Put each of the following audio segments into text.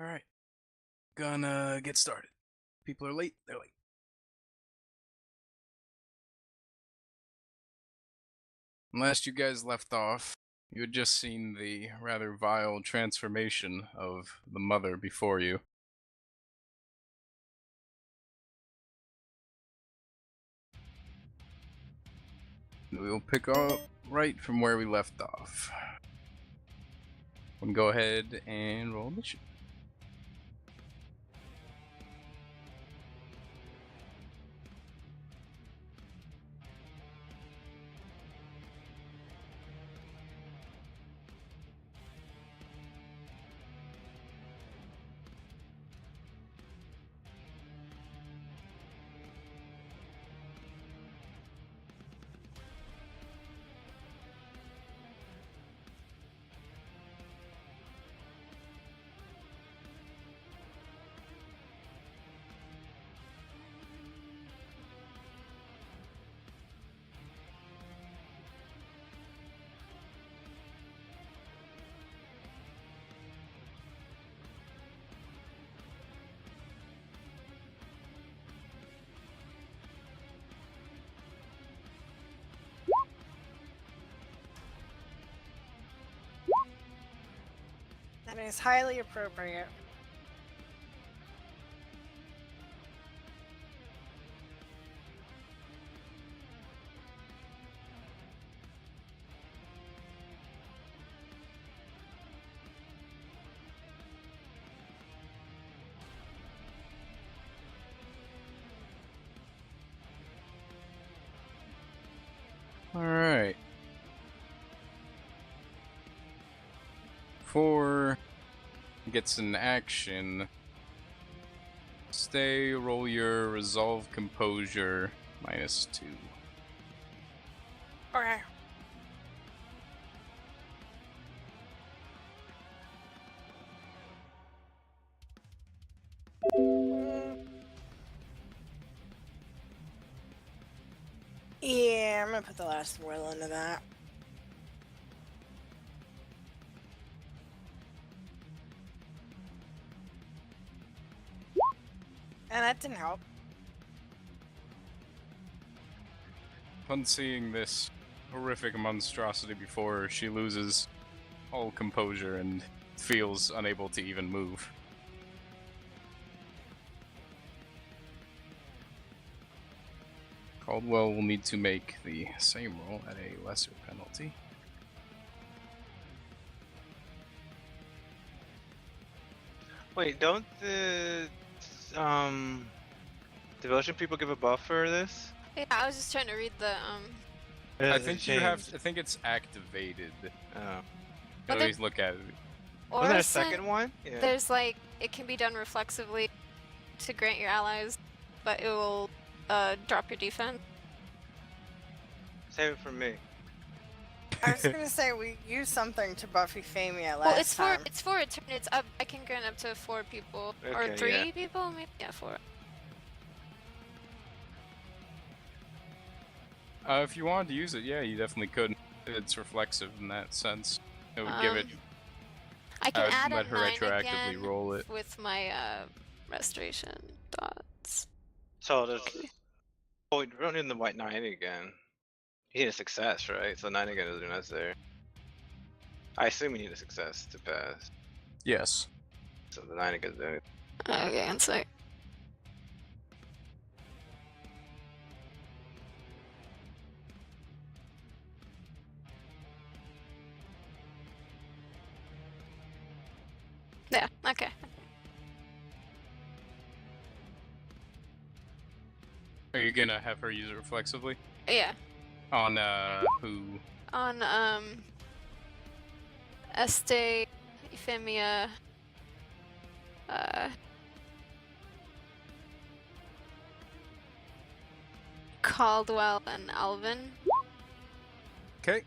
Alright, gonna get started. People are late, they're late. Last you guys left off, you had just seen the rather vile transformation of the mother before you. We'll pick up right from where we left off. We'll go ahead and roll initiative. That is highly appropriate. Alright. Before gets an action, stay, roll your resolve composure -2. Okay. Yeah, I'm gonna put the last will into that. And that didn't help. Upon seeing this horrific monstrosity before her, she loses all composure and feels unable to even move. Caldwell will need to make the same roll at a lesser penalty. Wait, don't the devotion people give a buff for this? Yeah, I was just trying to read the I think you have. I think it's activated. Oh. But At least look at it. Wasn't there a Orison, second one? Yeah. There's like it can be done reflexively to grant your allies, but it will drop your defense. Save it for me. I was gonna say we used something to buff Euphemia last Well, it's time. for a turn. It's up. I can grant up to 4 people or Okay, 3 yeah. people, maybe. Yeah, 4. If you wanted to use it, yeah, you definitely could. It's reflexive in that sense. It would give it. I can would add let a her 9 retroactively again roll it. with my restoration thoughts. So there's. Oh, we don't need the white 9 again. You need a success, right? So 9 again isn't necessary. I assume you need a success to pass. Yes. So the 9 again is doing it. Okay, one sec. Yeah. Okay. Are you gonna have her use it reflexively? Yeah. On who? On Este, Euphemia, Caldwell, and Alvin. Okay.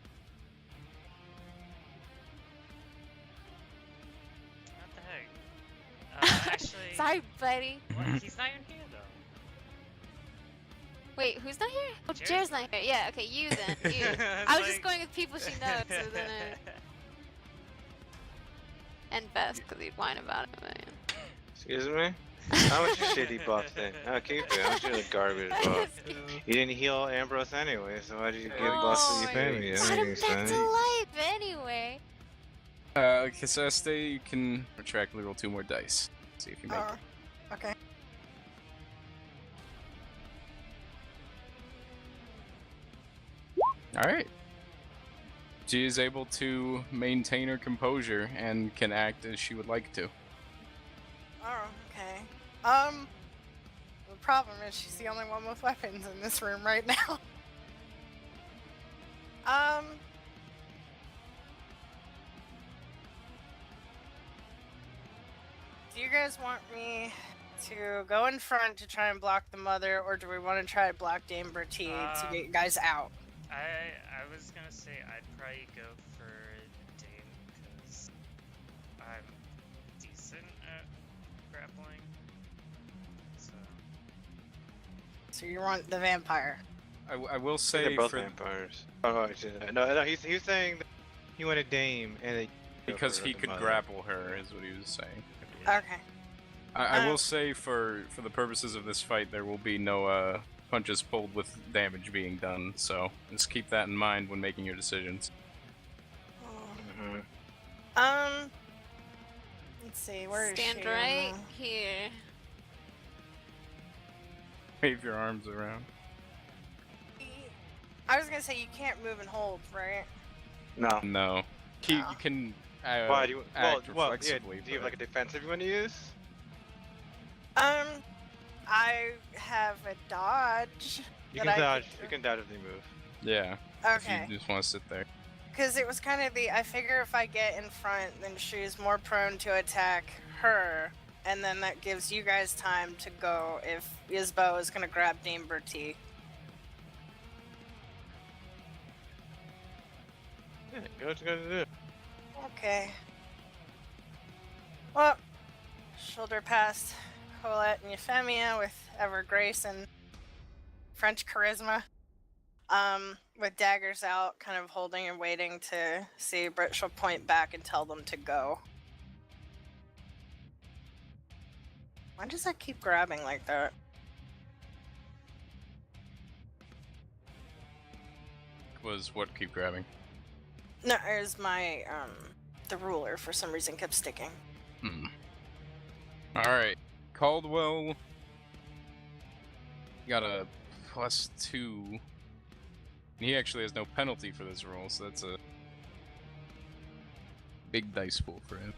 What the heck? Actually, Sorry, buddy. what? He's not even here though. Wait, who's not here? Oh, Jared's Jared's not here. Yeah, okay, you then. You. I was just going with people she knows, so then and Beth, because he'd whine about it. But, yeah. Excuse me? How much a shitty buff thing? Oh, keep it. I'm sure the garbage buff. You didn't heal Ambrose anyway, so why did you give buffs to Oh, Euphemia? That got him makes back sense. to life anyway. Casaste, you can retractly roll 2 more dice. See if you make it. Okay. Alright. She is able to maintain her composure and can act as she would like to. Oh, okay. The problem is she's the only one with weapons in this room right now. Do you guys want me to go in front to try and block the mother, or do we want to try to block Dame Bertie to get you guys out? I was gonna say I'd probably go for Dame because I'm decent at grappling. So you want the vampire? I will They're say both for vampires. Oh, no, he's saying that he wanted Dame and they because he the could mother. grapple her is what he was saying. Okay. I will say for the purposes of this fight there will be no punches pulled with damage being done, so just keep that in mind when making your decisions. Mhm. Let's see, where is Stand she? right here. Wave your arms around. I was gonna say you can't move and hold, right? No. No. No. You can Why do you? act Yeah. reflexively. Do you have but- like a defensive you want to use? I have a dodge. You that can I dodge. could- You can dodge if you move. Yeah. Okay. If you just want to sit there. Because it was kind of I figure if I get in front, then she's more prone to attack her, and then that gives you guys time to go if Isbo is going to grab Dame Bertie. Yeah, go what you gotta do. Okay. Well, shoulder past Colette and Euphemia with Ever Grace and French charisma. With daggers out, kind of holding and waiting to see, but she'll point back and tell them to go. Why does that keep grabbing like that? Was what keep grabbing? No, it was my, the ruler for some reason kept sticking. Alright. Caldwell got a +2. He actually has no penalty for this roll, so that's a big dice pool for him.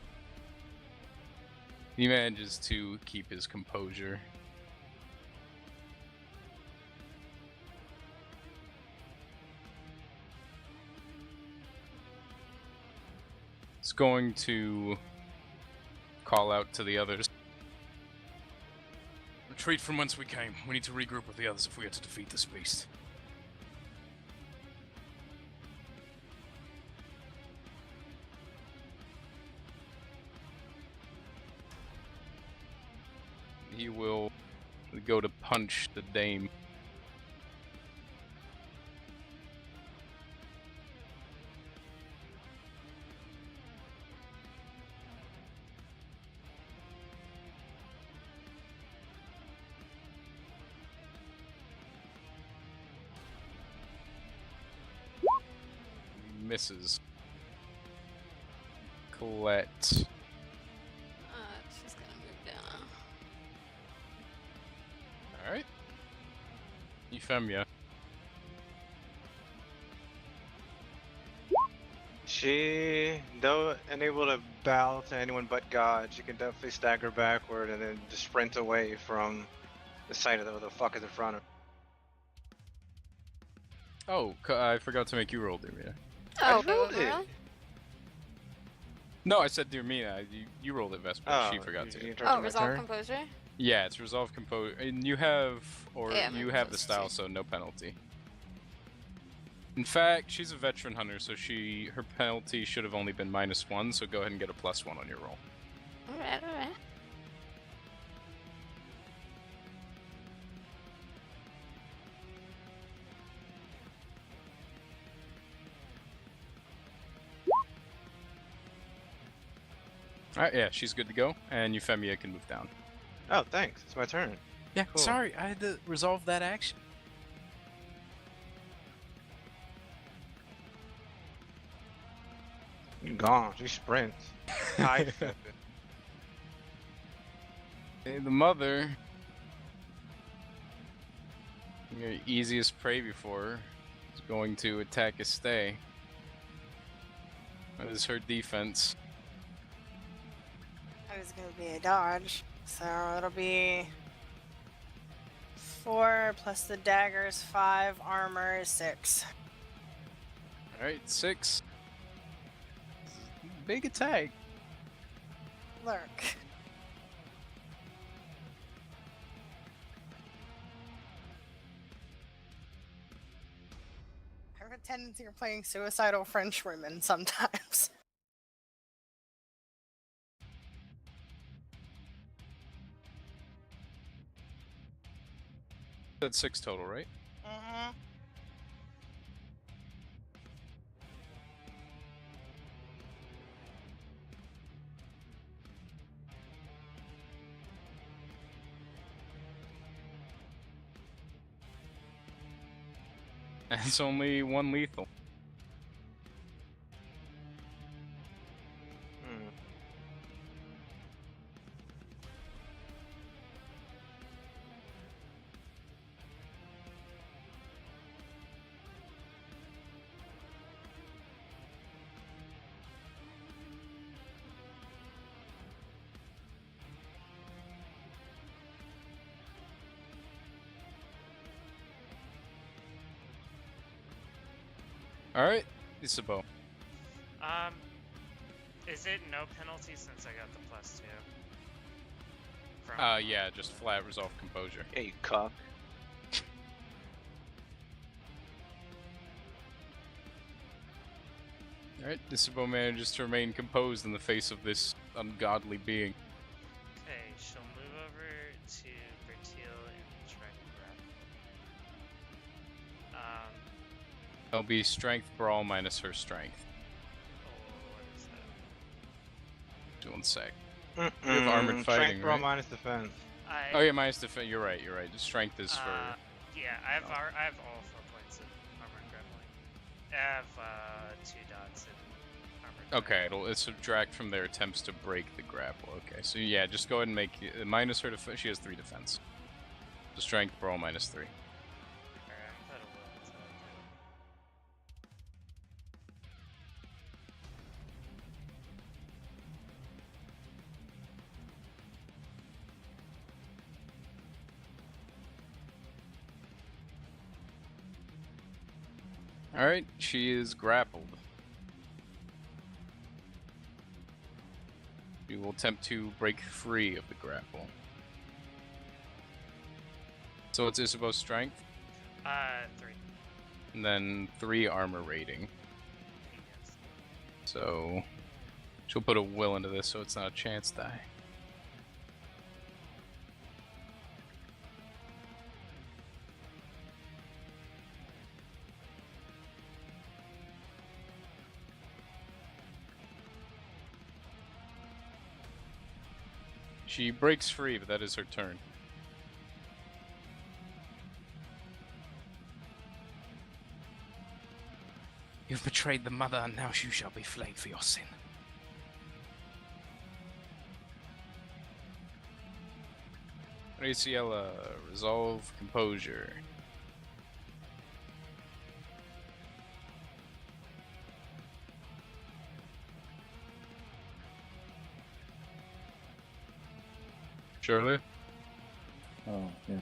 He manages to keep his composure. He's going to call out to the others. Retreat from whence we came. We need to regroup with the others if we are to defeat this beast. He will go to punch the dame. Misses. Colette. She's gonna move down. Alright. Euphemia. She, though unable to bow to anyone but God, she can definitely stagger backward and then just sprint away from the sight of the fuck is in front of her. Oh, I forgot to make you roll, Dirmina. Oh, rolled wait, it. really? No, I said Dirmina. You rolled it, Vesper. She forgot to. you Oh, resolve composure? Yeah, it's resolve compose, and you have, Yeah, you my have the composer's style, too. so no penalty. In fact, she's a veteran hunter, so her penalty should have only been -1. So go ahead and get a +1 on your roll. Alright, alright. Alright, yeah, she's good to go, and Euphemia can move down. Oh, thanks. It's my turn. Yeah, Cool. sorry, I had to resolve that action. Gone. She sprints. Hide step it. Hey, the mother. Your easiest prey before her is going to attack a stay. What is her defense? That is going to be a dodge. So it'll be 4 plus the daggers, 5, armor is 6. Alright, 6. Big attack. Lurk. I have a tendency of playing suicidal French women sometimes. That's 6 total, right? Mm-hmm. And it's only 1 lethal. Hmm. Alright, Isabeau. Is it no penalty since I got the +2? Yeah, just flat resolve composure. Yeah, you cock. Alright, Isabeau manages to remain composed in the face of this ungodly being. Okay, she'll move over to Bertil and try to grab. It'll be strength brawl minus her strength. Oh, what is that? Do 1 sec. Mm-mm. have armored fighting, Strength brawl right? minus defense. Oh yeah, minus defense. You're right. The strength is for. Yeah, I have all 4 points of armor and grappling. I have 2 dots in armor. Okay, it's subtract from their attempts to break the grapple. Okay, so yeah, just go ahead and make minus her defense. She has 3 defense. The strength brawl minus 3. Alright, that'll work. Alright, she is grappled. She will attempt to break free of the grapple. So it's Isabeau's strength, 3. and then 3 armor rating. Yes. So she'll put a will into this so it's not a chance die. She breaks free, but that is her turn. You've betrayed the mother, and now you shall be flayed for your sin. Raciella, resolve composure. Shirley? Oh, yeah.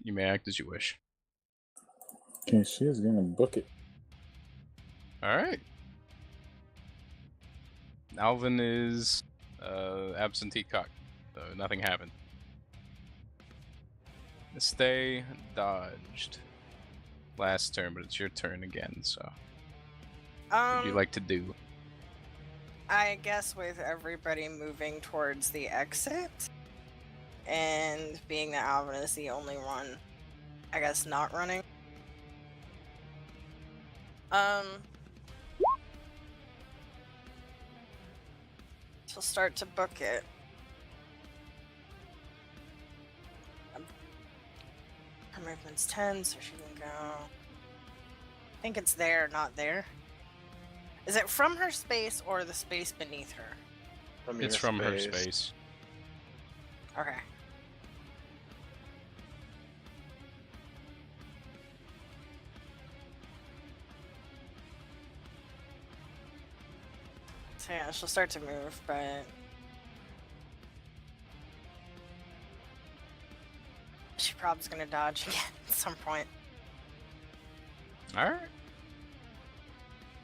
You may act as you wish. Okay, she is gonna book it. Alright. Alvin is absentee cock, so nothing happened. Stay dodged. Last turn, but it's your turn again, so what would you like to do? I guess with everybody moving towards the exit, and being that Alvin is the only one I guess not running. She'll start to book it. Her movement's 10, so she can go. I think it's there, not there. Is it from her space or the space beneath her? From It's your from her space. Okay. So yeah, she'll start to move, but she probably's gonna dodge again at some point. Alright.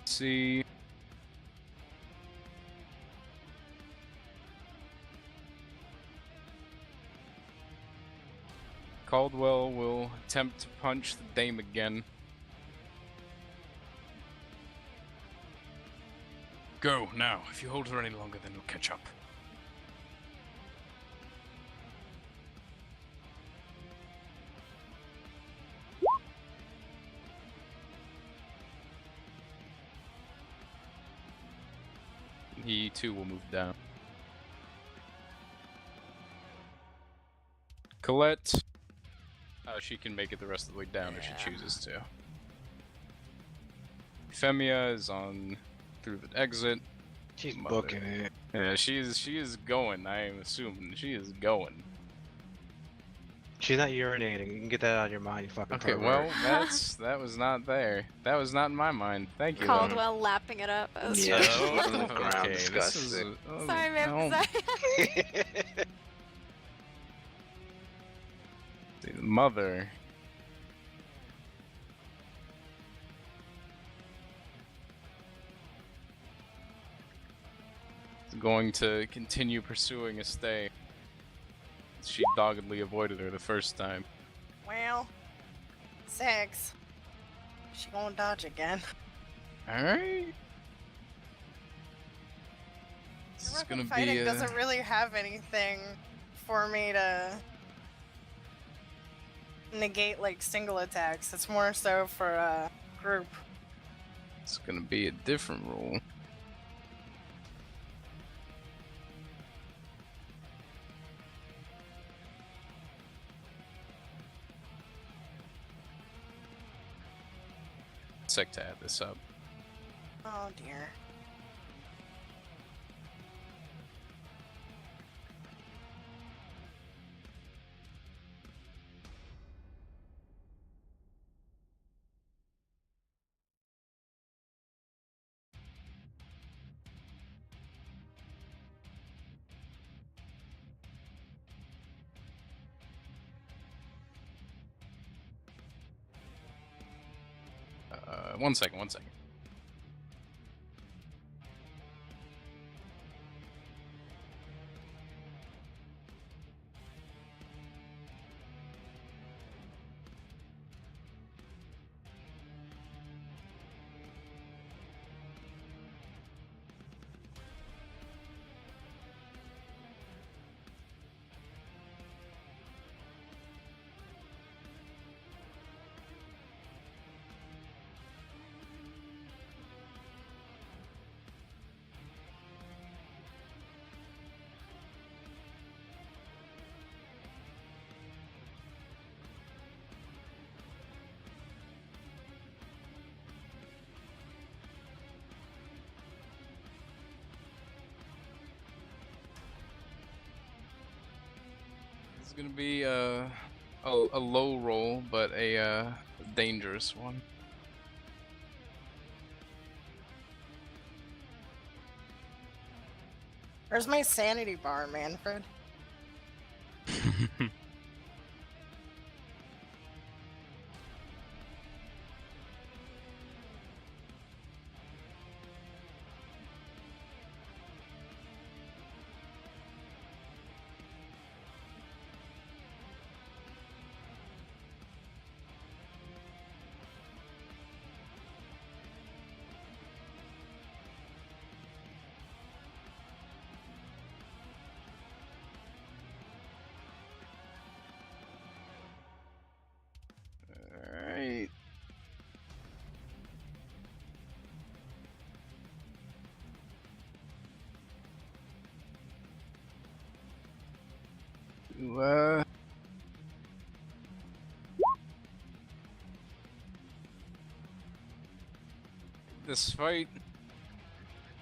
See. Caldwell will attempt to punch the dame again. Go, now. If you hold her any longer, then we'll catch up. He too will move down. Colette, she can make it the rest of the way down if she chooses to. Femia is on through the exit. She's Mother. booking it. Yeah, she is going. I am assuming she is going. She's not urinating. You can get that out of your mind, you fucking Okay, pervert. well, that was not there. That was not in my mind. Thank you. Caldwell lapping it up. As Yeah, well. she's on the ground. Okay, this is, Disgusting. Sorry, man. Sorry. The mother. Is going to continue pursuing Estee. She doggedly avoided her the first time. Well, 6. She gonna dodge again. Alright. This is Weapon gonna fighting be doesn't really have anything for me to negate like single attacks. It's more so for a group. it's gonna be a different rule. Sec to add this up. Oh dear. One second, one second. This is gonna be a low roll, but a dangerous one. Where's my sanity bar, Manfred? Despite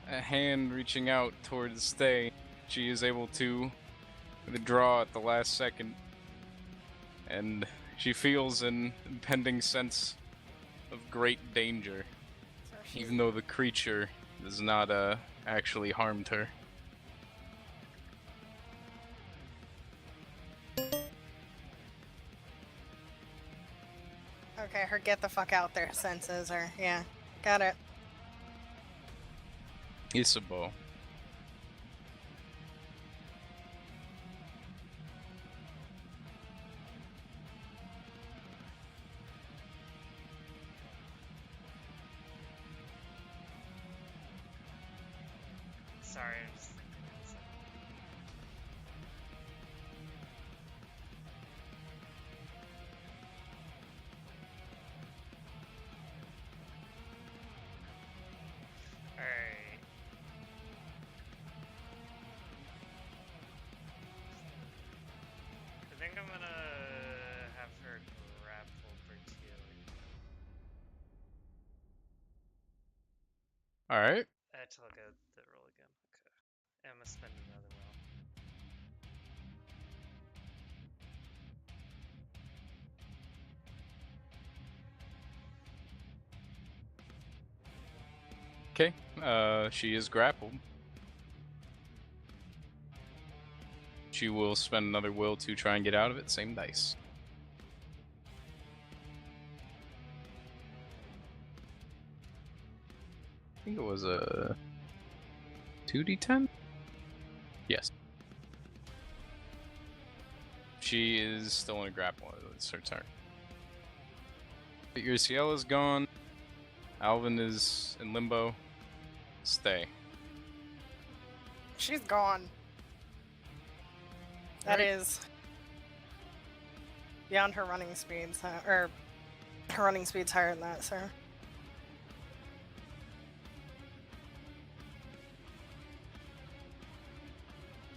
a hand reaching out towards Stay, she is able to withdraw at the last second, and she feels an impending sense of great danger, So she's even though the creature has not actually harmed her. okay. Her get the fuck out there senses her. Yeah, got it. Isabeau. Sorry, I'm just thinking. Alright. I think I'm gonna have her grapple Bertioli. Alright. I had to look at the roll again. Okay. I'm gonna spend another roll. Okay. She is grappled. She will spend another will to try and get out of it. Same dice. I think it was a 2d10? Yes. She is still in a grapple. It's her turn. But your CL is gone. Alvin is in limbo. Stay. She's gone. That Right. is beyond her running speeds, or her running speed's higher than that, sir.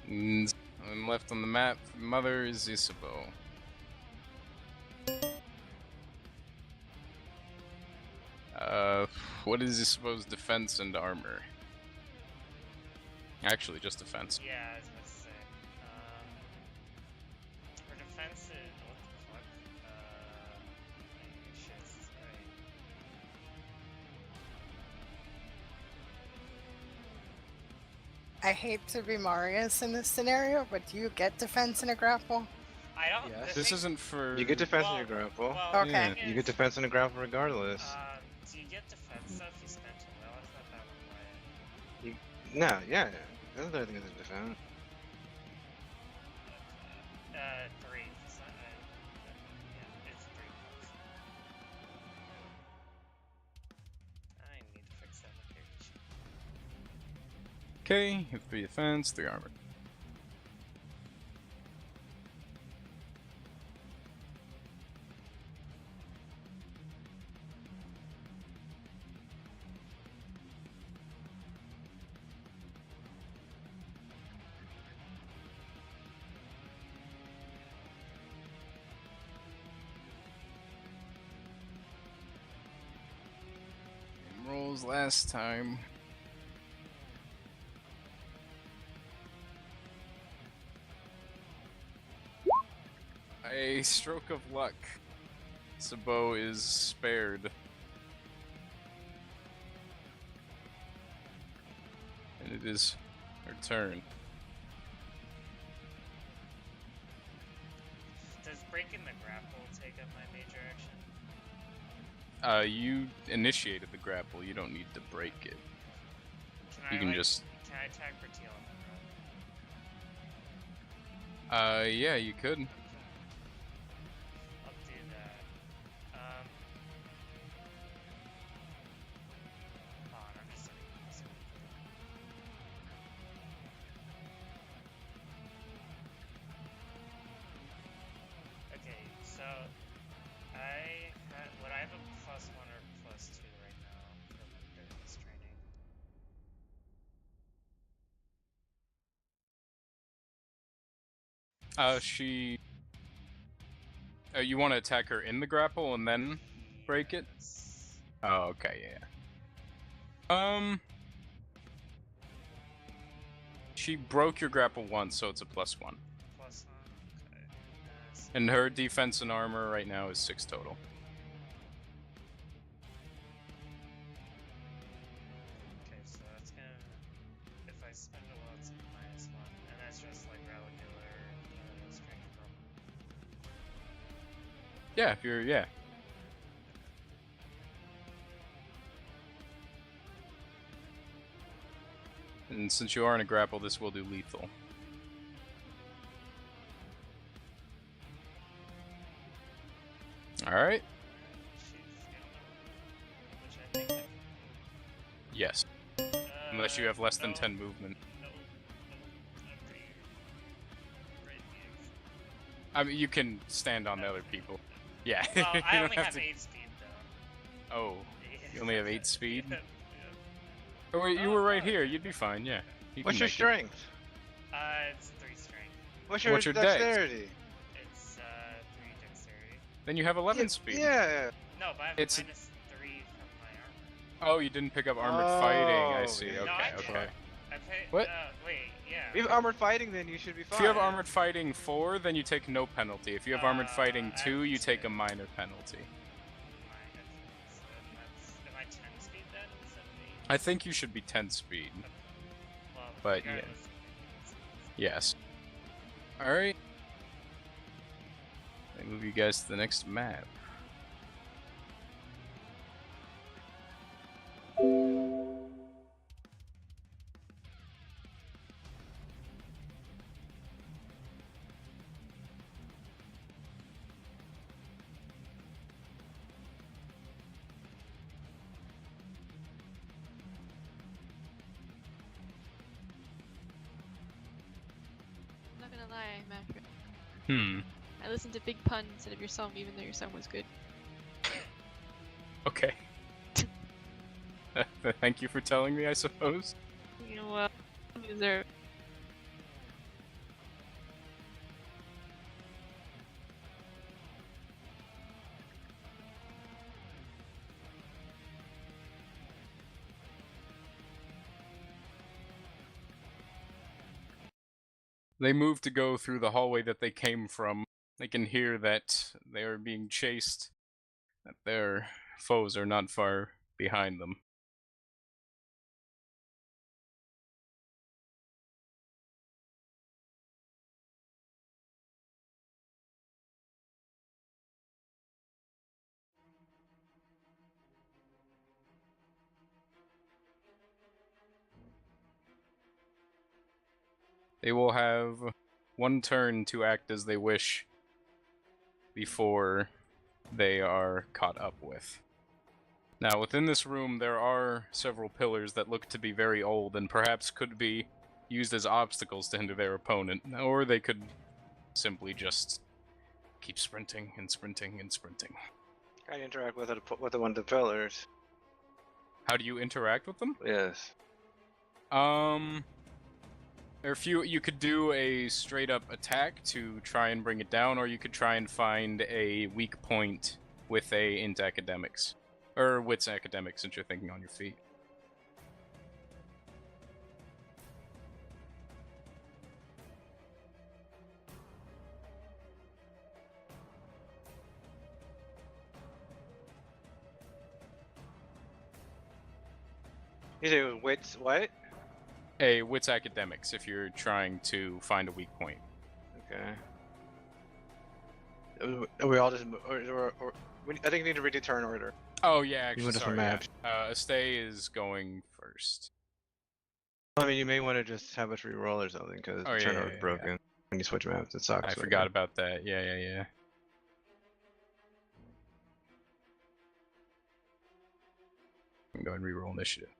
And left on the map, Mother is Isabeau. What is Isabeau's defense and armor? Actually, just defense. Yeah, I was about to say. Her defense is. What the fuck? Shit, that's right. I hate to be Marius in this scenario, but do you get defense in a grapple? I don't. Yes. the This thing- isn't for. You get defense in well- your grapple. Well, Okay. the Yeah. thing You get is, defense in a grapple regardless. Do you get defense though if you spent a will? I thought that one might. No, yeah. That's the other thing is defense. 3. So, yeah, it's 3 points. I need to fix that character sheet. Okay, 3 defense, 3 armor. Same rolls last time. A stroke of luck. Sabo is spared. And it is her turn. Does breaking the grapple take up my major action? You initiated the grapple, you don't need to break it. Can You I, can like, just. Can I attack Bertiel on the road? Yeah, you could. I'll do that. Hold on, I'm just setting this up. Okay, so would I have a +1 or +2 right now from endurance training? She. You want to attack her in the grapple and then break it? Yes. Oh, okay, yeah. She broke your grapple once, so it's a +1. +1. Okay. So And her defense and armor right now is 6 total. okay, so that's gonna. If I spend a lot, it's a -1, and that's just like regular strength roll. Yeah, if you're yeah. And since you are in a grapple, this will do lethal. All right. She's gonna. Which I think. Yes. Unless you have less than 10 movement. No. I'm pretty. Right here. I mean, you can stand on the other people. Yeah. Well, You I don't only have to- 8 speed though. Oh, you only have 8 speed? Yeah. Oh, wait, you Oh, were right no. here. You'd be fine, yeah. You What's can your make it. strength? It's 3 strength. What's your What's your dex? dexterity? It's 3 dexterity. Then you have 11 speed. Yeah. No, but I have It's- -3 from my armor. Oh, you didn't pick up armored fighting. I Oh, see. yeah. Okay, No, I did. okay. I pay. What? Wait, yeah. If you have armored fighting, then you should be fine. If you have armored fighting 4, then you take no penalty. If you have armored fighting I 2, you take a see. minor penalty. So am I 10 speed then instead of 8? I think you should be 10 speed. Well, but yeah. regardless. Yes. Alright. I move you guys to the next map. I'm not gonna lie, I'm accurate. Hmm. I listened to Big Pun instead of your song, even though your song was good. Okay. Thank you for telling me, I suppose. You know what? Deserve. They move to go through the hallway that they came from. They can hear that they are being chased, that their foes are not far behind them. They will have one turn to act as they wish before they are caught up with. Now, within this room, there are several pillars that look to be very old and perhaps could be used as obstacles to hinder their opponent, or they could simply just keep sprinting and sprinting and sprinting. I interact with the one of the pillars. How do you interact with them? Yes. There are a few. You could do a straight up attack to try and bring it down, or you could try and find a weak point with a int academics. Or wits academics, since you're thinking on your feet. You say it was wits what? A wits academics if you're trying to find a weak point. Okay. We all just I think we need to read the turn order. Oh yeah, You actually, went to sorry. some Yeah. maps. Estee is going first. I mean, you may want to just have us re-roll or something because Oh, the yeah, turn yeah, order's yeah, broken when you switch maps. It sucks. I but forgot about that. Yeah. Go ahead and reroll initiative.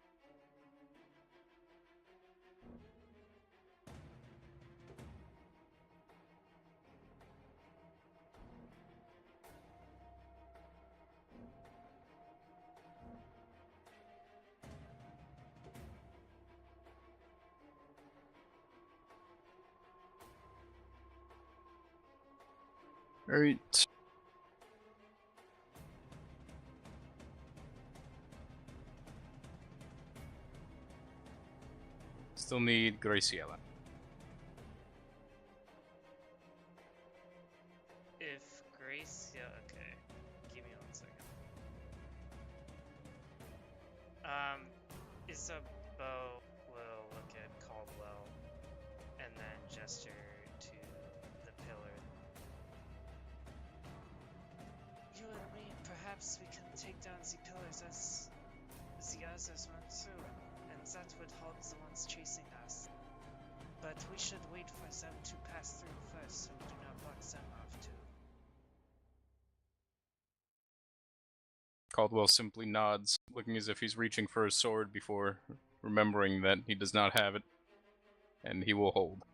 Alright. Still need Graciela. If Grace, yeah, okay. Give me 1 second. Isabeau will look at Caldwell and then gesture to the pillar. You and me, perhaps we can take down the pillars as the others want to, and that would halt the ones chasing us. But we should wait for them to pass through first, so we do not block them off too. Caldwell simply nods, looking as if he's reaching for his sword before remembering that he does not have it, and he will hold.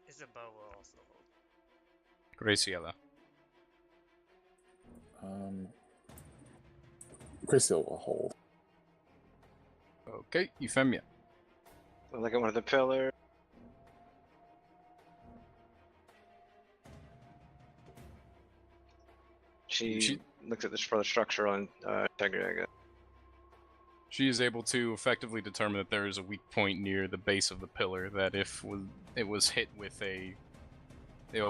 Isabeau will also hold. Graciela. Crystal will hold. Okay, Euphemia. So look at one of the pillars. She looks at this for the structural integrity, I guess. She is able to effectively determine that there is a weak point near the base of the pillar that if it was hit with a...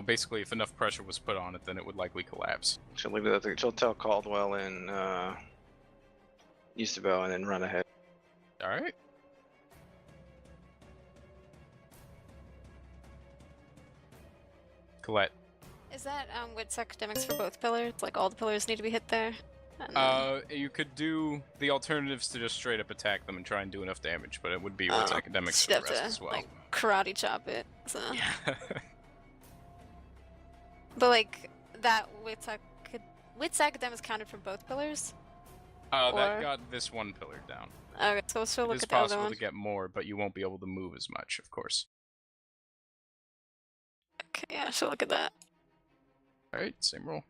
basically if enough pressure was put on it, then it would likely collapse. She'll leave it. She'll tell Caldwell and Isabeau and then run ahead. Alright. Colette. Is that wits academics for both pillars? Like all the pillars need to be hit there? And You could do the alternatives to just straight up attack them and try and do enough damage, but it would be what's academics for you'd the have rest to, as well. like, karate chop it. So. Yeah. But like that wits academics counted for both pillars? That Or- got this one pillar down. Okay, so let's look It's at the other possible one. to get more, but you won't be able to move as much, of course. Okay, yeah, so look at that. Alright, same roll.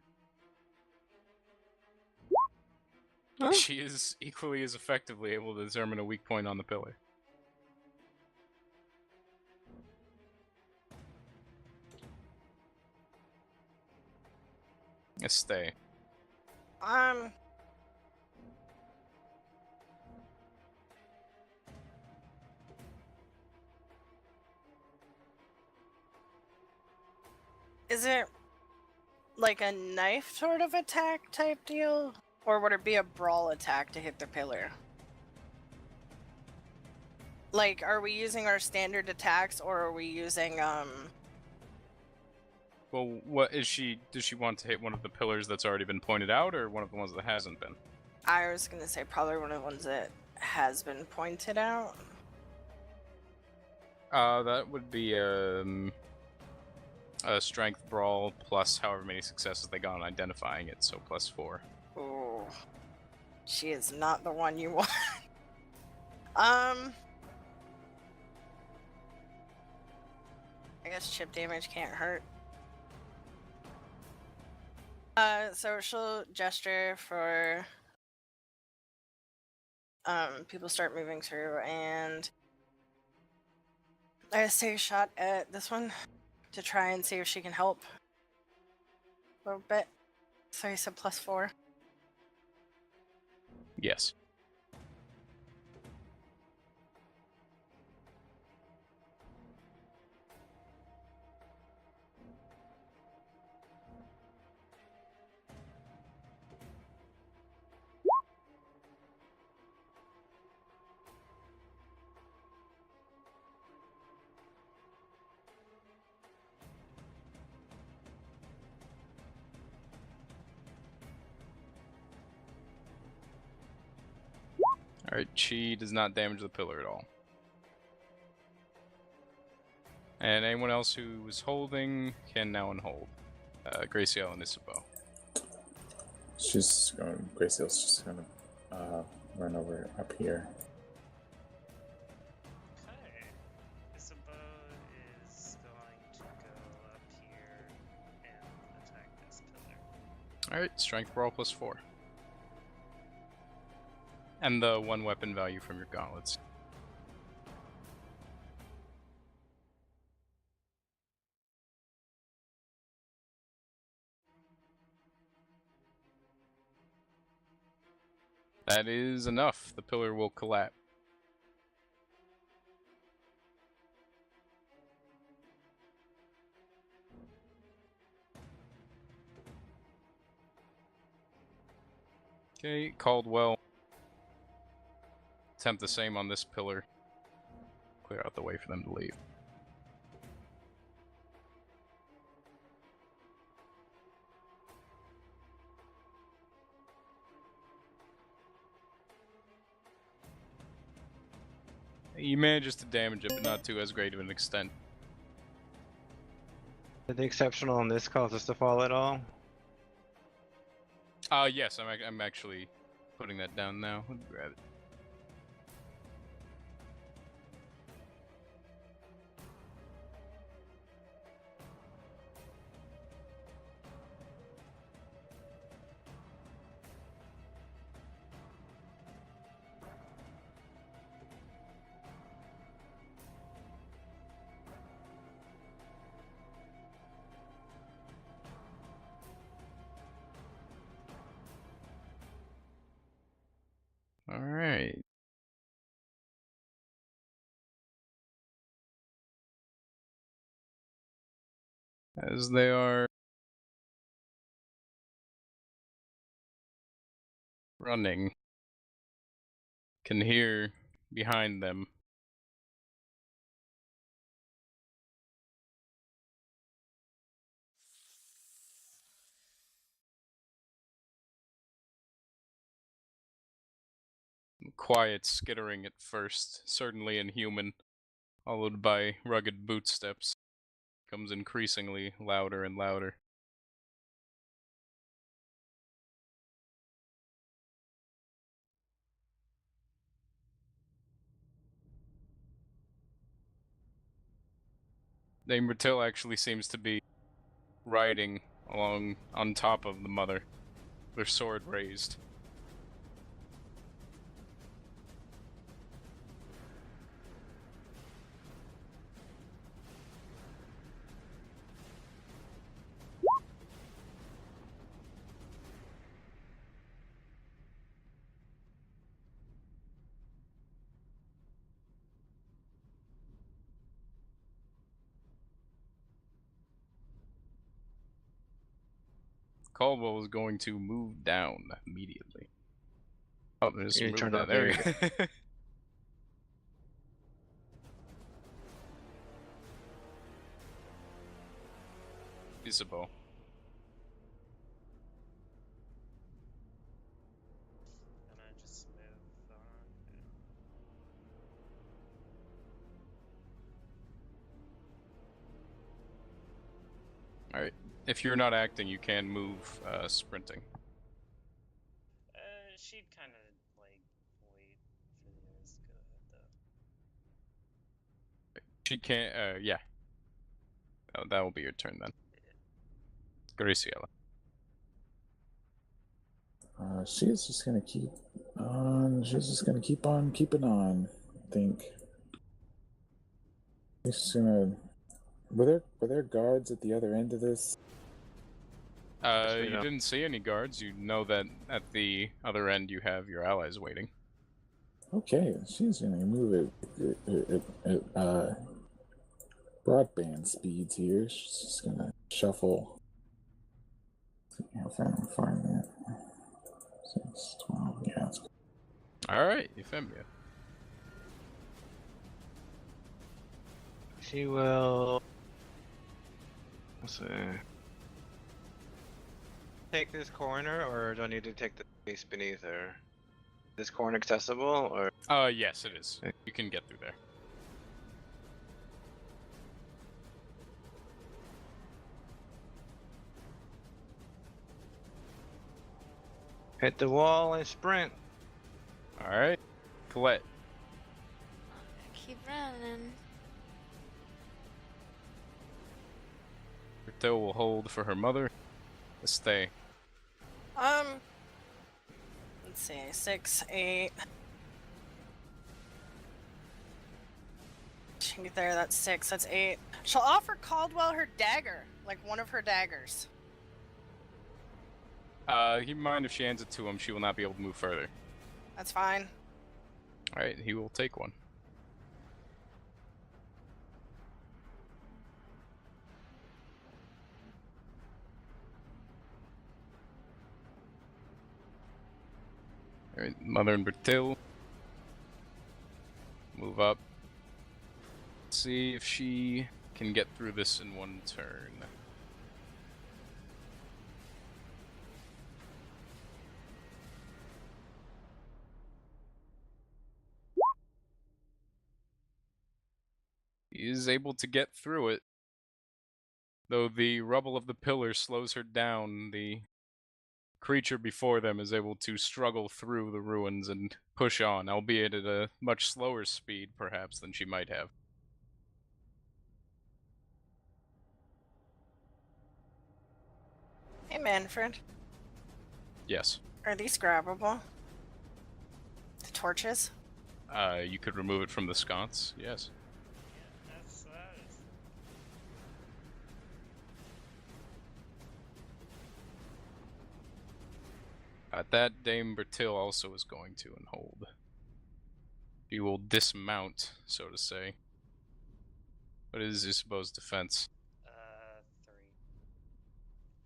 Huh? She is equally as effectively able to determine a weak point on the pillar. Stay. Is it like a knife sort of attack type deal? Or would it be a brawl attack to hit the pillar? Like, are we using our standard attacks or are we using, Well, what is she? Does she want to hit one of the pillars that's already been pointed out, or one of the ones that hasn't been? I was gonna say probably one of the ones that has been pointed out. That would be a strength brawl plus however many successes they got on identifying it, so +4. Ooh. She is not the one you want. I guess chip damage can't hurt. So she'll gesture for people start moving through, and I say a shot at this one to try and see if she can help a little bit. So you said +4. Yes. Alright, she does not damage the pillar at all. And anyone else who was holding can now unhold. Graciela and Isabeau. Gracie's just gonna run over up here. Okay. Isabeau is going to go up here and attack this pillar. Alright, strength brawl +4. And the 1 weapon value from your gauntlets. That is enough. The pillar will collapse. Okay, Caldwell. Attempt the same on this pillar. Clear out the way for them to leave. He manages to damage it, but not to as great of an extent. Did the exceptional on this cause us to fall at all? Yes, I'm actually putting that down now. Let me grab it. Alright. As they are running, can hear behind them quiet skittering at first, certainly inhuman, followed by rugged boot steps. Becomes increasingly louder and louder. Dame Bertil actually seems to be riding along on top of the mother, their sword raised. Caldwell is going to move down immediately. Oh, there's You some turned movement off there. your- Isabel. And I just move on. Alright. If you're not acting, you can move sprinting. She'd kind of like wait for the others to go ahead though. She can't, yeah. Oh, that will be your turn then. Graciela. She's just gonna keep on. She's just gonna keep on keeping on. I think. She's just gonna. Were there guards at the other end of this? we You know. didn't see any guards. You know that at the other end you have your allies waiting. Okay, she's gonna move at broadband speeds here. She's just gonna shuffle. How far am I find that? 6, 12, yeah. Alright, Euphemia. She will. Let's see. Take this corner, or do I need to take the space beneath her? This corner accessible, or Yes, it is. You can get through there. hit the wall and sprint? Alright. Colette. Keep running. Bertil will hold for her mother. Stay. Let's see, 6, 8. She can get there, that's 6, that's 8. She'll offer Caldwell her dagger, like one of her daggers. Keep in mind if she hands it to him, she will not be able to move further. That's fine. Alright, he will take one. Alright, Mother and Bertil. Move up. See if she can get through this in one turn. He is able to get through it. Though the rubble of the pillar slows her down, the creature before them is able to struggle through the ruins and push on, albeit at a much slower speed, perhaps, than she might have. Hey, Manfred. Yes. Are these grabbable? The torches? You could remove it from the sconce, yes. That's That Dame Bertil also is going to and hold. She will dismount, so to say. What is Isabeau's defense? 3.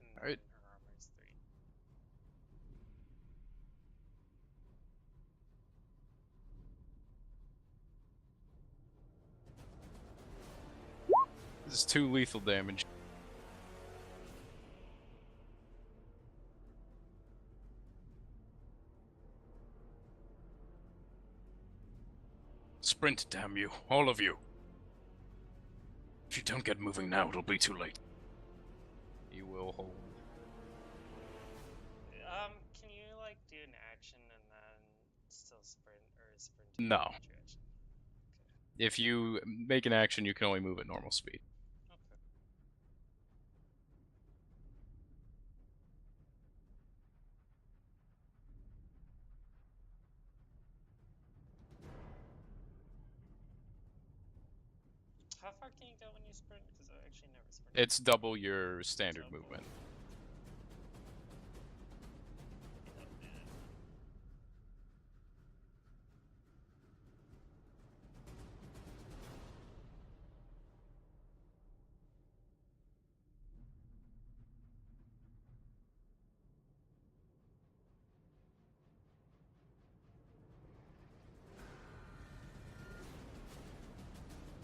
And Alright. then her armor is 3. This is 2 lethal damage. Sprint, damn you. All of you. If you don't get moving now, it'll be too late. You will hold. Can you like do an action and then still sprint or sprint? No. and your action? If you make an action, you can only move at normal speed. Okay. How far can you go when you sprint? Because I actually never sprinted. It's double your standard Double. movement.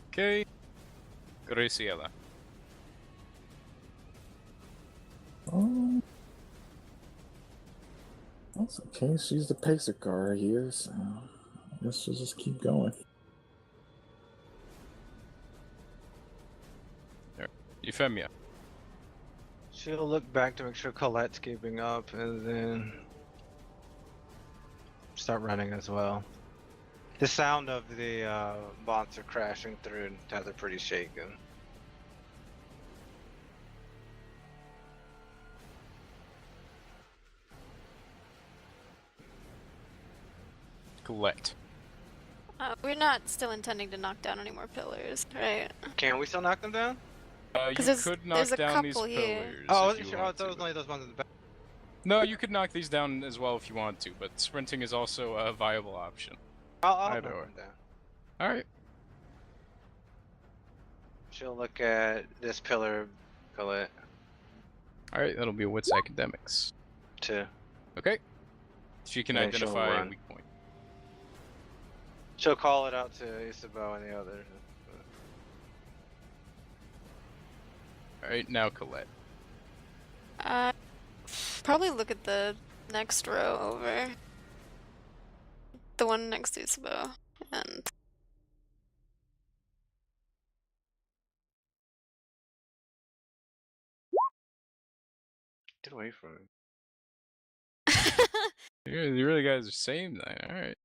Okay. Graciela. Oh. That's okay. She's the pacer car here, so I guess she'll just keep going. Euphemia. She'll look back to make sure Colette's keeping up, and then start running as well. The sound of the monster crashing through has her pretty shaken. Colette. We're not still intending to knock down any more pillars, right? Can we still knock them down? You 'Cause there's- could knock there's a down these couple here. pillars. Oh, I if wasn't you sure. I want thought it was to. only those ones in the back. No, you could knock these down as well if you want to, but sprinting is also a viable option. I'll Either knock or. them down. Alright. She'll look at this pillar, Colette. Alright, that'll be wits academics. 2. Okay. She can And she'll identify a run. weak point. She'll call it out to Isabeau and the others. Alright, now Colette. Probably look at the next row over. The one next to Isabeau. And Get away from me. You really guys are same then, alright.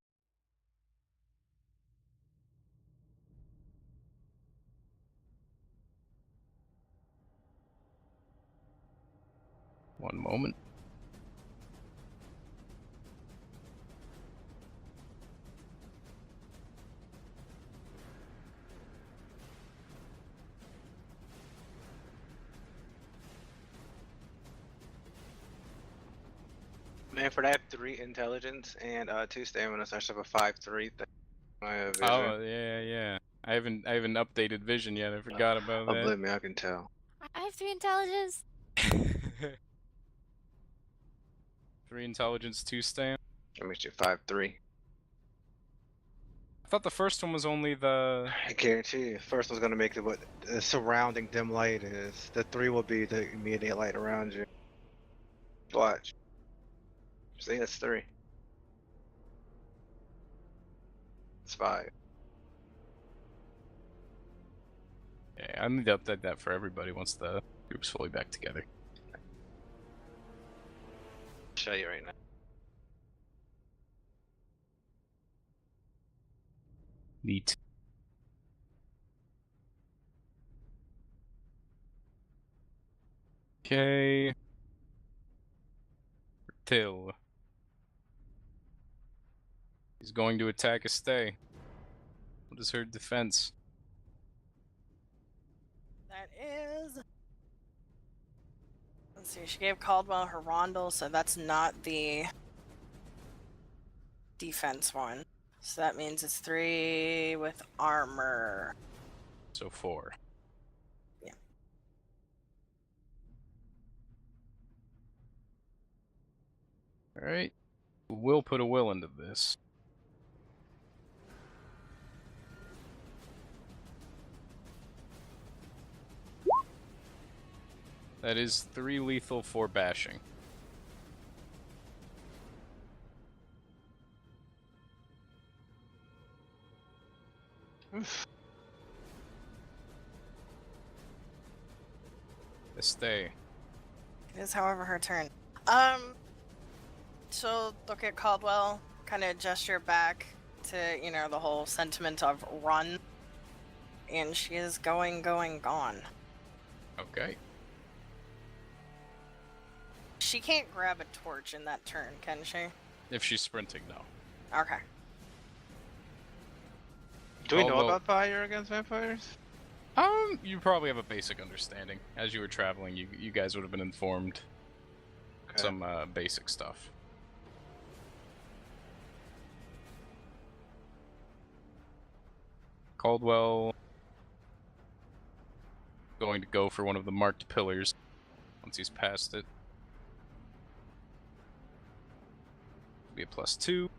One moment. Manfred, I have 3 intelligence and 2 stamina, so I should have a 5-3 thing. I have vision. Oh yeah. I haven't updated vision yet. I forgot about Oh, that. believe me, I can tell. I have 3 intelligence. 3 intelligence, 2 stam. That makes you 5-3. I thought the first one was only the. I guarantee you, the first one's gonna make it what the surrounding dim light is. The 3 will be the immediate light around you. Watch. See, that's 3. It's 5. Yeah, I need to update that for everybody once the group's fully back together. I'll show you right now. Neat. Okay. Till. He's going to attack a stay. What is her defense? That is. Let's see. She gave Caldwell her rondel, so that's not the defense one. So that means it's 3 with armor. So 4. Yeah. Alright. We'll put a will into this. That is 3 lethal, 4 bashing. Stay. It is, however, her turn. She'll look at Caldwell, kind of gesture back to, the whole sentiment of run. And she is gone. Okay. She can't grab a torch in that turn, can she? If she's sprinting, no. Okay. Do we know Although- about fire against vampires? You probably have a basic understanding. As you were traveling, you guys would have been informed Okay. some basic stuff. Caldwell going to go for one of the marked pillars once he's past it. Be a +2.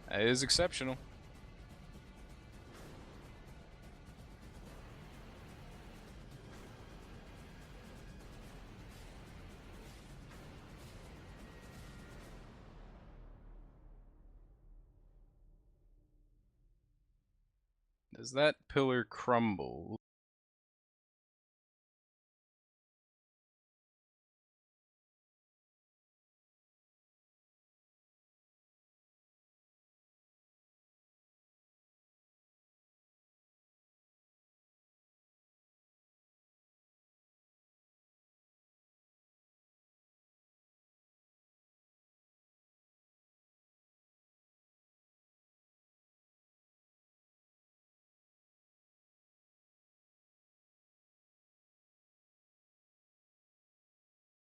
That is exceptional. Does that pillar crumble?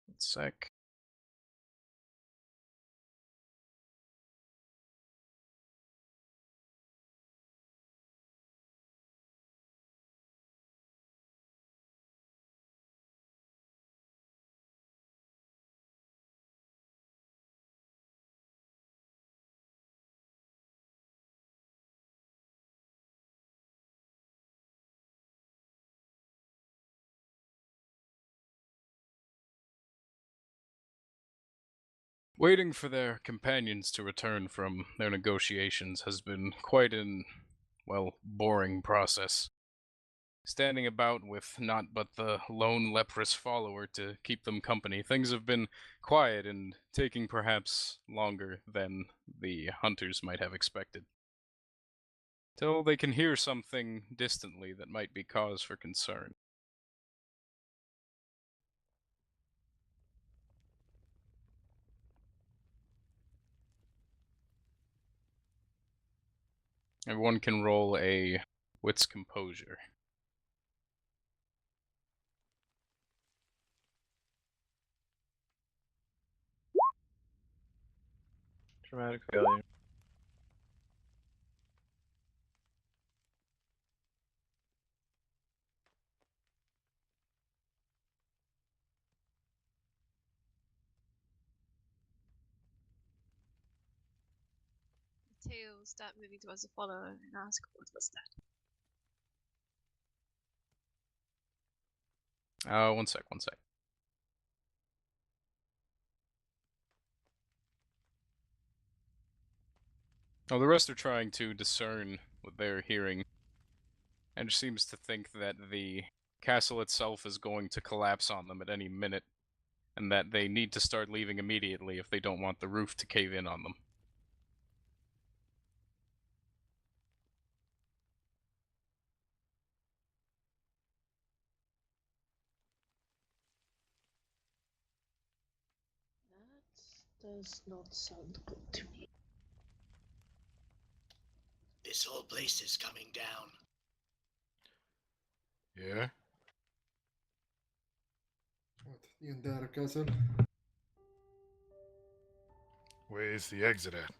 One sec. Waiting for their companions to return from their negotiations has been quite an, well, boring process. Standing about with not but the lone leprous follower to keep them company, things have been quiet and taking perhaps longer than the hunters might have expected. Till they can hear something distantly that might be cause for concern. Everyone can roll a wit's composure. Dramatic failure. Mateo will start moving towards the follower and ask, what was that? One sec, one sec. Oh, the rest are trying to discern what they're hearing, and seems to think that the castle itself is going to collapse on them at any minute, and that they need to start leaving immediately if they don't want the roof to cave in on them. That does not sound good to me. This whole place is coming down. Yeah? What, the entire castle? Where is the exit at?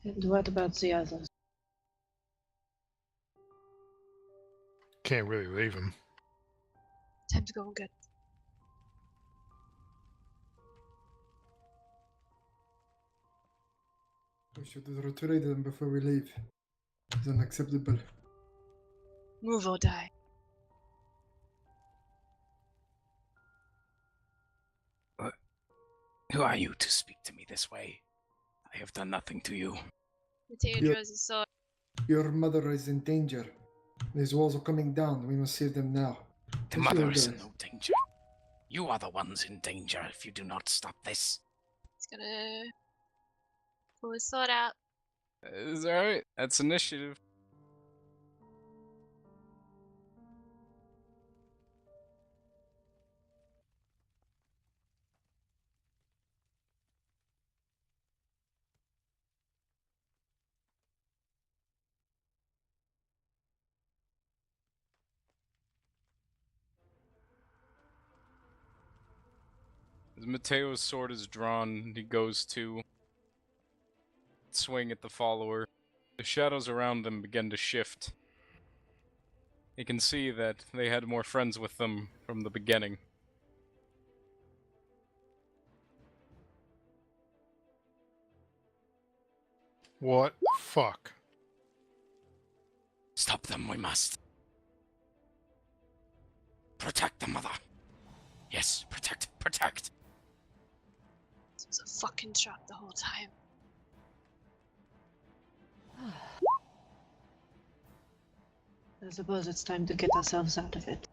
And what about the others? Can't really leave him. Time to go and get. We should retrieve them before we leave. It's unacceptable. Move or die. Who are you to speak to me this way? I have done nothing to you. Mateo Yeah. draws his sword. Your mother is in danger. These walls are coming down. We must save them now. The Push mother your is in guys. no danger. You are the ones in danger if you do not stop this. He's gonna pull his sword out. Is alright. That's initiative. As Mateo's sword is drawn, he goes to swing at the follower. The shadows around them begin to shift. You can see that they had more friends with them from the beginning. What? Fuck. Stop them, we must. Protect the mother. Yes, protect, protect. This was a fucking trap the whole time. I suppose it's time to get ourselves out of it.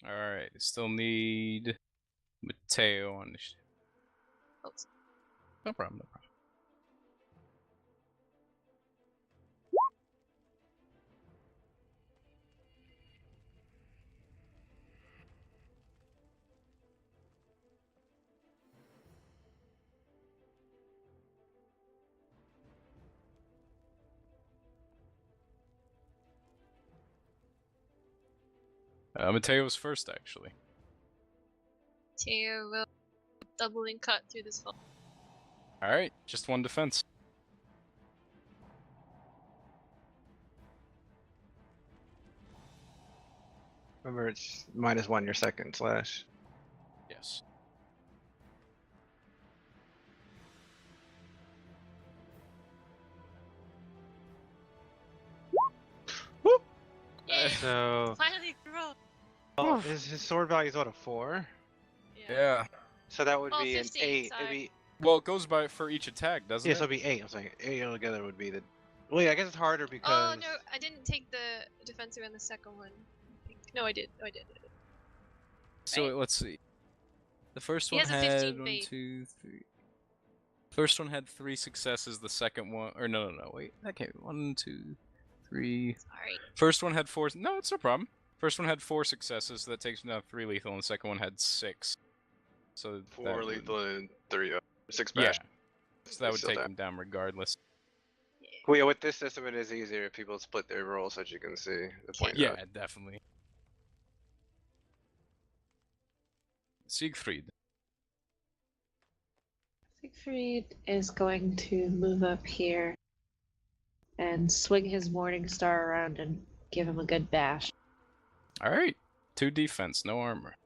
Alright, still need Mateo on initiative. Oops. No problem, no problem. Mateo's first, actually. Mateo will doubling cut through this fall. Alright, just one defense. Remember, it's -1 your second slash. Yes. Whoop! Yay! So, Finally grew. well, his sword value is what, a 4? Yeah. So that would Oh, be 15, an 8. It'd sorry. be Well, it goes by for each attack, doesn't yeah, it? so it'd be 8. I'm saying 8 altogether would be the. Well, yeah, I guess it's harder because. Oh no, I didn't take the defensive in the second one. I think. No, I did. No, I did. So Right? let's see. The first He one has a had 15 one, bait. 2, 3. First one had 3 successes. The second one, or no, wait, that can't be 1, 2, 3. Sorry. First one had 4. No, it's no problem. First one had 4 successes. So that takes him down 3 lethal, and the second one had 6. So 4 lethal and 3 6 Yeah. bash. So that would Still take down. him down regardless. Well, yeah, with this system, it is easier if people split their rolls, as you can see. The point. Yeah, definitely. Siegfried. Siegfried is going to move up here and swing his Morning Star around and give him a good bash. All right. 2 defense, no armor.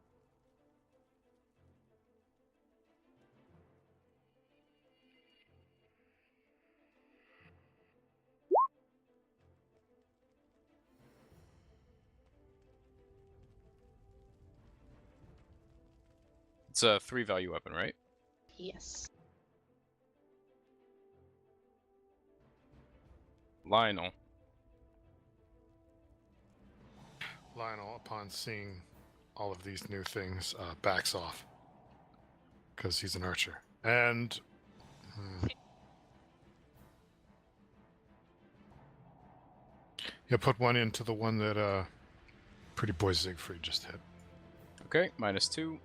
It's a 3 value weapon, right? Yes. Lionel. Lionel, upon seeing all of these new things, backs off because he's an archer. And he'll put one into the one that Pretty Boy Siegfried just hit. Okay, -2.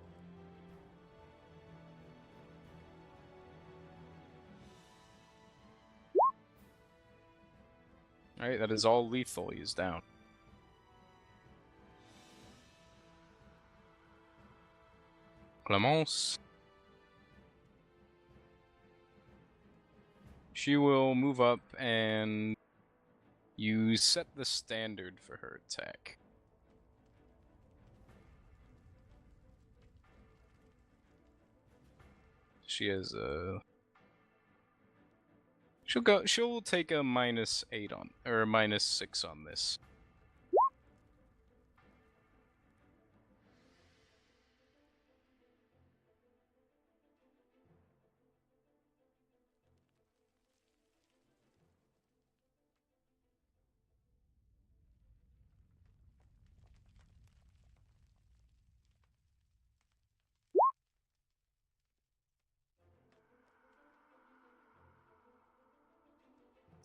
Alright, that is all lethal. He is down. Clemence. She will move up and you set the standard for her attack. She has a... She'll take a -8 on, or a -6 on this.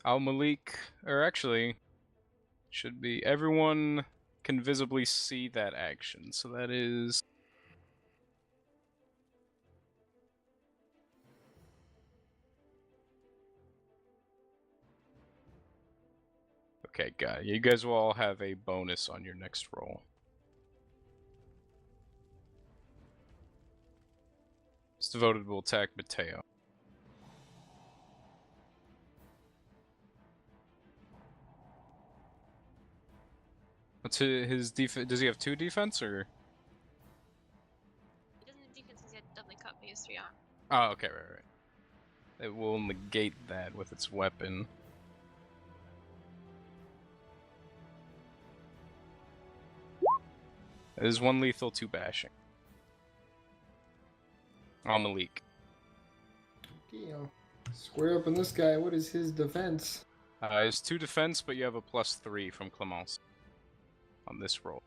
Al Malik, or actually, should be everyone can visibly see that action. So that is... Okay, got it. You guys will all have a bonus on your next roll. It's devoted will attack Mateo. What's his defense? Does he have 2 defense or? He doesn't have defense because he had doubling cut, but he has 3 arm. Oh, okay, right. It will negate that with its weapon. It is 1 lethal, 2 bashing. On Malik. Okay, I'll square up on this guy. What is his defense? It's 2 defense, but you have a +3 from Clemence on this roll.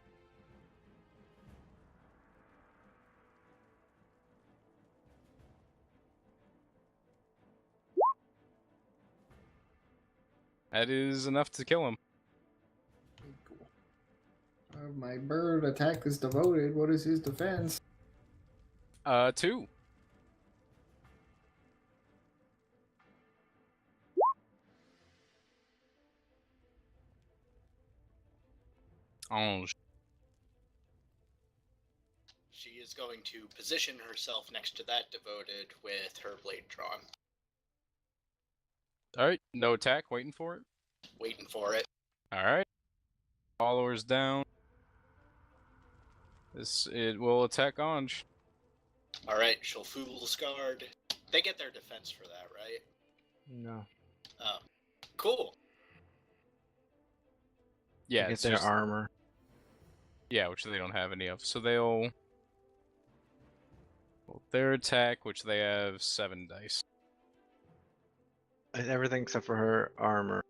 That is enough to kill him. Okay, cool. My bird attack is devoted. What is his defense? 2. Ange. She is going to position herself next to that devoted with her blade drawn. Alright, no attack, waiting for it. Waiting for it. Alright. Followers down. It will attack Anj. Alright, she'll Fool Scarred. They get their defense for that, right? No. Oh. Cool. Yeah, They get it's their just armor. yeah, which they don't have any of. So they'll roll their attack, which they have 7 dice. Everything except for her armor.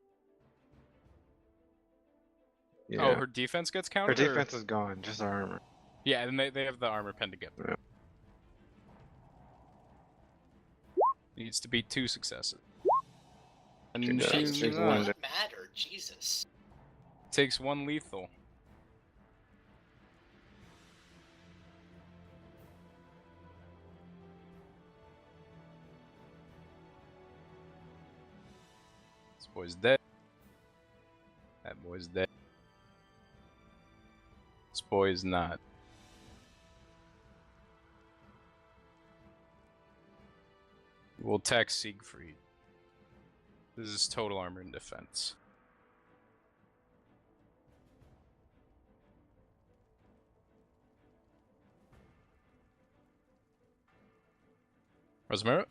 Yeah. Oh, her defense gets Her counted. Or... defense is gone, just her armor. Yeah, and they have the armor pen to get. Yeah. Needs to beat 2 successes. And She does. she's She's not. wounded. What matter? Jesus. Takes 1 lethal. This boy's dead. That boy's dead. This boy is not. We'll attack Siegfried. This is total armor and defense. Rosemary?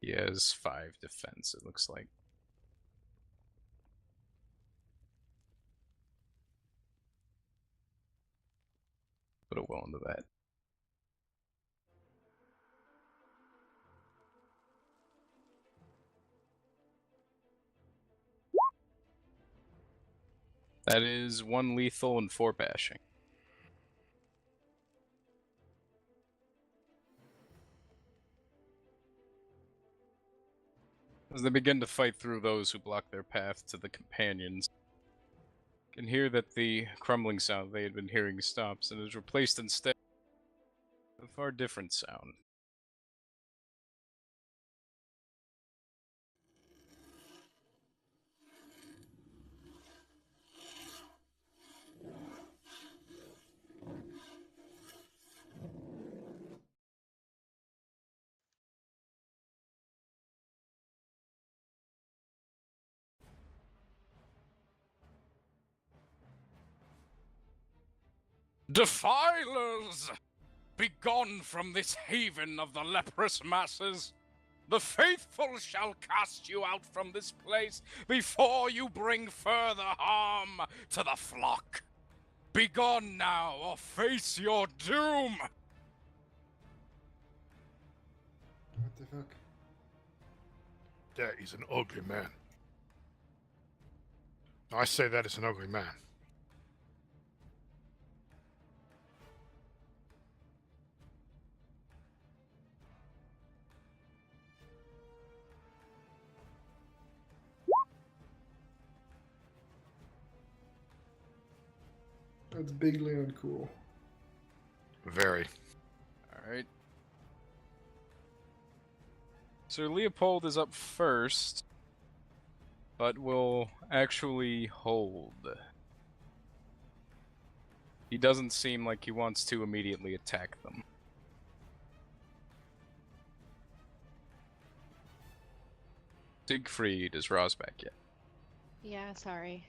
He has 5 defense, it looks like. Put a will into that. That is 1 lethal and 4 bashing. As they begin to fight through those who block their path to the companions, you can hear that the crumbling sound they had been hearing stops and is replaced instead with a far different sound. Defilers! Begone from this haven of the leprous masses! The faithful shall cast you out from this place before you bring further harm to the flock. Begone now, or face your doom! What the fuck? That is an ugly man. I say that is an ugly man. That's bigly uncool. Very. Alright. Sir Leopold is up first, but will actually hold. He doesn't seem like he wants to immediately attack them. Siegfried, is Roz back yet? Yeah, sorry.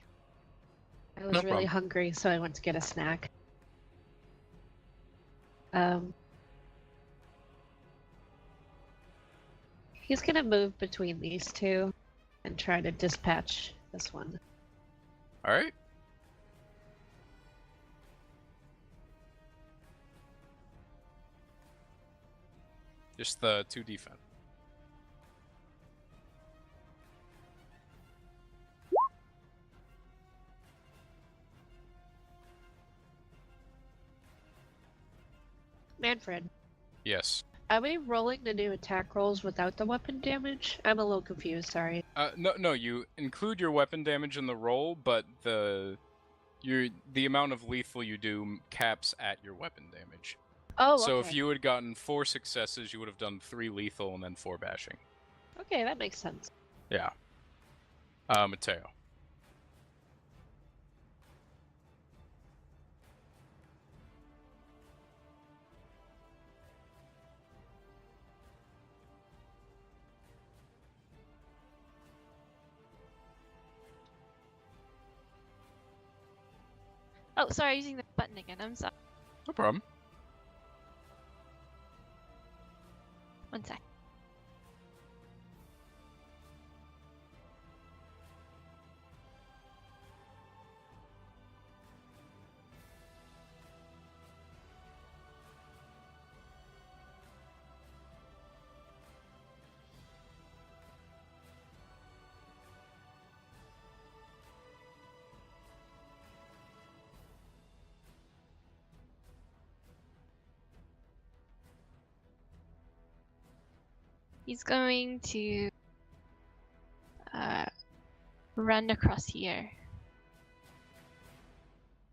I was No really problem. hungry, so I went to get a snack. He's gonna move between these two and try to dispatch this one. Alright. Just the 2 defense. Manfred, Yes. are we rolling the new attack rolls without the weapon damage? I'm a little confused, sorry. No, you include your weapon damage in the roll, but the amount of lethal you do caps at your weapon damage. Oh, So okay. if you had gotten 4 successes, you would have done 3 lethal and then 4 bashing. Okay, that makes sense. Yeah. Mateo. Oh, sorry, using the button again. I'm sorry. No problem. One sec. He's going to run across here.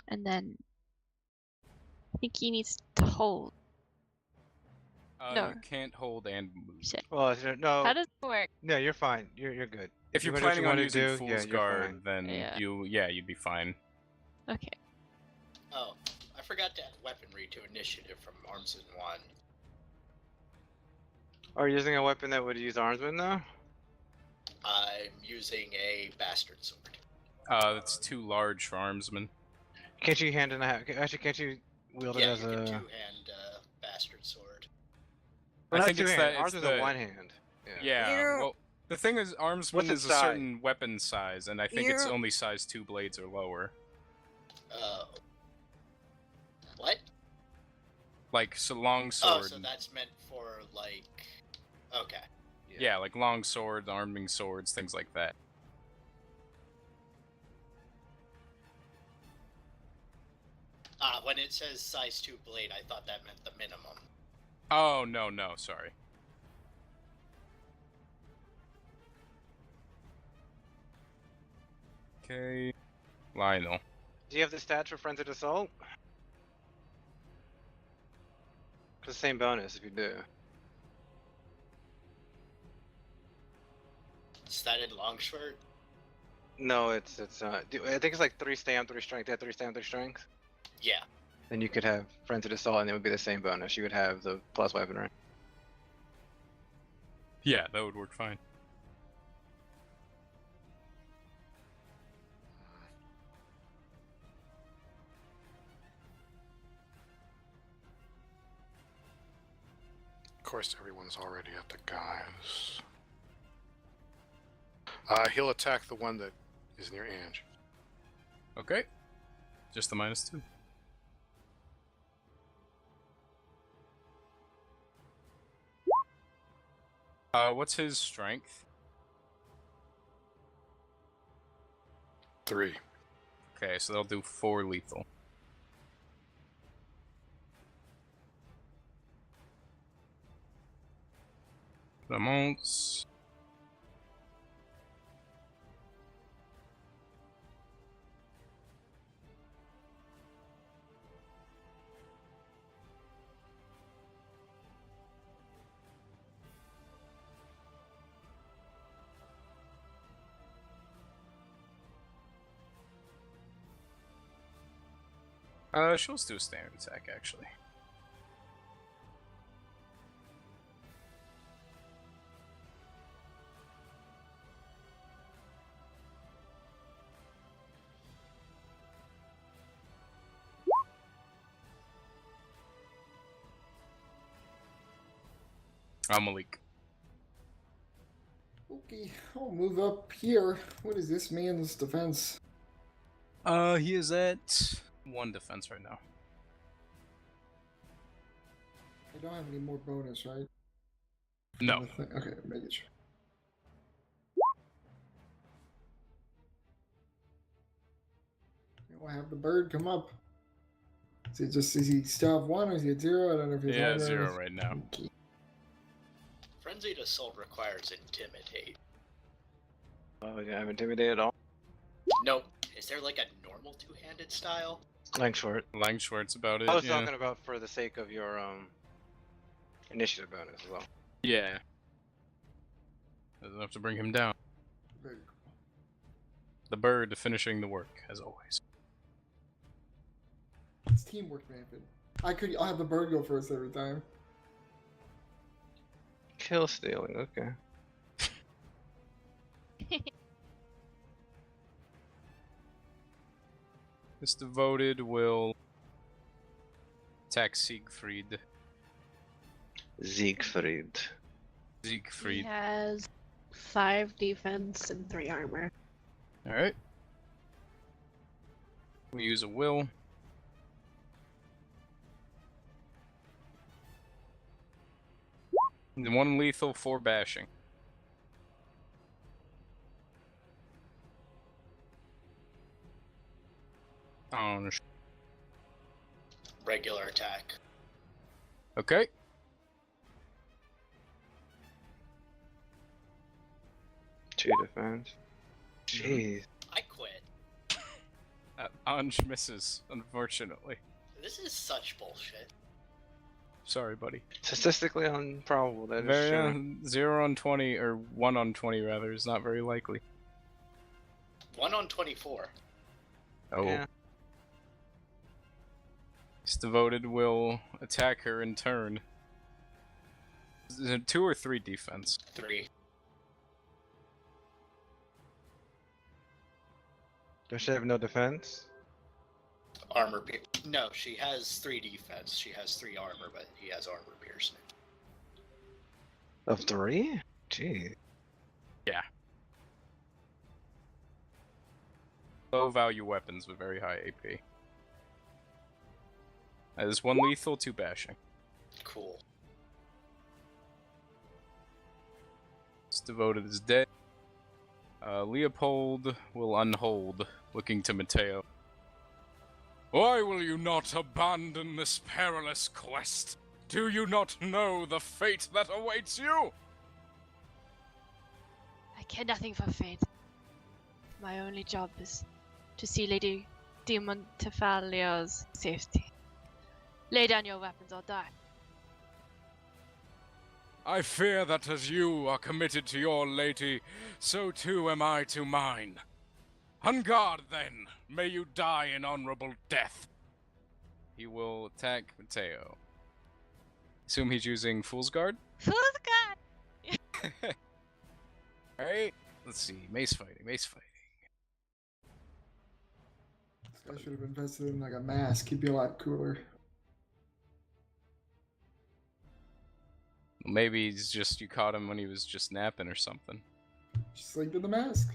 And then I think he needs to hold. No. You can't hold and move. Shit. Well, no. How does it work? No, you're fine. You're good. If you're do what planning you on wanna using do, Fool's yeah, you're Guard, fine. then Yeah. you'd be fine. Okay. Oh, I forgot to add weaponry to initiative from Arms and One. Are you using a weapon that would use armsman though? I'm using a bastard sword. That's too large for armsmen. Can't you hand in a actually can't you wield it Yeah, as you can a two-hand bastard sword. well, I not think it's two-hand. that it's Armsman's the a one hand. yeah. You- Well, the thing is, What's armsman its is a size? certain weapon size, and I think it's You- only size 2 blades or lower. What? Like long Oh, sword. so that's meant for like. Okay. Yeah, like long swords, arming swords, things like that. When it says size 2 blade, I thought that meant the minimum. Oh no, sorry. Okay, Lionel. Do you have the stats for Frenzied Assault? It's the same bonus if you do. Is that in Longsword? No, I think it's like 3 stam, 3 strength. Yeah, 3 stam, 3 strength. Yeah. Then you could have Frenzied Assault, and it would be the same bonus. You would have the plus weaponry. Yeah, that would work fine. Of course, everyone's already at the guys. He'll attack the one that is near Ange. Okay. Just the -2. What's his strength? 3. Okay, so they'll do 4 lethal. Amounts. She'll just do a standard attack, actually. Malik. Okay, I'll move up here. What is this man's defense? He is at 1 defense right now. I don't have any more bonus, right? No. Okay, make it sure. I'll have the bird come up. Is he still have 1 or is he at 0? I don't know if he's Yeah, on 0 right now. Okay. Frenzied Assault requires Intimidate. Oh, you have Intimidate at all? Nope. Is there like a normal two-handed style? Langshort. Langshort's about it. I was yeah. talking about for the sake of your initiative bonus as well. Yeah. Doesn't have to bring him down. Very cool. The bird finishing the work, as always. It's teamwork, man. I'll have the bird go first every time. Kill stealing, okay. This devoted will attack Siegfried. Siegfried. He Siegfried. has 5 defense and 3 armor. Alright. We use a will. And 1 lethal, 4 bashing. Oh, Regular attack. okay. Two defense. Jeez. I quit. Anj misses, unfortunately. This is such bullshit. Sorry, buddy. Statistically improbable, that is Very, true. 0 on 20, or 1 on 20 rather, is not very likely. 1 on 24. Oh. Yeah. This devoted will attack her in turn. Is it 2 or 3 defense? 3. Does she have no defense? Armor No, she has 3 defense. She has 3 armor, but he has armor piercing. Of 3? Jeez. Yeah. Low value weapons with very high AP. There's 1 lethal, 2 bashing. Cool. This devoted is dead. Leopold will unhold, looking to Mateo. Why will you not abandon this perilous quest? Do you not know the fate that awaits you? I care nothing for fate. My only job is to see Lady de Montefalio's safety. Lay down your weapons or die. I fear that as you are committed to your lady, so too am I to mine. On guard, then. May you die an honorable death. He will attack Mateo. Assume he's using Fool's Guard? Fool's Guard! Alright, let's see. Mace fighting, mace fighting. This guy should have invested in like a mask. He'd be a lot cooler. Maybe he's just, you caught him when he was just napping or something. Just like in the mask.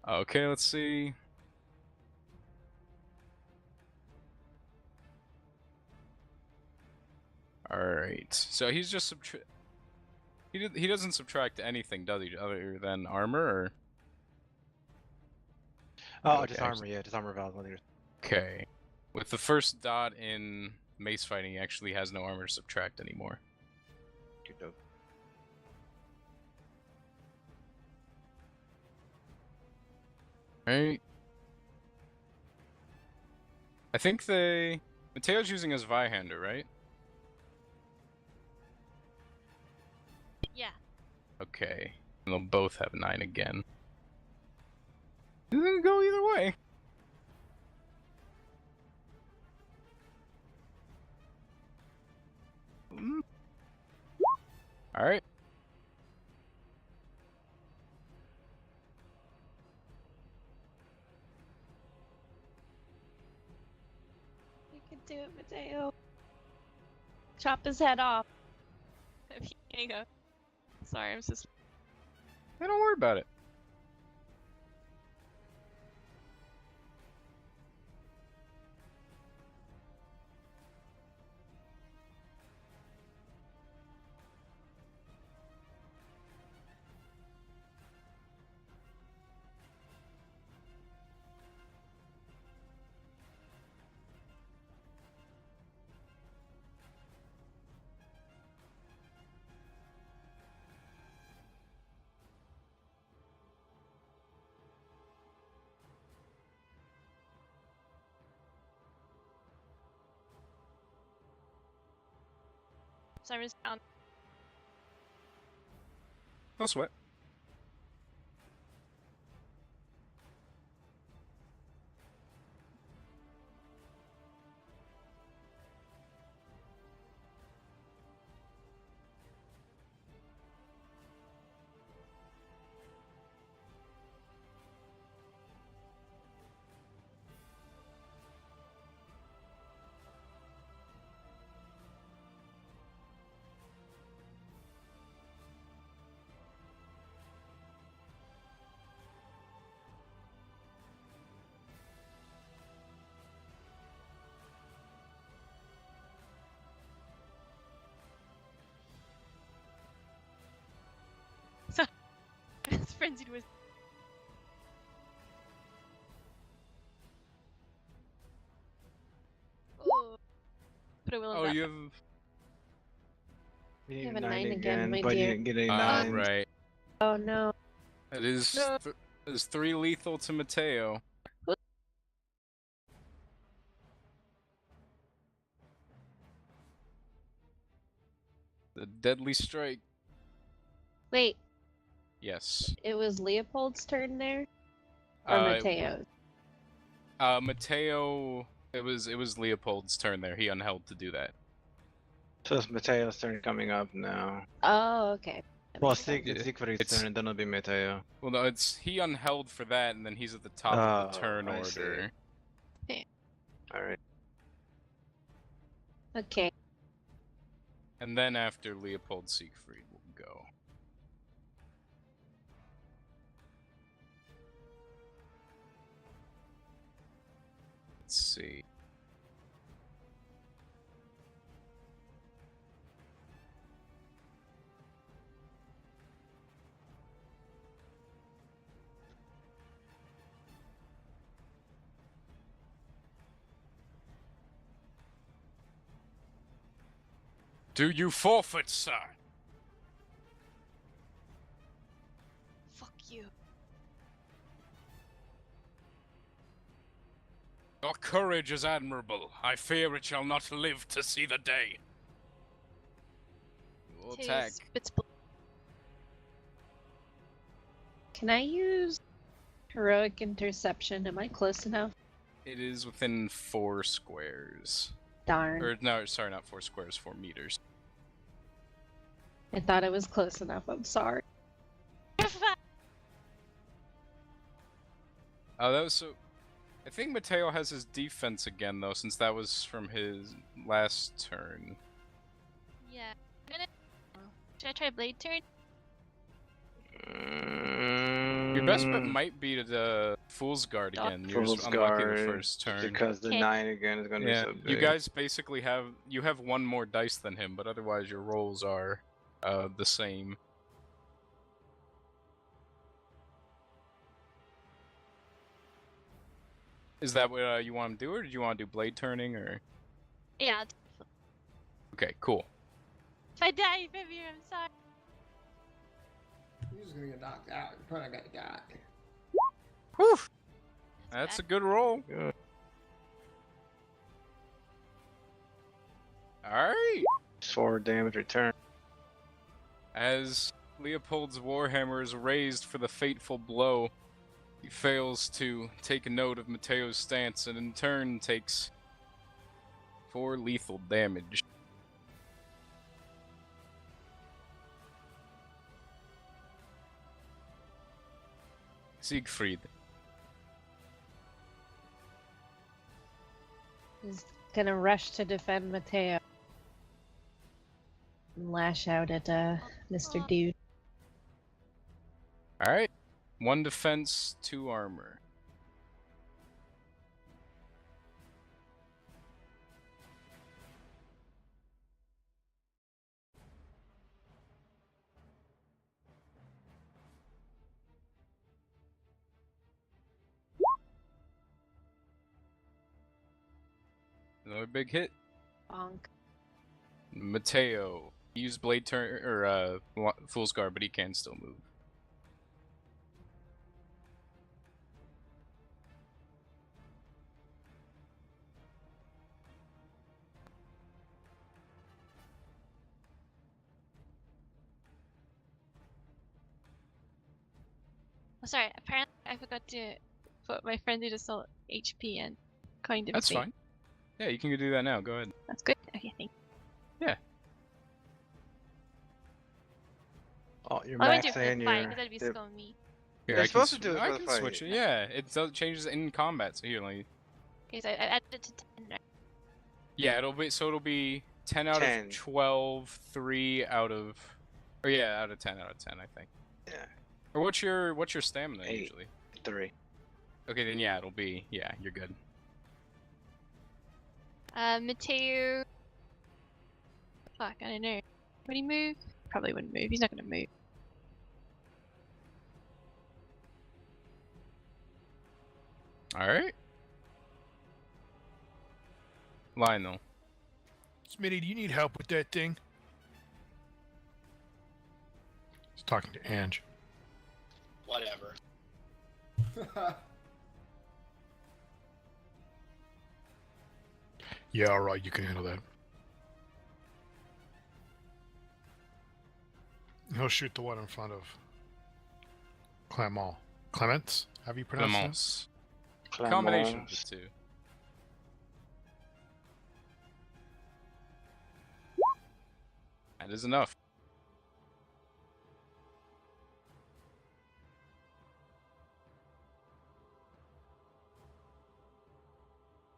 Okay, let's see. Alright, so he's just he doesn't subtract anything, does he, other than armor, or? Oh, Okay. just armor, yeah, just armor valve. Okay. With the first dot in mace fighting, he actually has no armor to subtract anymore. Good dope. Right. I think Mateo's using his Vihander, right? Yeah. Okay. And they'll both have 9 again. It can go either way. Alright. You can do it, Mateo. Chop his head off. Here you go. Sorry, I'm just. Hey, don't worry about it. Simon's down. No sweat. frenzied with. Oh. Put a will of Oh, that. you have. You You need have a 9 9 again, again, my but you dear. didn't get any 9s. Right. Oh no. It is. No. There's 3 lethal to Mateo. The deadly strike. Wait, Yes. it was Leopold's turn there? Or Uh, Mateo's? Mateo. It was Leopold's turn there. He unheld to do that. So it's Mateo's turn coming up now. Oh, okay. That Well, makes sense. Siegfried's it's- turn, and then it'll be Mateo. Well, no, he unheld for that, and then he's at the top of the turn I see. order. Alright. Okay. And then after Leopold, Siegfried will go. Let's see. Do you forfeit, sir? Fuck you. Your courage is admirable. I fear it shall not live to see the day. You will attack. Can I use heroic interception? Am I close enough? It is within 4 squares. Darn. Or, no, sorry, not 4 squares, 4 meters. I thought it was close enough. I'm sorry. Oh, that was so... I think Mateo has his defense again, though, since that was from his last turn. Yeah. Should I try blade turn? Your best bet might be to the Fool's Guard again. You're just Fool's unlucky the Guard, first turn. because the Okay. 9 again is going to Yeah, be so big. you guys basically have... You have 1 more dice than him, but otherwise your rolls are the same. Is that what you want to do, or did you want to do blade turning, or...? Yeah. Okay, cool. If I die, baby, I'm sorry. You're just gonna get knocked out. You're probably gonna die. Whew! That's a good roll. Good. Alright! 4 damage return. As Leopold's Warhammer is raised for the fateful blow, he fails to take a note of Mateo's stance and in turn takes 4 lethal damage. Siegfried. He's gonna rush to defend Mateo. And lash out at Mr. Dude. Alright. 1 defense, 2 armor. Another big hit. Bonk. Mateo. He used blade turn or Fool's Guard, but he can still move. Oh, sorry, apparently I forgot to put my frenzied assault HP and kind of That's thing. fine. Yeah, you can do that now. Go ahead. That's good. Okay, thank you. Yeah. Oh, you're I went to maxing flip your... fire because that'd be the- so me. Here, You're I supposed can to do it I for the can fight. switch it. Yeah, it changes in combat. So here, let me. Okay, so I added it to 10, right? Yeah, it'll be 10 out 10. of 12, 3 out of, or yeah, out of 10 out of 10, I think. Yeah. Or what's your stamina 8. usually? 3. Okay, then yeah, it'll be you're good. Mateo. Fuck, I don't know. Would he move? Probably wouldn't move. He's not gonna move. Alright. Lionel. Smitty, do you need help with that thing? He's talking to Ange. Whatever. Yeah, alright, you can handle that. He'll shoot the one in front of Clements? Have you pronounced Clemence. Combination of the two. That is enough.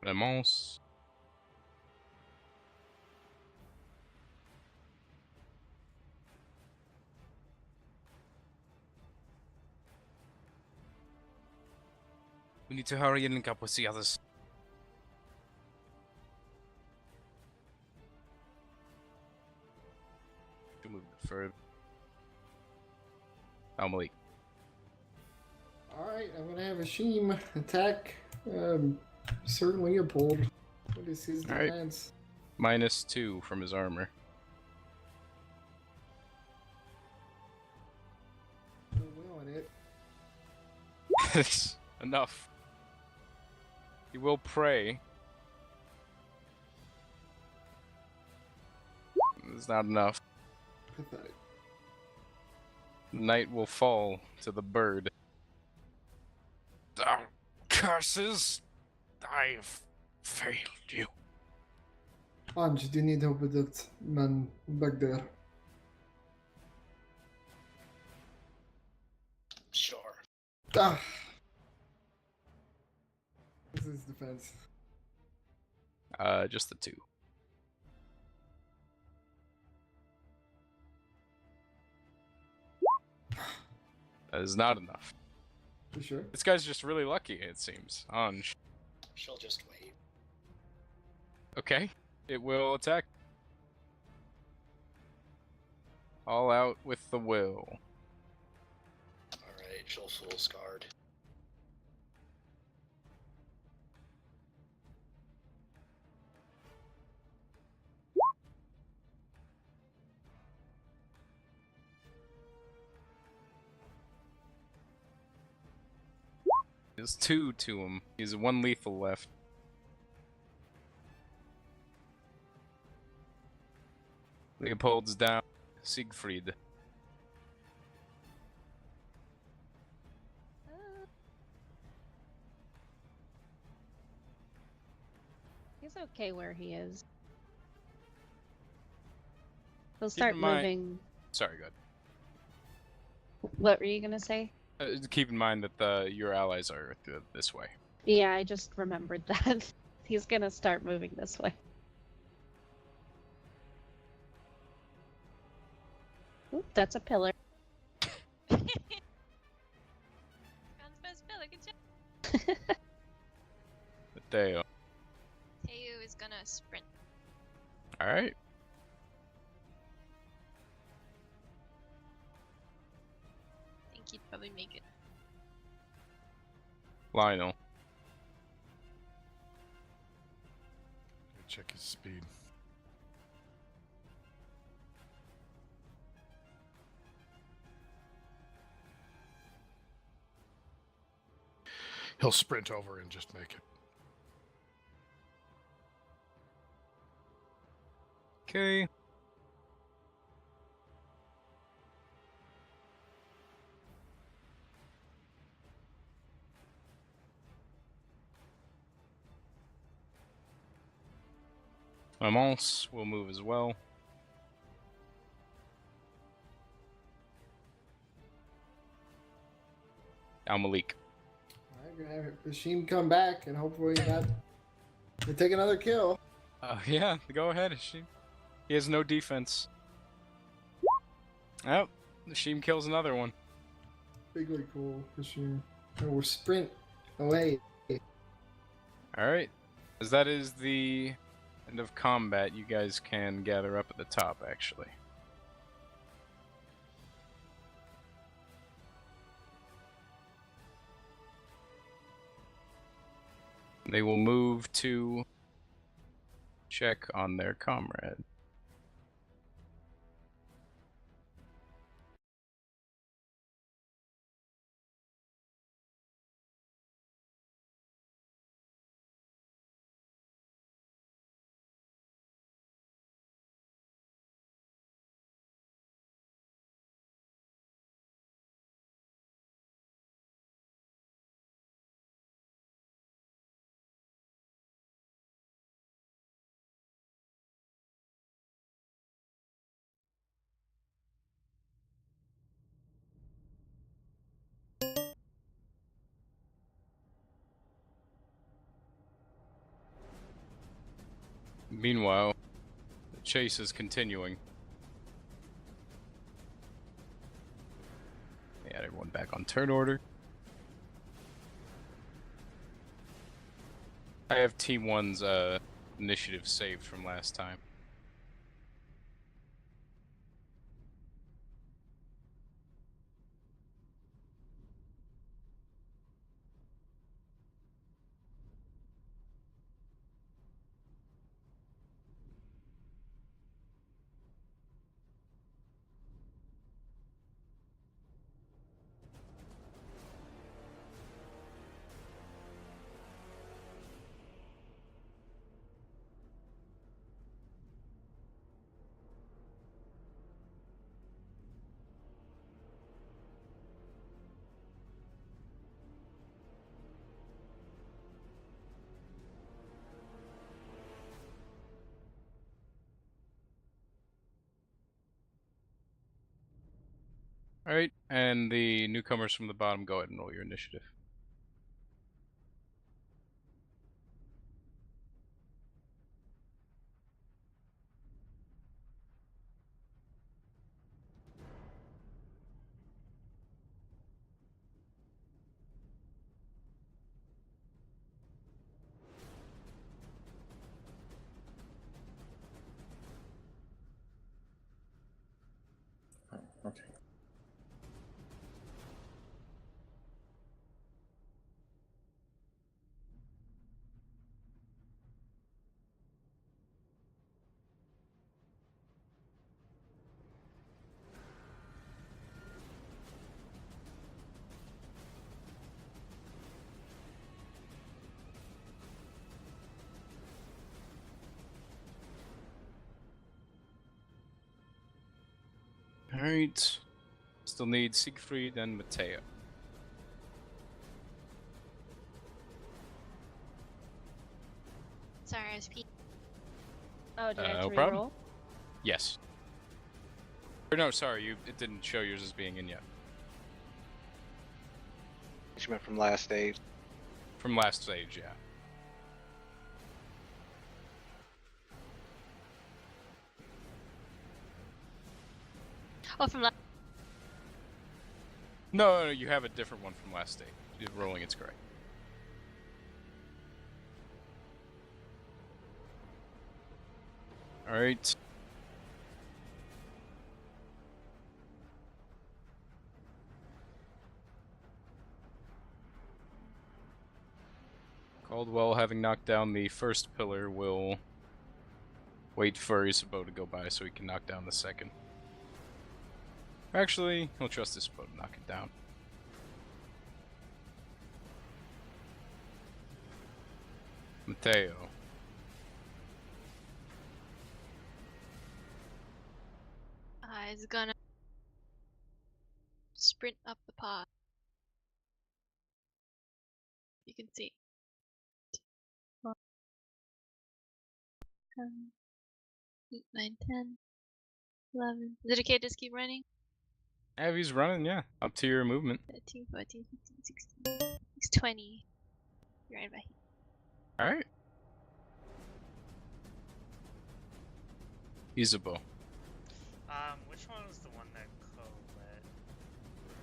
Clemence. We need to hurry and link up with the others. To move it further. Malik. Alright, I'm gonna have Ashim attack Sir Leopold. What is his defense? -2 from his armor. Well on it. That's enough. He will pray. It's not enough. Pathetic. Night will fall to the bird. Oh, curses! I have failed you. Ange, do you need help with that man back there? Sure. Ah! This is defense. Just the 2. That is not enough. You sure? This guy's just really lucky, it seems. Ange. She'll just wait. Okay. It will attack. All out with the will. Alright, she'll Fool's Guard. There's 2 to him. He's 1 lethal left. Leopold's down. Siegfried. He's okay where he is. He'll start moving. Sorry, go ahead. What were you gonna say? Keep in mind that your allies are this way. Yeah, I just remembered that. He's gonna start moving this way. Oop, that's a pillar. Round first pillar, good job. Mateo. Teo is gonna sprint. Alright. I think he'd probably make it. Lionel. Check his speed. He'll sprint over and just make it. Okay. Clemence will move as well. Malik. Alright, gonna have Ashim come back and hopefully not to take another kill. Yeah, go ahead, Hashim. He has no defense. Oh, Hashim kills another one. Bigly cool, Ashim. And we'll sprint away. Alright. As that is the end of combat, you guys can gather up at the top, actually. They will move to check on their comrade. Meanwhile, the chase is continuing. They add everyone back on turn order. I have Team 1's initiative saved from last time. Alright, and the newcomers from the bottom, go ahead and roll your initiative. Oh, okay. Alright. Still need Siegfried and Matteo. Sorry, I was peeing. Oh, did I have No to problem. reroll? Yes. Or no, sorry, it didn't show yours as being in yet. Which meant from last stage. From last stage, yeah. Oh, from last. No, you have a different one from last stage. Rolling, it's correct. Alright. Caldwell, having knocked down the first pillar, will wait for Isabeau to go by so he can knock down the second. Actually, he'll trust Isabeau to knock it down. Matteo. Is gonna sprint up the path. You can see. 10, 8, 9, 10, 11. Is it okay to just keep running? Yeah, he's running, yeah. Up to your movement. 13, 14, 15, 16. He's 20. You're right by here. Alright. Isabeau. Which one was the one that co-led?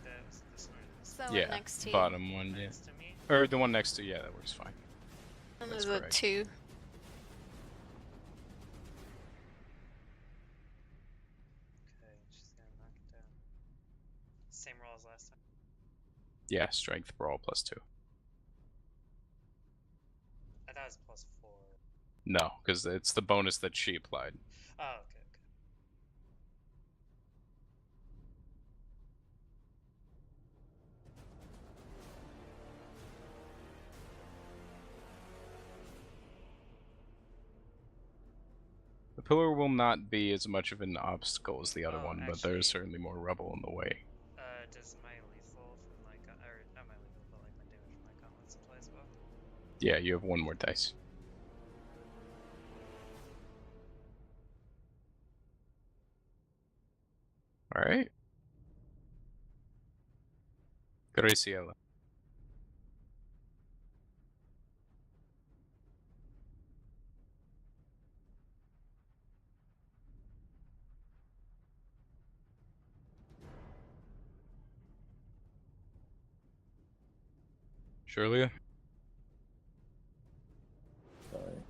That was this one or this So Yeah, next to you. bottom one, yeah. next to me? Or the one next to, yeah, that works fine. And That's there's a correct. 2. Okay, she's gonna knock it down. Same roll as last time. Yeah, strength brawl +2. has +4. No, because it's the bonus that she applied. Oh, okay. The pillar will not be as much of an obstacle as the other Oh, one, but there is actually- certainly more rubble in the way. Does my lethal from my gun, or not my lethal, but like my damage from my gauntlets apply as well? Yeah, you have one more dice. Alright. Graciela. Shirley? Sorry.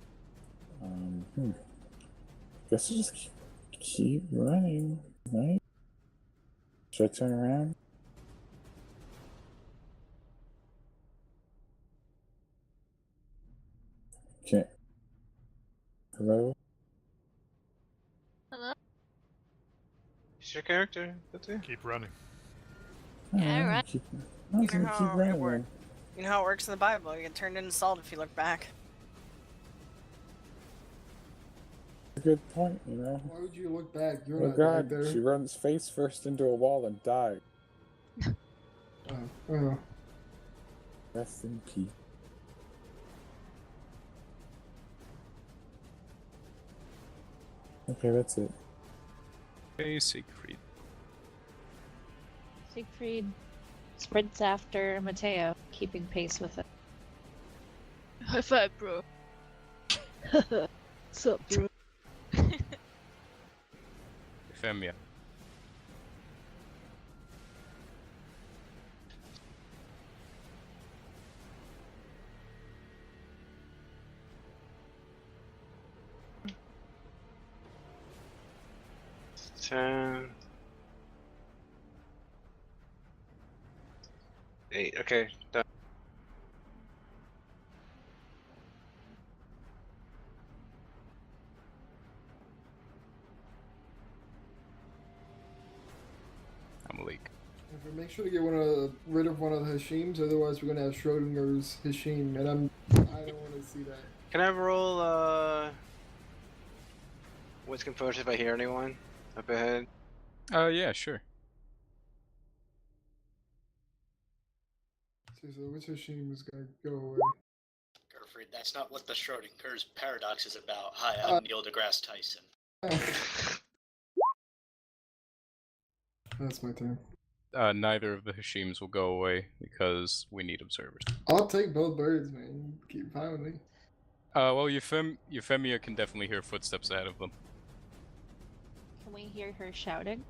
Guess I'll just keep running, right? Should I turn around? Can't. Hello? Hello? Is your character? That's it. Keep running. Yeah, right. I was You gonna know keep how it running works. then. You know how it works in the Bible. You get turned into salt if you look back. A good point, you know? Why would you look back? You're Oh not god, back there. she runs face first into a wall and died. Oh. Rest in peace. Okay, that's it. Hey, Siegfried. Siegfried sprints after Mateo, keeping pace with it. High five, bro. What's up, bro? Femia. Ten. 8. Okay, done. I'm a leak. Okay, make sure to get rid of one of the Hashims, otherwise we're gonna have Schrodinger's Hashim, and I don't want to see that. Can I roll, what's composure if I hear anyone up ahead? Yeah, sure. So which Hashim is gonna go away? Gerfried, that's not what the Schrodinger's paradox is about. Hi, I'm Neil deGrasse Tyson. That's my turn. Neither of the Hashims will go away because we need observers. I'll take both birds, man. Keep fine with me. Well, Euphemia can definitely hear footsteps ahead of them. Can we hear her shouting?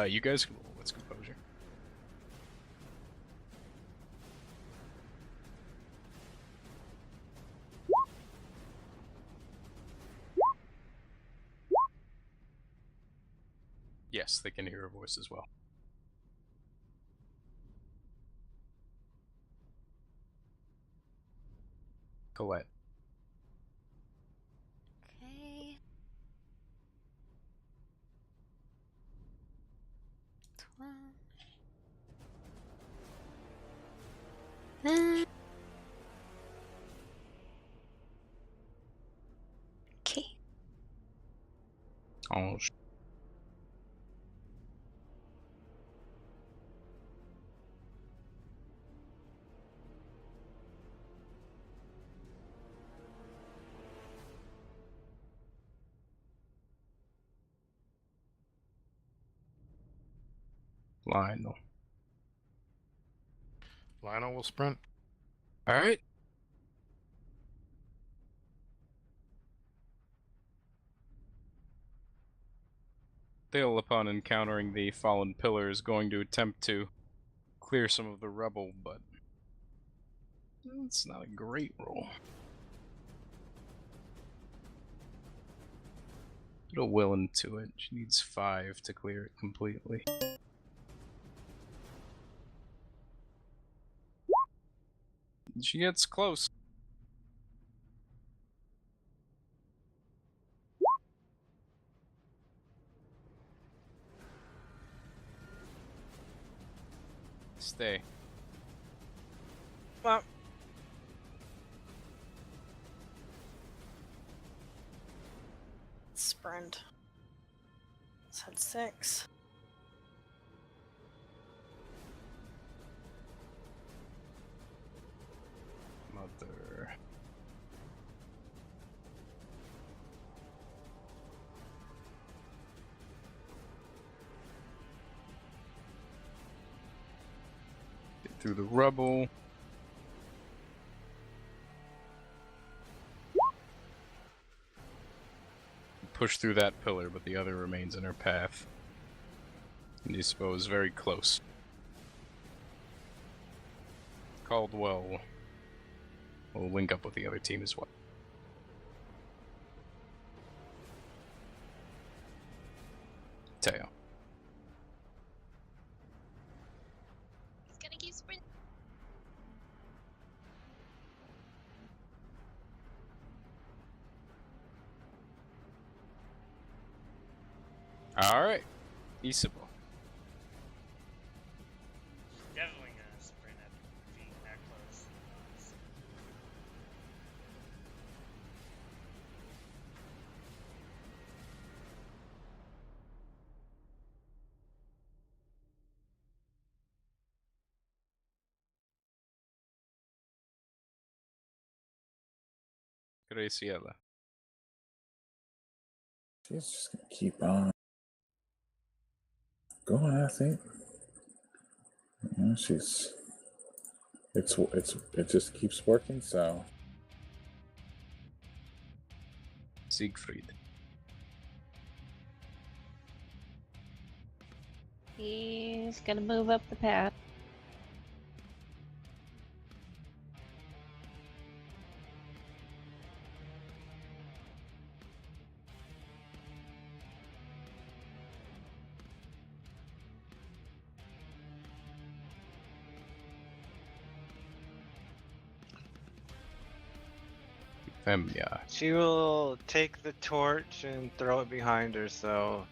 You guys can roll what's composure. Yes, they can hear her voice as well. Colette. Okay. 12. Okay. Oh, Lionel. Lionel will sprint. Alright. Dale, upon encountering the fallen pillar, is going to attempt to clear some of the rubble, but it's not a great roll. Put a will into it. She needs 5 to clear it completely. She gets close. Stay. Well, sprint. Let's head 6. Mother. Get through the rubble. Push through that pillar, but the other remains in her path. And you suppose very close. Caldwell will link up with the other team as well. Teo. He's gonna keep sprinting. Alright. Isabo. Definitely gonna sprint at being that close. Graciela. She's just gonna keep on going, I think. Yeah, it just keeps working, so Siegfried. He's gonna move up the path. Femia. She will take the torch and throw it behind her, so.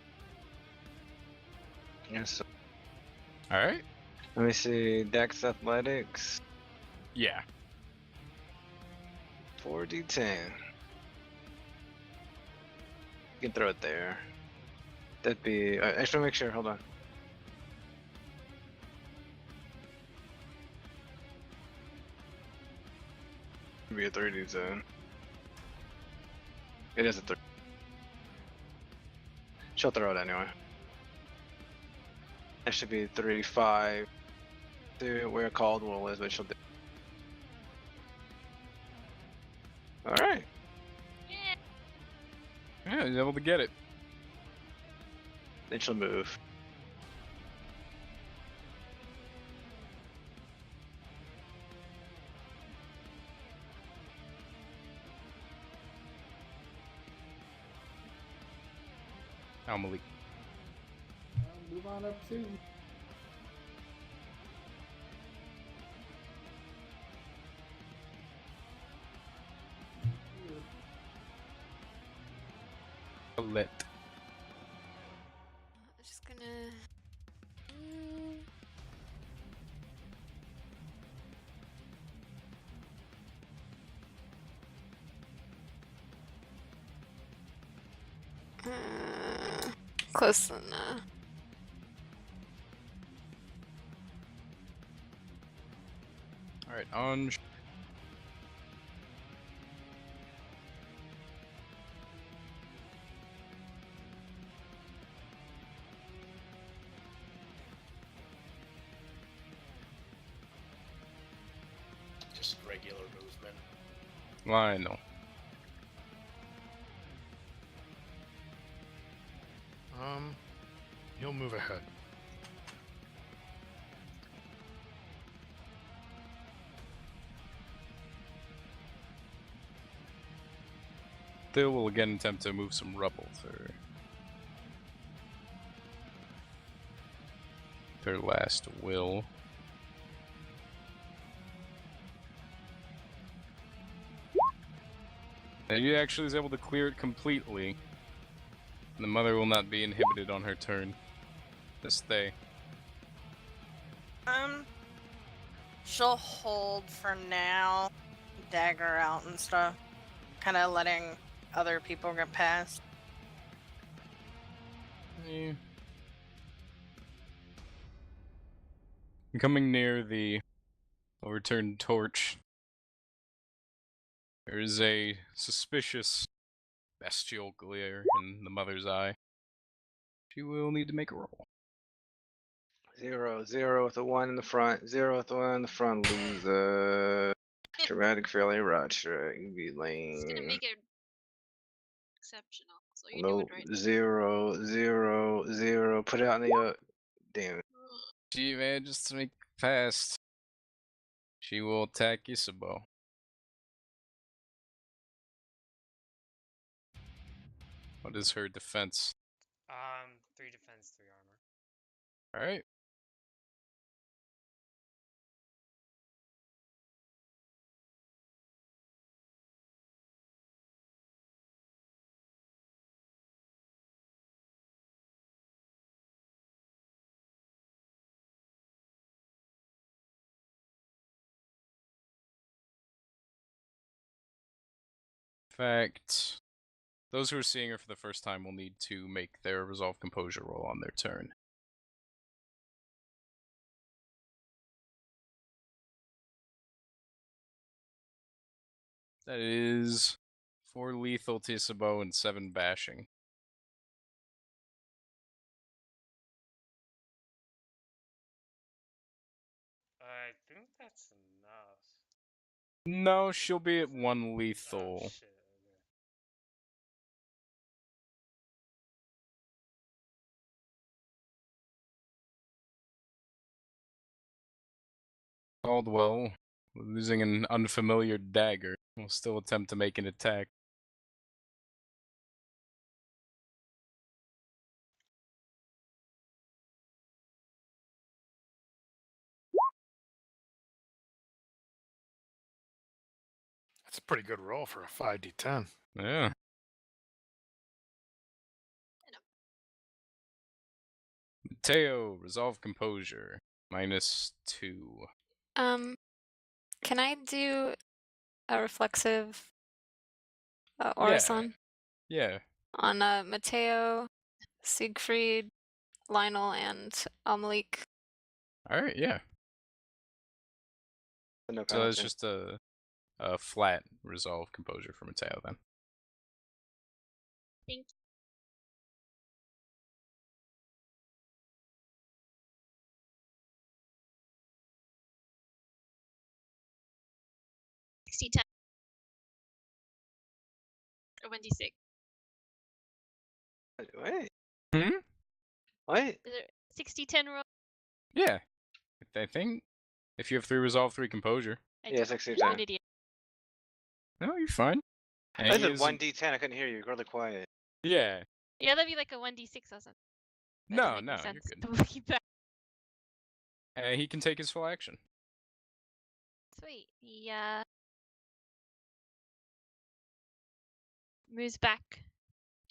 Yes. Alright? Let me see. Dex Athletics. Yeah. 4d10. You can throw it there. That'd be. I just want to make sure. Hold on. It'd be a 3d10. It is a 3. She'll throw it anyway. That should be 3, 5. To where Caldwell is, but she'll do. Alright. Yeah, he's able to get it. Then she'll move. Now Malik. Move on up too. Let. Just gonna. Close enough. Alright, on. Just regular movement. Lionel. He'll move ahead. They will again attempt to move some rubble for their last will. And he actually is able to clear it completely. And the mother will not be inhibited on her turn to stay. She'll hold for now, dagger out and stuff, kind of letting other people get past. Yeah. Coming near the overturned torch, there is a suspicious bestial glare in the mother's eye. She will need to make a roll. 0, 0 with a 1 in the front, 0 with a 1 in the front, loser. Dramatic failure, Roger. You be lame. It's gonna make it exceptional. So you No, do it right. 0, 0, 0. Put it on the damn it. She manages to make it past. She will attack Isabeau. What is her defense? 3 defense, 3 armor. Alright. In fact, those who are seeing her for the first time will need to make their Resolve Composure roll on their turn. That is 4 lethal to Isabeau and 7 bashing. I think that's enough. No, she'll be at 1 Oh, lethal. shit. Okay. Caldwell, losing an unfamiliar dagger, will still attempt to make an attack. That's a pretty good roll for a 5d10. Yeah. Mateo, Resolve Composure, -2. Can I do a reflexive Yeah. Orison Yeah. on Mateo, Siegfried, Lionel, and Malik? Alright, yeah. No So that's penalty. just a flat Resolve Composure for Mateo then. Thank you. $60, 10. Or 1d6. Wait. Hmm? What? Is it 60, 10 roll? Yeah. I think if you have 3 Resolve, 3 Composure. I Yeah, don't. 60, I'm 10. an idiot. No, you're fine. And I he said is- 1d10. I couldn't hear you. You're really quiet. Yeah. Yeah, that'd be like a 1d6 or something. That No, doesn't make no, any you're sense. good. Keep that. He can take his full action. Sweet. He moves back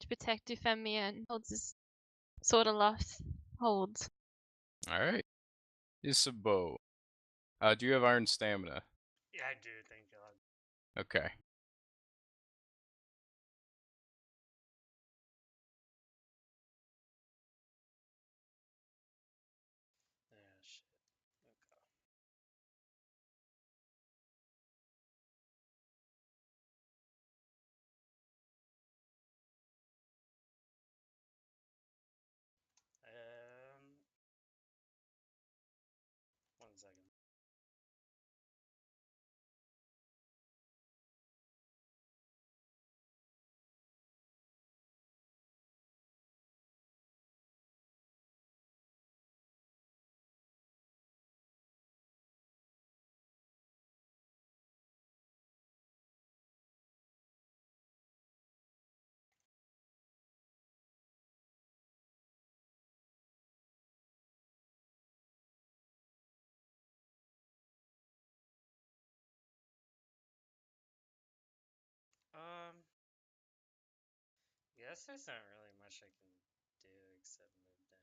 to protect Euphemia and holds his sword aloft. Holds. Alright. Isabeau. Do you have Iron Stamina? Yeah, I do, thank God. Okay. Yeah, shit. Okay. Um, 1 second. guess there's not really much I can do except move down.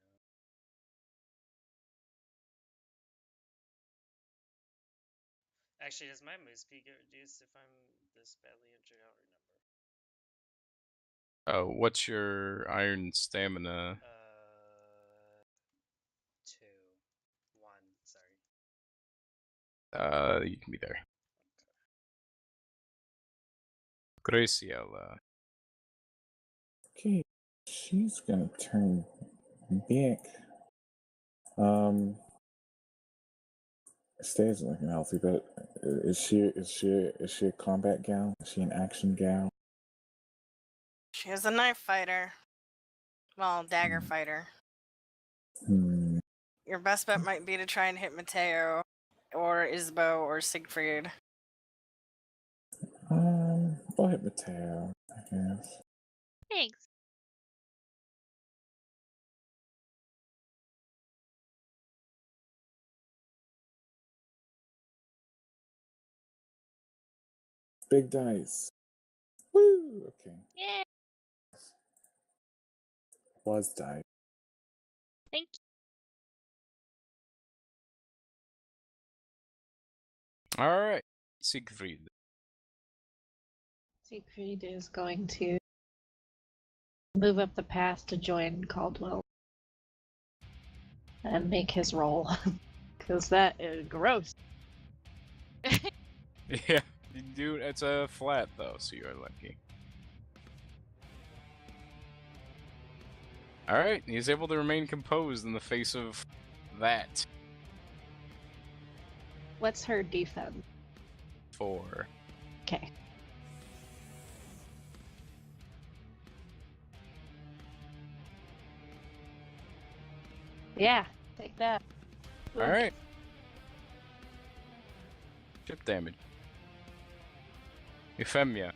Actually, does my move speed get reduced if I'm this badly injured? I don't remember. What's your iron stamina? 2. 1, sorry. You can be there. Graciela. Okay, she's gonna turn back. Stays looking healthy, but is she a combat gal? Is she an action gal? She is a knife fighter. Well, dagger fighter. Hmm. Your best bet might be to try and hit Mateo, or Isbo, or Siegfried. I'll hit Mateo, I guess. Thanks. Big dice. Woo! Okay. Yeah. Was dice. Thank you. Alright. Siegfried. Siegfried is going to move up the path to join Caldwell and make his roll. Because that is gross. Yeah. Dude, it's a flat though, so you're lucky. Alright, he's able to remain composed in the face of that. What's her defense? 4. Okay. Yeah, take that. Alright. Chip damage. Euphemia.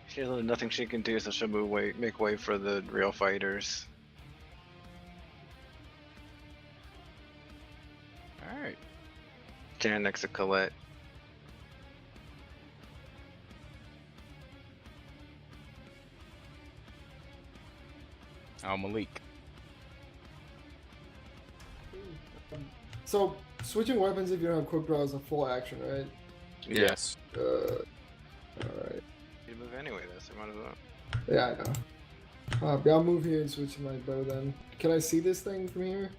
She has nothing she can do, so she'll make way for the real fighters. Alright. Stand next to Colette. Malik. So, switching weapons if you don't have quick draw is a full action, right? Yes. Alright. You move anyway, though, so you might as well. Yeah, I know. But I'll move here and switch to my bow then. Can I see this thing from here?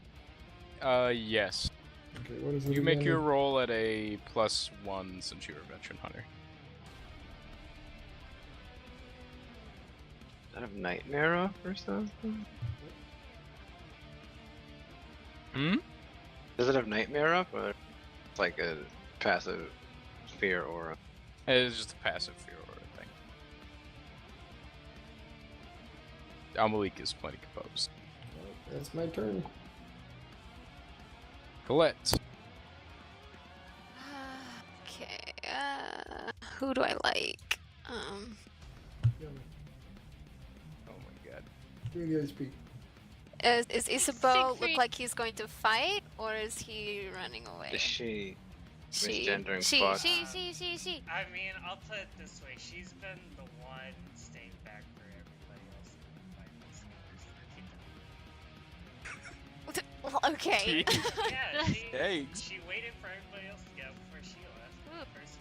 Yes. Okay, what is it You make again? your roll at a +1 since you're a veteran hunter. Does that have Nightmare up or something? Hmm? Does it have Nightmare up, or it's like a passive fear aura? It's just a passive fear aura thing. Malik is plenty composed. That's my turn. Colette. Okay. Who do I like? Oh my god. Give me the speak. Is Isabeau look Siegfried. like he's going to fight, or is he running away? Is she She. misgendering She. fuck? She. I mean, I'll put it this way: she's been the one staying back for everybody else to fight this. Okay. Yeah, Thanks. she waited for everybody else to get up before she left. First.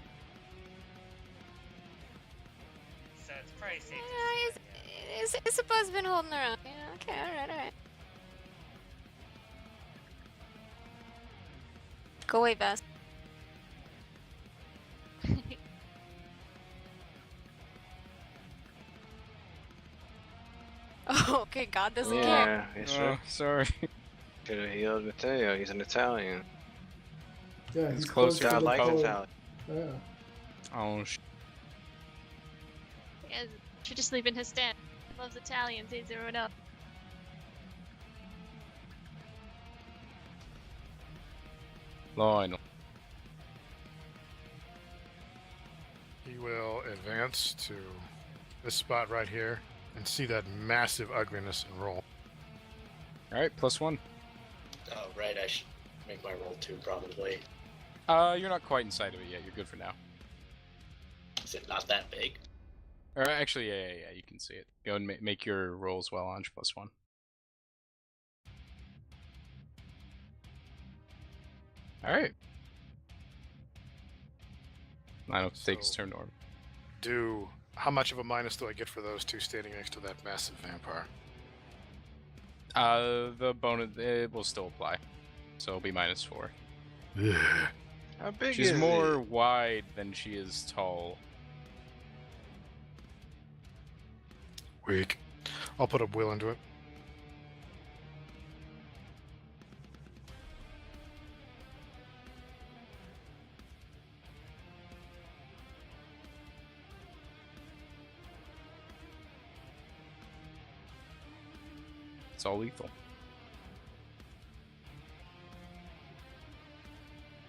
So it's probably safe to say that, yeah. Isabeau's been holding her own. Yeah, okay, alright. Go away, Vest. Oh, okay, God doesn't care. Yeah, he's Oh, sorry. Could have healed Matteo. He's an Italian. Yeah, It's he's closer close to I the like pole. Italian. Yeah. Oh, He has traditionally been his stand. Loves Italians. They zero it up. Lionel. He will advance to this spot right here and see that massive ugliness and roll. Alright, +1. Oh, right, I should make my roll too, probably. You're not quite inside of it yet. You're good for now. Is it not that big? Or actually, yeah, you can see it. Go and make your rolls well, Anj, +1. Alright. Lionel takes So- turn orb. How much of a minus do I get for those two standing next to that massive vampire? The bonus, it will still apply. So it'll be -4. How big She's is more it? wide than she is tall. Weak. I'll put a will into it. It's all lethal.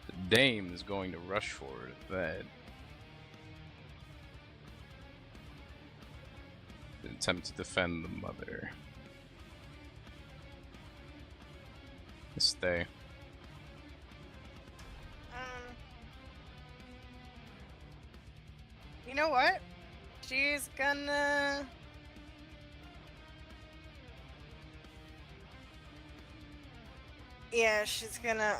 The Dame is going to rush forward at that. Attempt to defend the mother. Stay. You know what? She's gonna. Yeah, she's gonna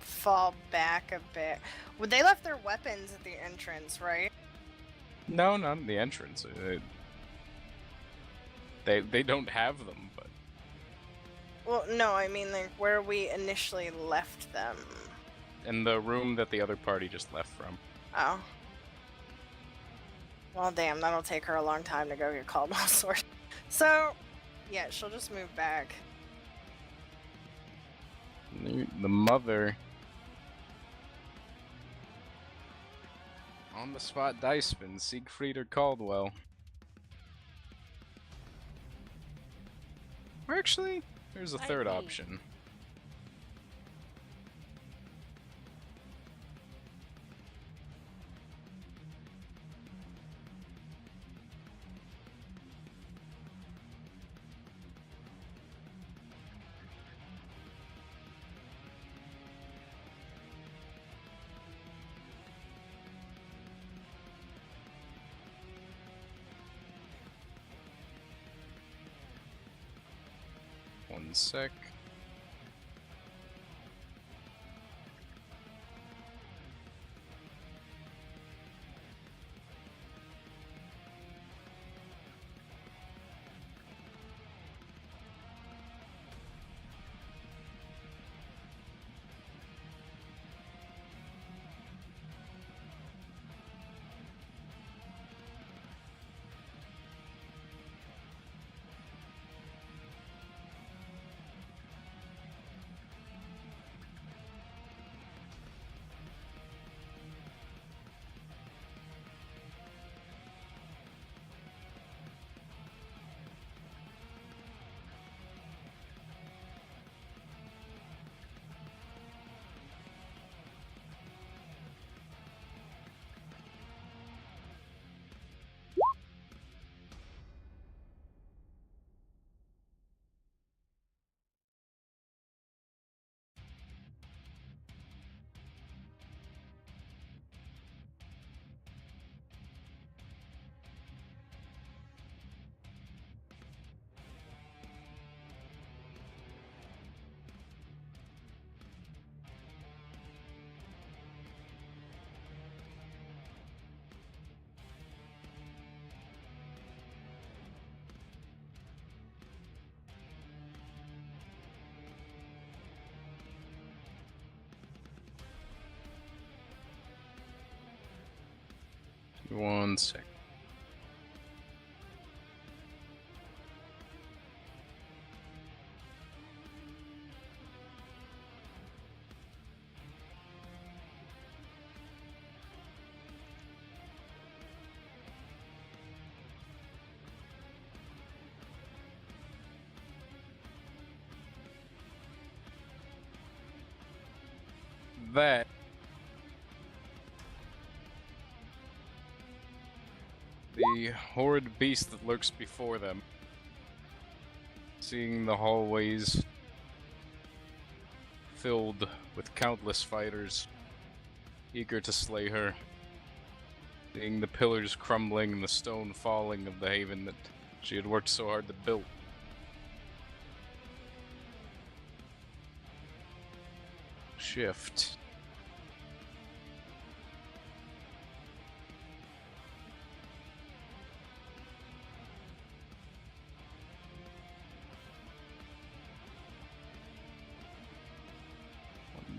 fall back a bit. Well, they left their weapons at the entrance, right? No, not in the entrance. They don't have them, but Well, no, I mean like where we initially left them. in the room that the other party just left from. Oh. Well, damn, that'll take her a long time to go get Caldwell's sword. So, yeah, she'll just move back. The mother. On the spot dice spin, Siegfried or Caldwell. Or actually, there's a third option. One sec. One sec. That the horrid beast that lurks before them, seeing the hallways filled with countless fighters eager to slay her, seeing the pillars crumbling and the stone falling of the haven that she had worked so hard to build. Shift.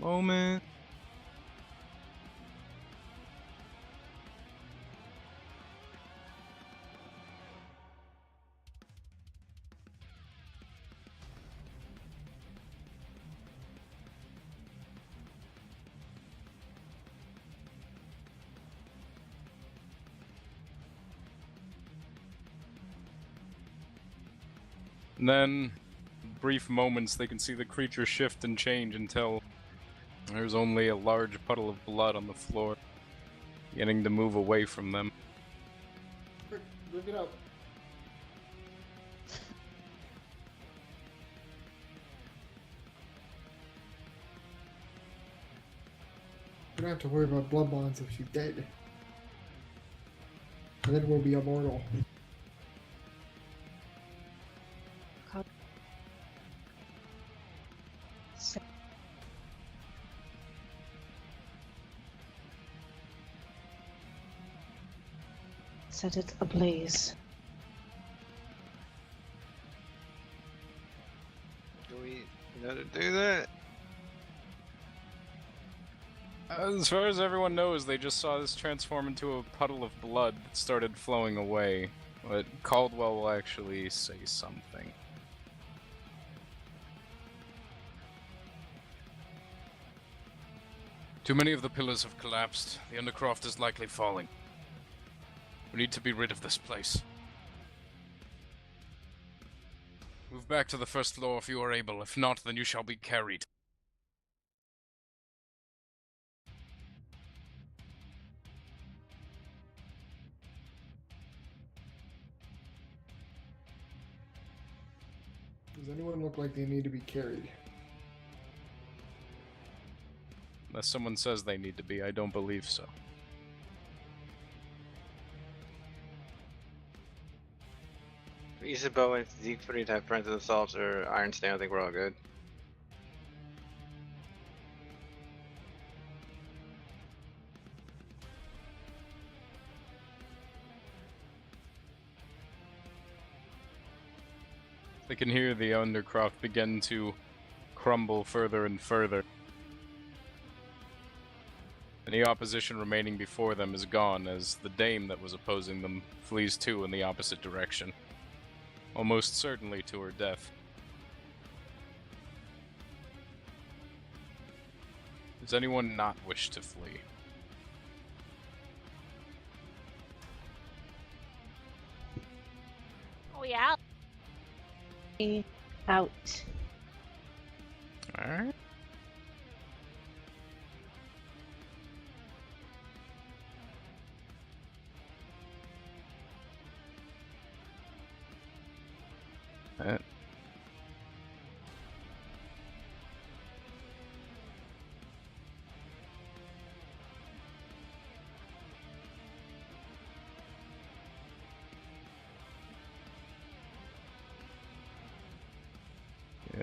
One moment. And then, brief moments, they can see the creature shift and change until there's only a large puddle of blood on the floor, beginning to move away from them. Quick, look it up. We don't have to worry about blood bonds if she's dead. And then we'll be immortal. Set it ablaze. Do we know to do that? As far as everyone knows, they just saw this transform into a puddle of blood that started flowing away. But Caldwell will actually say something. Too many of the pillars have collapsed. The Undercroft is likely falling. We need to be rid of this place. Move back to the first floor if you are able. If not, then you shall be carried. Does anyone look like they need to be carried? Unless someone says they need to be, I don't believe so. Isabeau and Siegfried have friends themselves or Iron Stain, I think we're all good. They can hear the Undercroft begin to crumble further and further. Any opposition remaining before them is gone as the dame that was opposing them flees too in the opposite direction. Almost certainly to her death. Does anyone not wish to flee? Oh yeah. Out. Alright.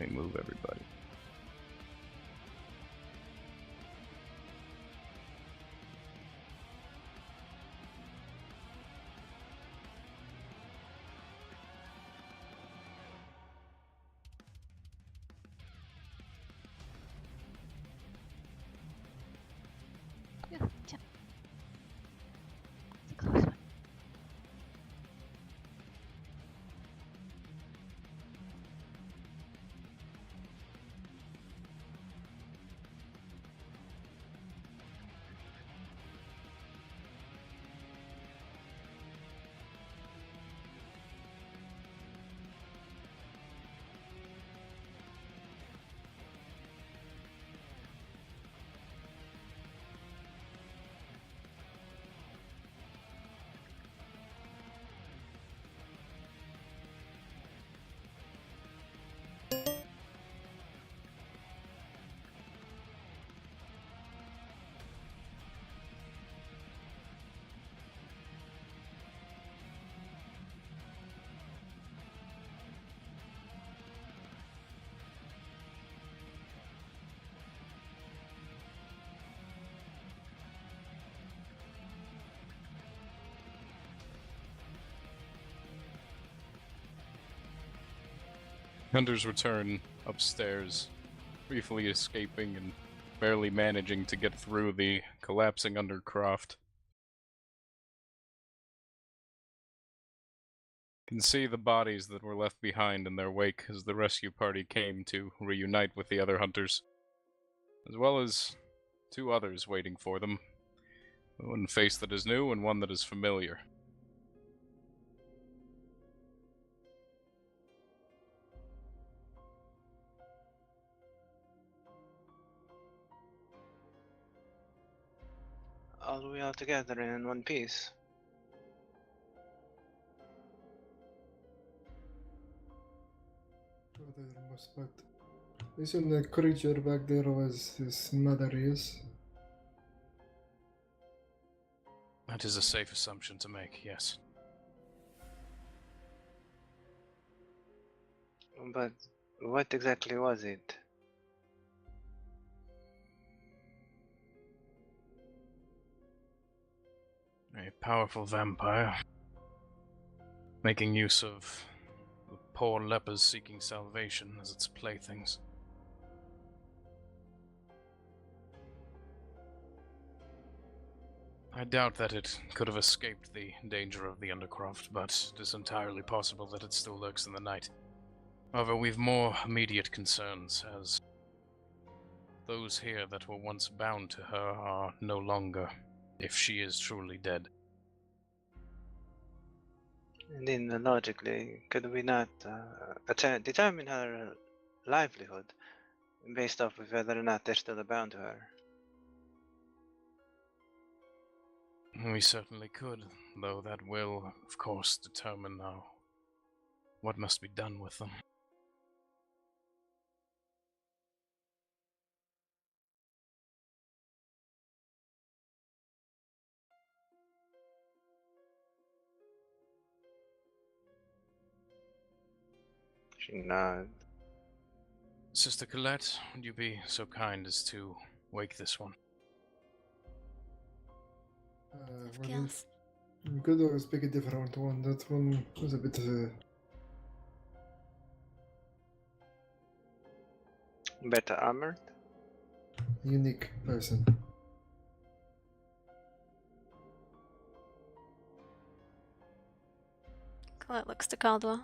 Move everybody. Yeah, it's a close one. Hunters return upstairs, briefly escaping and barely managing to get through the collapsing undercroft. You can see the bodies that were left behind in their wake as the rescue party came to reunite with the other hunters, as well as two others waiting for them. One face that is new and one that is familiar. All we all together in one piece. But listen, the creature back there was his mother, yes? That is a safe assumption to make, yes. But what exactly was it? A powerful vampire, making use of the poor lepers seeking salvation as its playthings. I doubt that it could have escaped the danger of the Undercroft, but it is entirely possible that it still lurks in the night. However, we've more immediate concerns, as those here that were once bound to her are no longer, if she is truly dead. And then logically, could we not determine her livelihood based off of whether or not they're still bound to her? We certainly could, though that will, of course, determine what must be done with them. She nods. Sister Colette, would you be so kind as to wake this one? Well, we could always pick a different one. That one was a bit better armored? Unique person. Colette looks to Caldwell.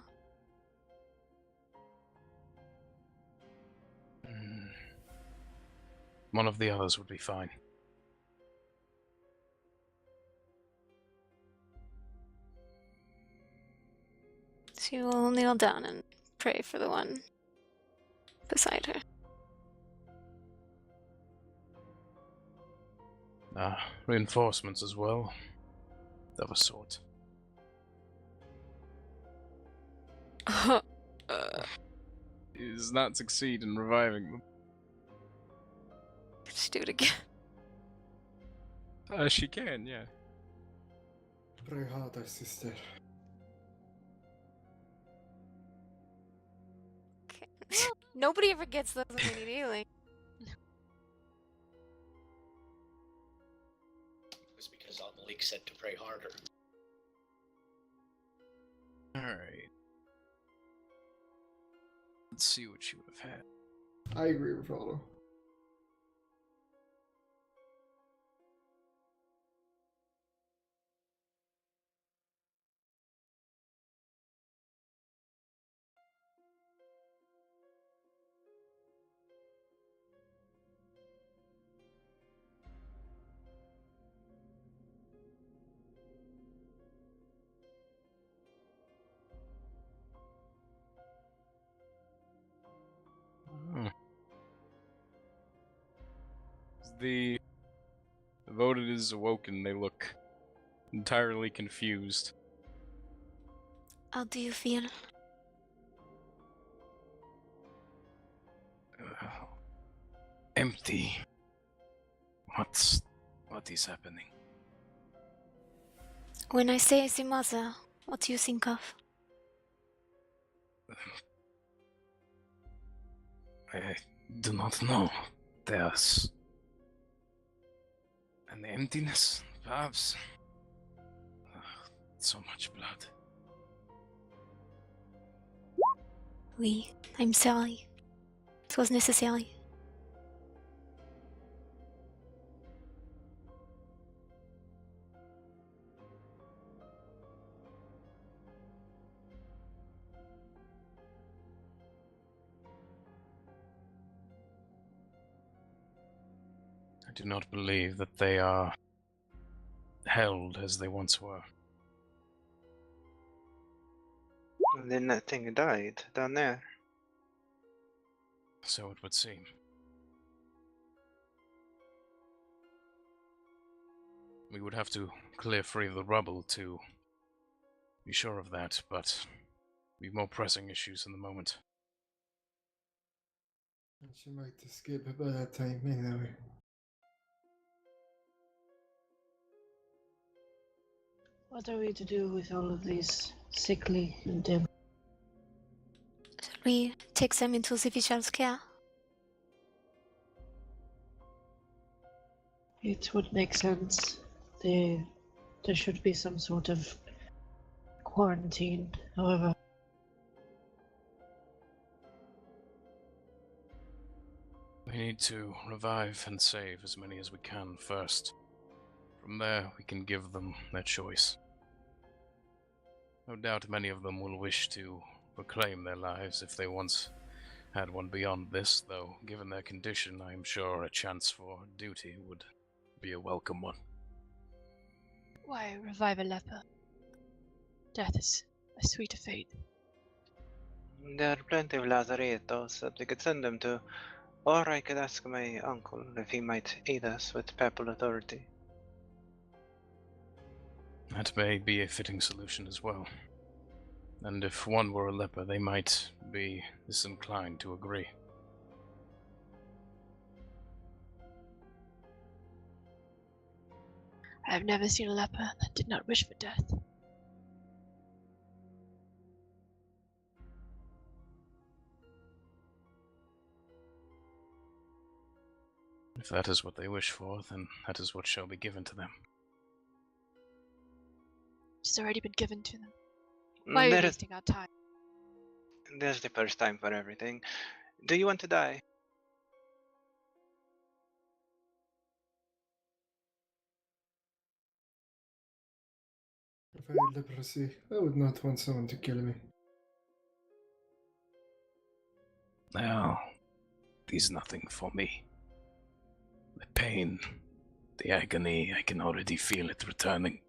One of the others would be fine. She will kneel down and pray for the one beside her. Reinforcements as well, of a sort. He does not succeed in reviving them. Just do it again. She can, yeah. Pray harder, sister. Okay. Nobody ever gets those when they need healing. It's because Malik said to pray harder. Alright. Let's see what she would have had. I agree with Rollo. The voted is awoken, they look entirely confused. How do you feel? Empty. What is happening? When I say the mother, what do you think of? I do not know. There's an emptiness, perhaps. So much blood. Oui, I'm sorry. It was necessary. I do not believe that they are held as they once were. Then that thing died down there. So it would seem. We would have to clear free the rubble to be sure of that, but we've more pressing issues in the moment. And she might escape by that time anyway. What are we to do with all of these sickly and dim? Shall we take them into the official's care? It would make sense. There should be some sort of quarantine, however. We need to revive and save as many as we can first. From there, we can give them their choice. No doubt many of them will wish to reclaim their lives if they once had one beyond this, though given their condition, I am sure a chance for duty would be a welcome one. Why revive a leper? Death is a sweeter fate. There are plenty of lazarettos that we could send them to, or I could ask my uncle if he might aid us with papal authority. That may be a fitting solution as well. And if one were a leper, they might be disinclined to agree. I have never seen a leper that did not wish for death. If that is what they wish for, then that is what shall be given to them. It's already been given to them. Why are we wasting our time? There's the first time for everything. Do you want to die? If I had leprosy, I would not want someone to kill me. Now, it is nothing for me. The pain, the agony, I can already feel it returning.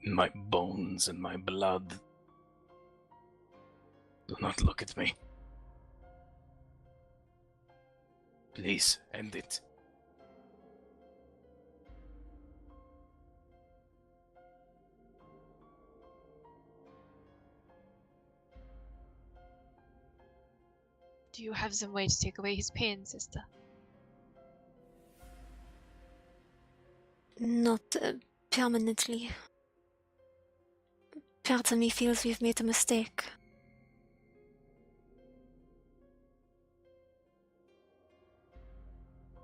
In my bones and my blood. Do not look at me. Please, end it. Do you have some way to take away his pain, sister? Not permanently. Part of me feels we've made a mistake.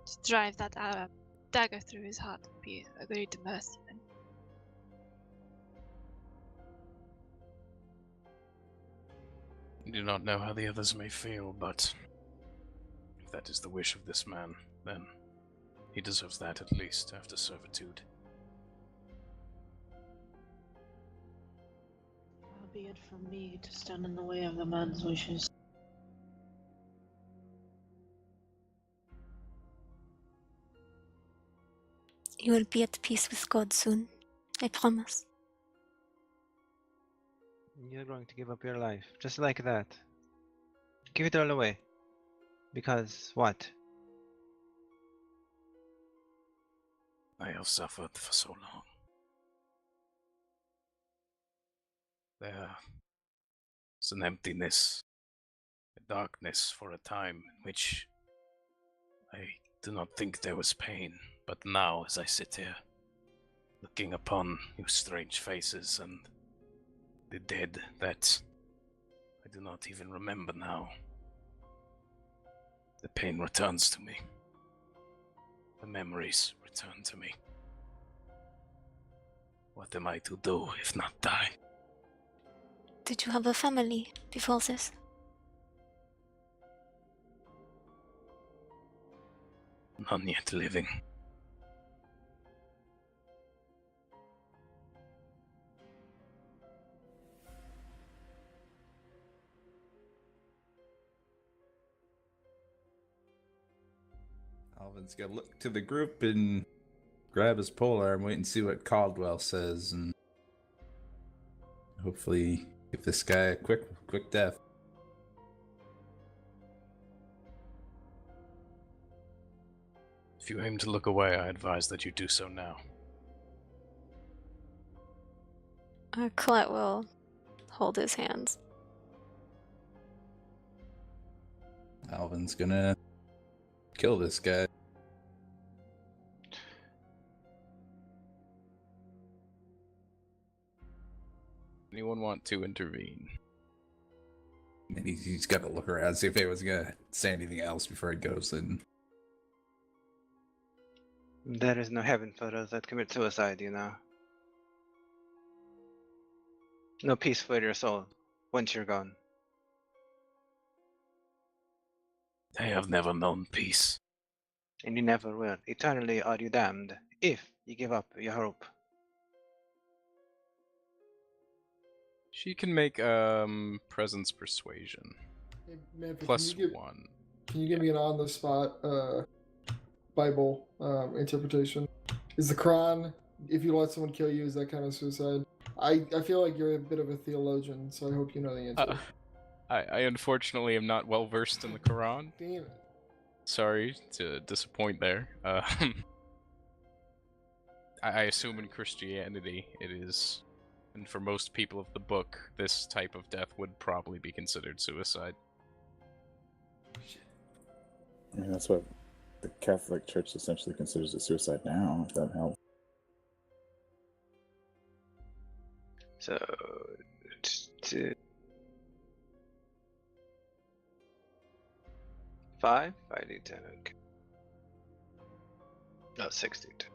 To drive that dagger through his heart would be a great mercy. Then. You do not know how the others may feel, but if that is the wish of this man, then he deserves that at least after servitude. Far be it from me to stand in the way of the man's wishes. You will be at peace with God soon. I promise. You're going to give up your life, just like that. Give it all away. Because what? I have suffered for so long. There is an emptiness, a darkness for a time in which I do not think there was pain, but now as I sit here, looking upon your strange faces and the dead that I do not even remember now, the pain returns to me. The memories return to me. What am I to do if not die? Did you have a family before this? None yet living. Alvin's gonna look to the group and grab his polearm, wait and see what Caldwell says, and hopefully give this guy a quick death. If you aim to look away, I advise that you do so now. Colette will hold his hands. Alvin's gonna kill this guy. Anyone want to intervene? And he's got to look around, see if anyone's gonna say anything else before he goes in. There is no heaven for those that commit suicide, you know. No peace for your soul once you're gone. I have never known peace. And you never will. Eternally are you damned, if you give up your hope. She can make presence persuasion. Hey, Manfred, Plus can you give, 1. Can you give me an on the spot Bible interpretation? Is the Quran, if you let someone kill you, is that kind of suicide? I feel like you're a bit of a theologian, so I hope you know the answer. I unfortunately am not well versed in the Quran. Damn it. Sorry to disappoint there. I assume in Christianity it is, and for most people of the book, this type of death would probably be considered suicide. I mean, that's what the Catholic Church essentially considers it suicide now, if that helps. So, 5? 5d10, okay. No, 6d10.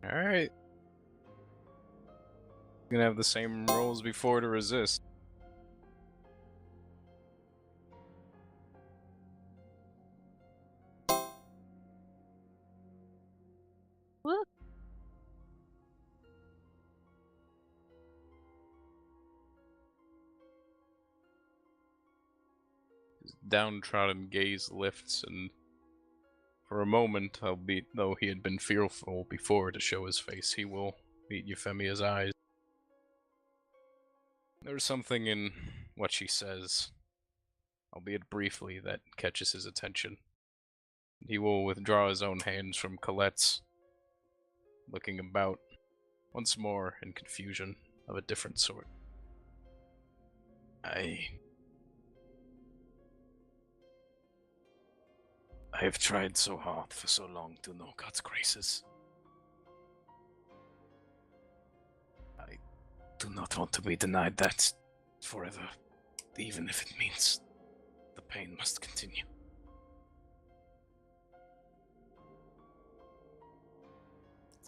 Alright. Gonna have the same rolls before to resist. Woo. His downtrodden gaze lifts, and for a moment, albeit though he had been fearful before to show his face, he will meet Euphemia's eyes. There's something in what she says, albeit briefly, that catches his attention. He will withdraw his own hands from Colette's, looking about, once more in confusion of a different sort. I have tried so hard for so long to know God's graces. I do not want to be denied that forever, even if it means the pain must continue.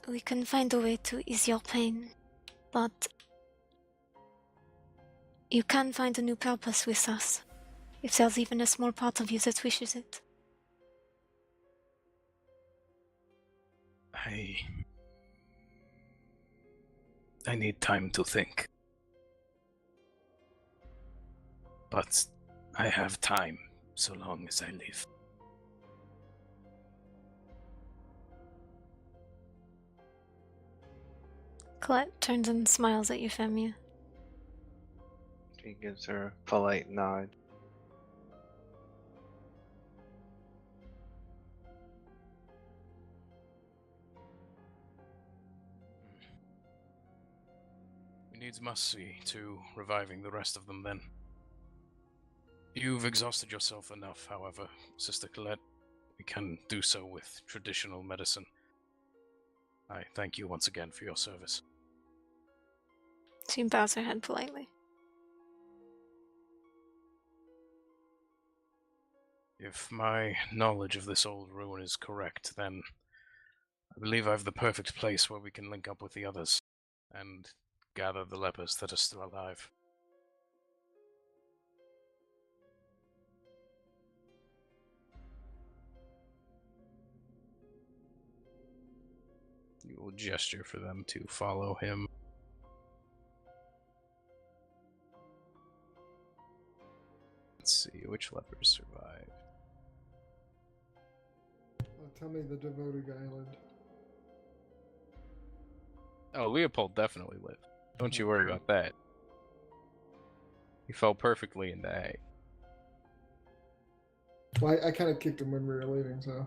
We can find a way to ease your pain, but you can find a new purpose with us, if there's even a small part of you that wishes it. I need time to think. But I have time so long as I live. Colette turns and smiles at Euphemia. He gives her a polite nod. We needs must see to reviving the rest of them then. You've exhausted yourself enough, however, Sister Colette. We can do so with traditional medicine. I thank you once again for your service. She bows her head politely. If my knowledge of this old ruin is correct, then I believe I have the perfect place where we can link up with the others and gather the lepers that are still alive. You will gesture for them to follow him. Let's see, which lepers survive? Tell me the devoted guy lived. Oh, Leopold definitely lived. Don't you worry about that. He fell perfectly into A. Well, I kind of kicked him when we were leaving, so.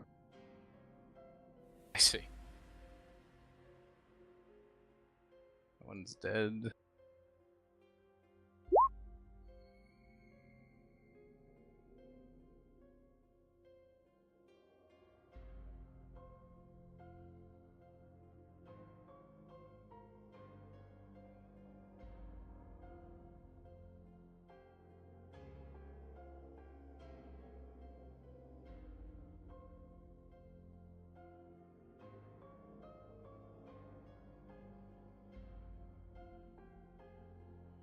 I see. One's dead.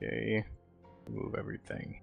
Okay, move everything.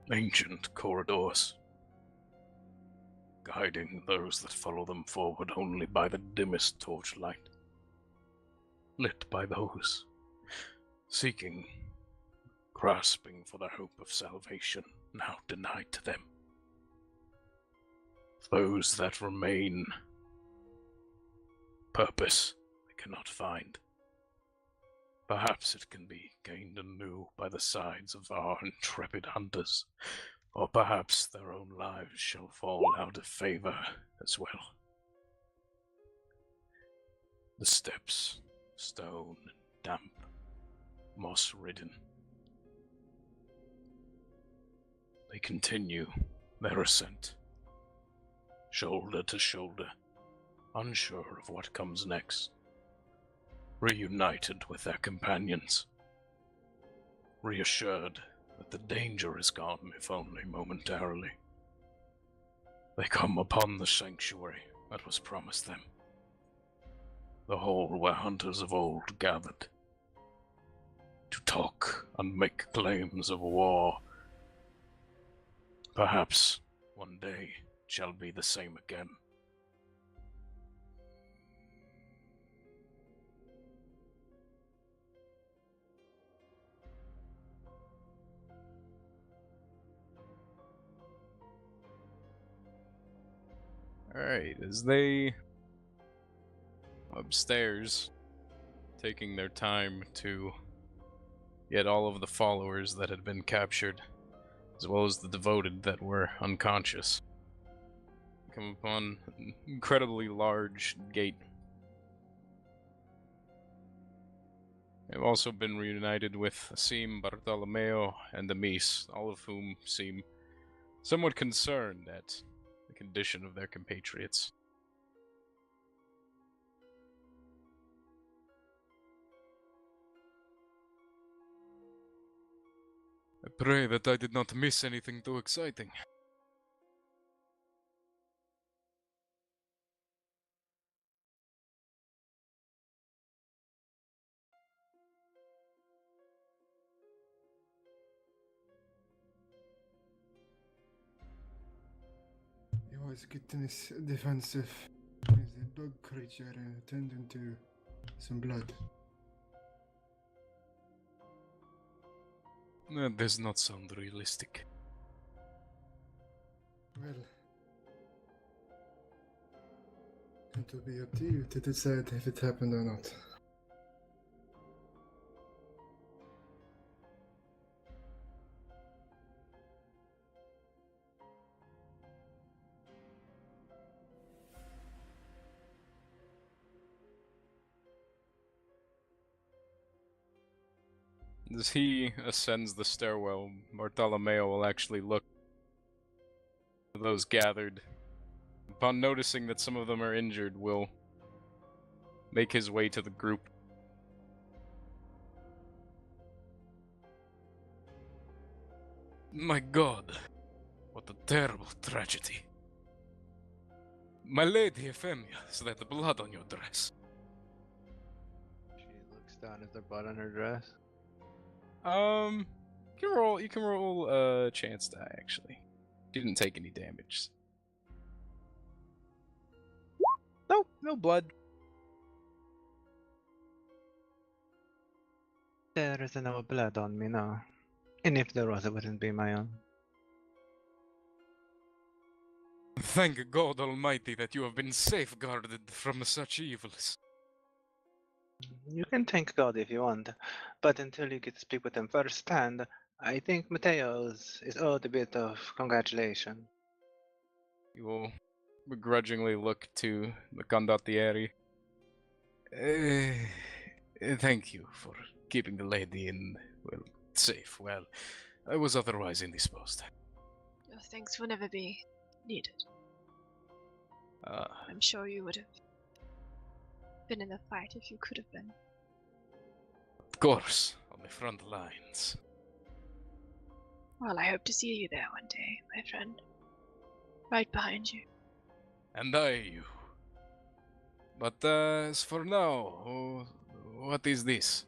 Ancient corridors, guiding those that follow them forward only by the dimmest torchlight, lit by those seeking, grasping for the hope of salvation now denied to them. Those that remain, purpose they cannot find. Perhaps it can be gained anew by the sides of our intrepid hunters, or perhaps their own lives shall fall out of favor as well. The steps, stone, damp, moss-ridden. They continue their ascent, shoulder to shoulder, unsure of what comes next. Reunited with their companions, reassured that the danger is gone, if only momentarily. They come upon the sanctuary that was promised them, the hall where hunters of old gathered, to talk and make claims of war. Perhaps one day it shall be the same again. Alright, as they upstairs, taking their time to yet all of the followers that had been captured, as well as the devoted that were unconscious. Come upon an incredibly large gate. They've also been reunited with Asim, Bartolomeo, and Amis, all of whom seem somewhat concerned at the condition of their compatriots. I pray that I did not miss anything too exciting. He was getting defensive. He's a bug creature turned into some blood. That does not sound realistic. Well, it will be up to you to decide if it happened or not. As he ascends the stairwell, Bartolomeo will actually look at those gathered. Upon noticing that some of them are injured, will make his way to the group. My God, what a terrible tragedy. My lady Euphemia, is that the blood on your dress? She looks down at the blood on her dress. You can roll a chance die, actually. Didn't take any damage. Nope, no blood. There is no blood on me now. And if there was, it wouldn't be my own. Thank God Almighty that you have been safeguarded from such evils. You can thank God if you want, but until you get to speak with him firsthand, I think Mateo's is owed a bit of congratulation. You will begrudgingly look to the condottieri. Thank you for keeping the lady safe. Well, I was otherwise indisposed. Your thanks will never be needed. Uh, I'm sure you would have been in the fight if you could have been. Of course, on the front lines. Well, I hope to see you there one day, my friend. Right behind you. And I you. But as for now, what is this?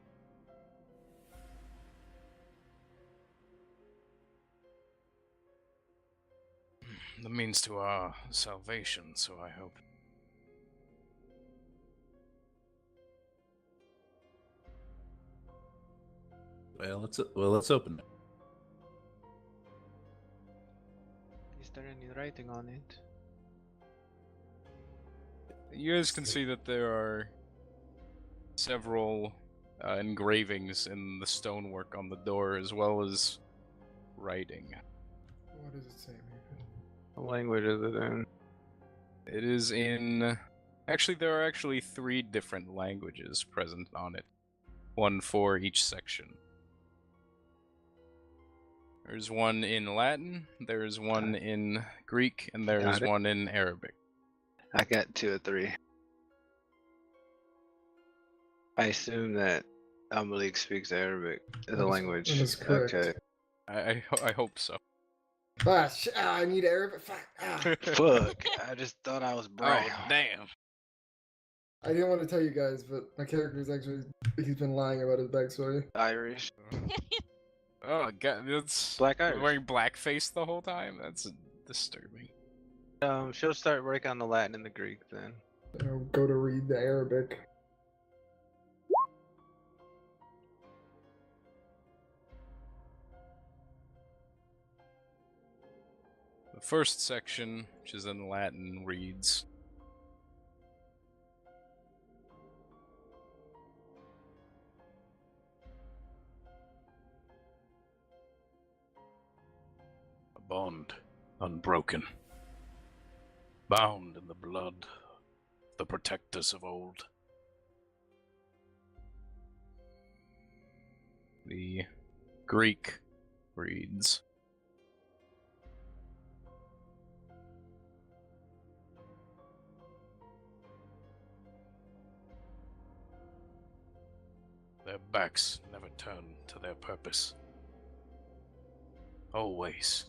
The means to our salvation, so I hope. Well, let's open it. Is there any writing on it? You guys can see that there are several engravings in the stonework on the door, as well as writing. What does it say, Maven? What language is it in? It is in... Actually, there are actually 3 different languages present on it. One for each section. There's one in Latin, there's one in Greek, and there is one in Arabic. I got 2 or 3. I assume that Malik speaks Arabic as a language. That is correct. Okay. I hope so. I need Arabic. Fuck, I just thought I was brown. Oh, damn. I didn't want to tell you guys, but my character is actually, he's been lying about his backstory. Irish. Oh god, that's Black Irish. wearing blackface the whole time? That's disturbing. She'll start working on the Latin and the Greek then. I'll go to read the Arabic. The first section, which is in Latin, reads: bond unbroken, bound in the blood of the protectors of old. The Greek reads, their backs never turn to their purpose, always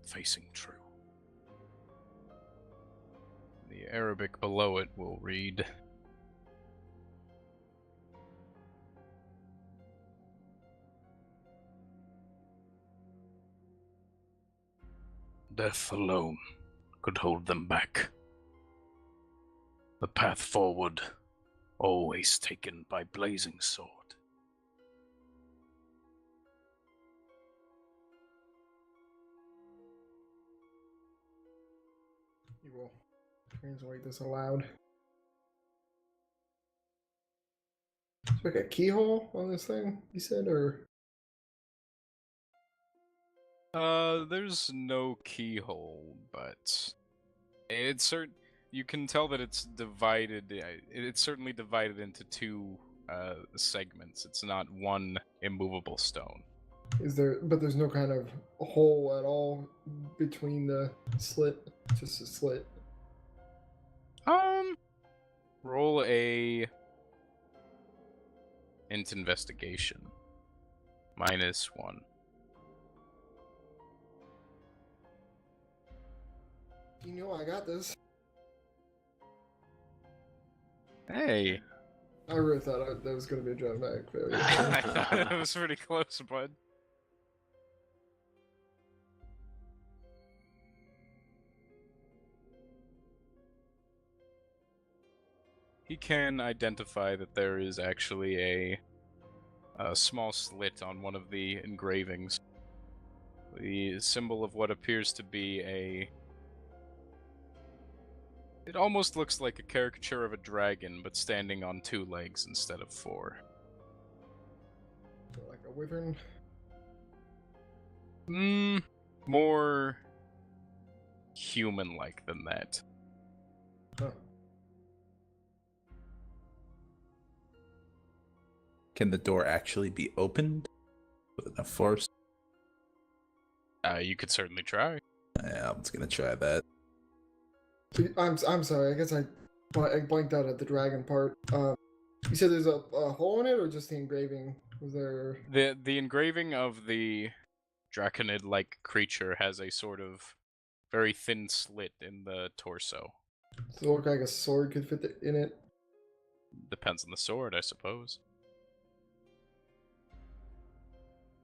facing true. The Arabic below it will read, death alone could hold them back. The path forward, always taken by blazing sword. You will translate this aloud. Is there like a keyhole on this thing, you said, or? There's no keyhole, but it's you can tell that it's divided. It's certainly divided into two segments. It's not one immovable stone. But there's no kind of hole at all between the slit. Just a slit. Roll a int investigation. -1. You know I got this. Hey. I really thought that was going to be a dramatic failure. I thought it was pretty close, bud. He can identify that there is actually a small slit on one of the engravings. The symbol of what appears to be it almost looks like a caricature of a dragon, but standing on 2 legs instead of 4. Like a wyvern? More human-like than that. Huh. Can the door actually be opened with enough force? You could certainly try. Yeah, I'm just gonna try that. I'm sorry. I guess I blanked out at the dragon part. You said there's a hole in it, or just the engraving? Was there the engraving of the draconid-like creature has a sort of very thin slit in the torso. Does it look like a sword could fit in it? Depends on the sword, I suppose.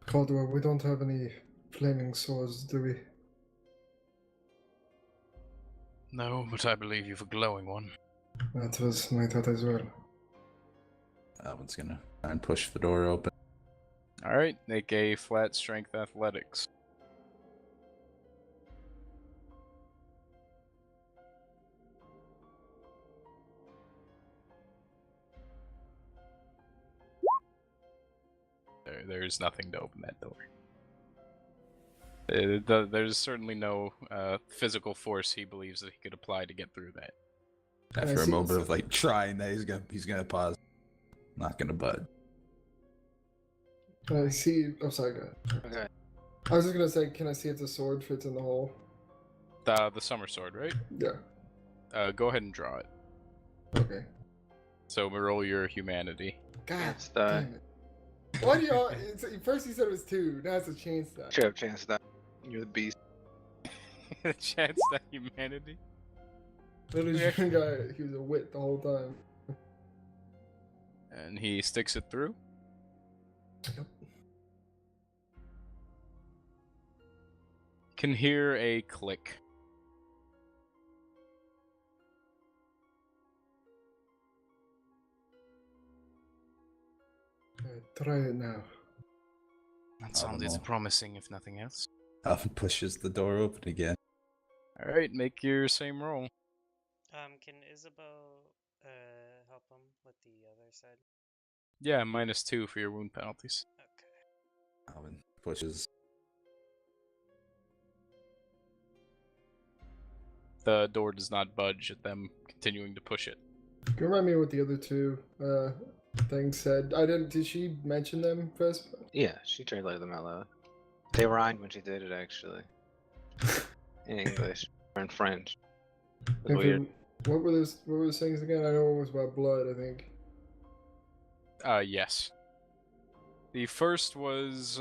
Caldwell, we don't have any flaming swords, do we? No, but I believe you've a glowing one. That was my thought as well. That one's gonna try and push the door open. Alright, make a flat strength athletics. There's nothing to open that door. There's certainly no physical force he believes that he could apply to get through that. After a moment of like trying that, he's gonna pause. Not gonna bud. Can I see? Oh, sorry, go ahead. Okay. I was just gonna say, can I see if the sword fits in the hole? The summer sword, right? Yeah. Go ahead and draw it. Okay. So roll your humanity. God die. damn it. Why do y'all? First you said it was 2. Now it's a chance die. Should have chance that. You're the beast. Chance that humanity. Literally, guy, he was a wit the whole time. And he sticks it through. Yep. Can hear a click. Try it now. That sounds promising, if nothing else. Alvin pushes the door open again. Alright, make your same roll. Can Isabel help him with the other side? Yeah, -2 for your wound penalties. Okay. Alvin pushes. the door does not budge at them continuing to push it. Can you remind me what the other two things said? I didn't. Did she mention them first? Yeah, she translated them out loud. They rhymed when she did it, actually. In English or in French. It was weird. What were those? What were those things again? I know it was about blood. I think. Yes. The first was.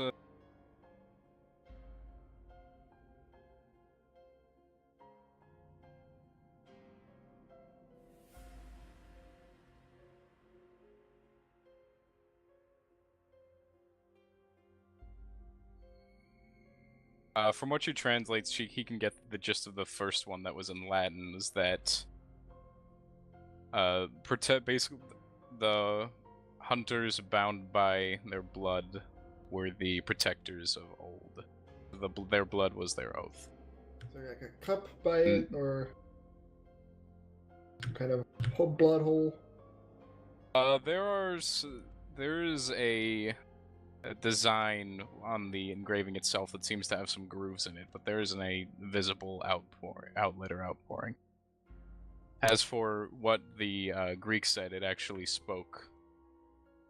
From what she translates, he can get the gist of the first one that was in Latin. Is that basically the hunters bound by their blood were the protectors of old. Their blood was their oath. So like a cup by it, or some kind of blood hole. There is a design on the engraving itself that seems to have some grooves in it, but there isn't a visible outlet or outpouring. As for what the Greek said, it actually spoke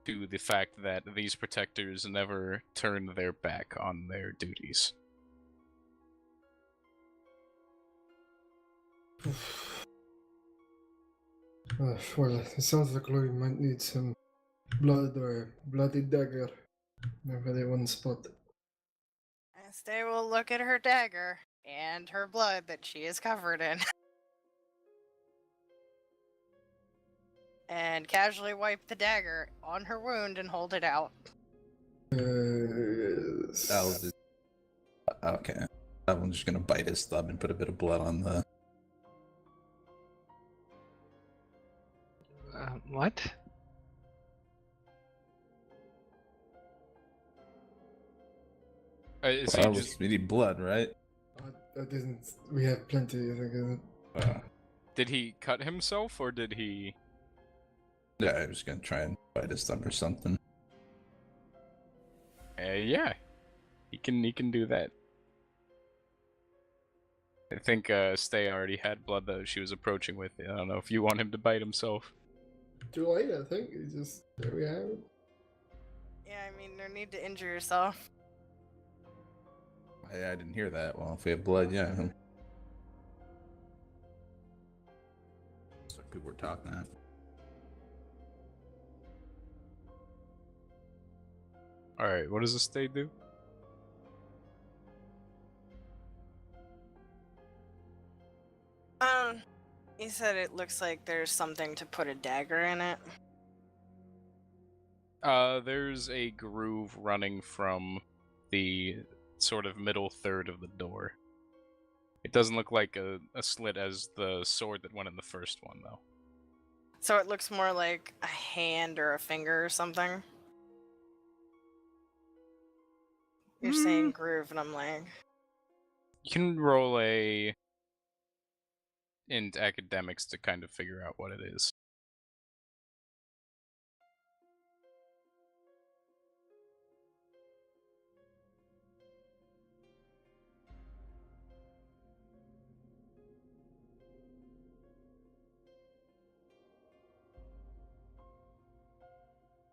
to the fact that these protectors never turned their back on their duties. Well, it sounds like we might need some blood or a bloody dagger. Maybe one spot. Stay will look at her dagger and her blood that she is covered in. And casually wipe the dagger on her wound and hold it out. Okay. I'm just gonna bite his thumb and put a bit of blood on the. What? We need blood, right? That isn't. We have plenty, I think, isn't it? Did he cut himself, or did he... Yeah, I was gonna try and bite his thumb or something. Yeah. He can do that. I think Stay already had blood that she was approaching with. I don't know if you want him to bite himself. Too late, I think. It's just, there we have it. Yeah, I mean, no need to injure yourself. I didn't hear that. Well, if we have blood, yeah. So people were talking that. Alright, what does the Stay do? He said it looks like there's something to put a dagger in it. There's a groove running from the sort of middle third of the door. It doesn't look like a slit as the sword that went in the first one, though. So it looks more like a hand or a finger or something. You're saying groove, and I'm like... You can roll a... int academics to kind of figure out what it is.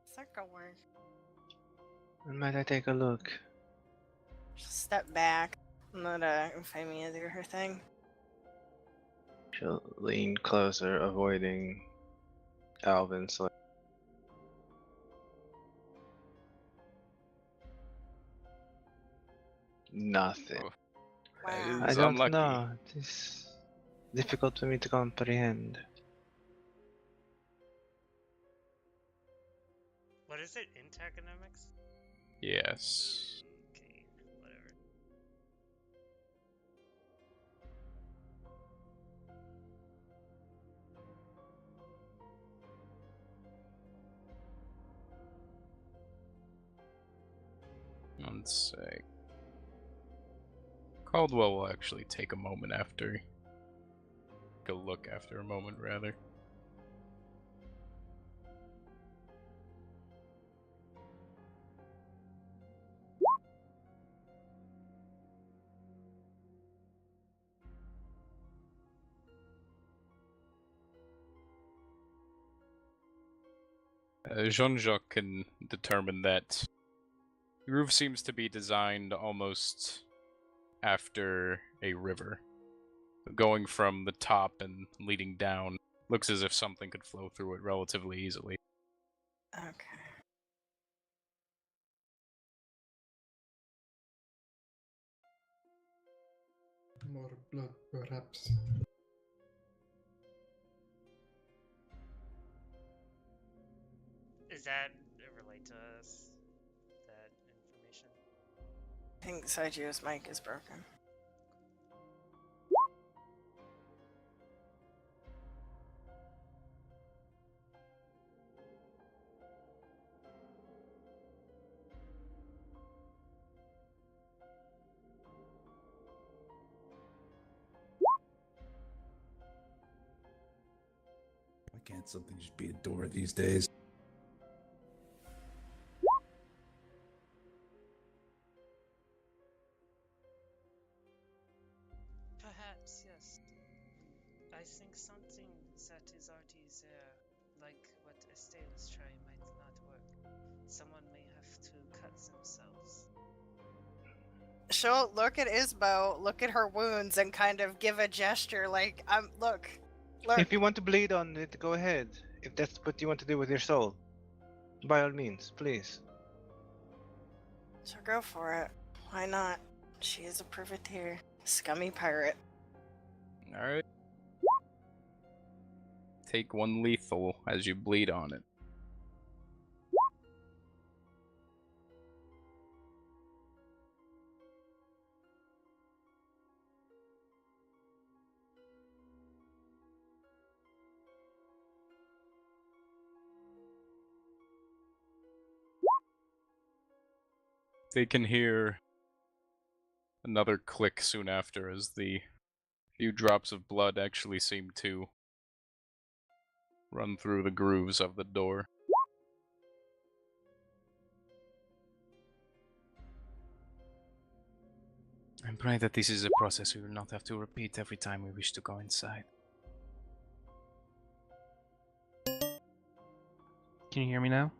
Is that going? Might I take a look? Just step back and let Euphemia do her thing. She'll lean closer, avoiding Alvin's. Nothing. Wow. I don't know. It's difficult for me to comprehend. What is it? Antagonomics? Yes. Okay, whatever. One sec. Caldwell will actually take a moment after. Take a look after a moment, rather. Jean-Jacques can determine that the groove seems to be designed almost after a river. Going from the top and leading down looks as if something could flow through it relatively easily. Okay. More blood, perhaps. Is that relate to us? That information? I think Saiju's mic is broken. Why can't something just be a door these days? Perhaps, yes. I think something that is already there, like what Estelle is trying, might not work. Someone may have to cut themselves. She'll look at Isbo, look at her wounds, and kind of give a gesture like, look. If you want to bleed on it, go ahead. If that's what you want to do with your soul, by all means, please. So go for it. Why not? She is a privateer. Scummy pirate. Alright. Take 1 lethal as you bleed on it. They can hear another click soon after as the few drops of blood actually seem to run through the grooves of the door. I pray that this is a process we will not have to repeat every time we wish to go inside. Can you hear me now?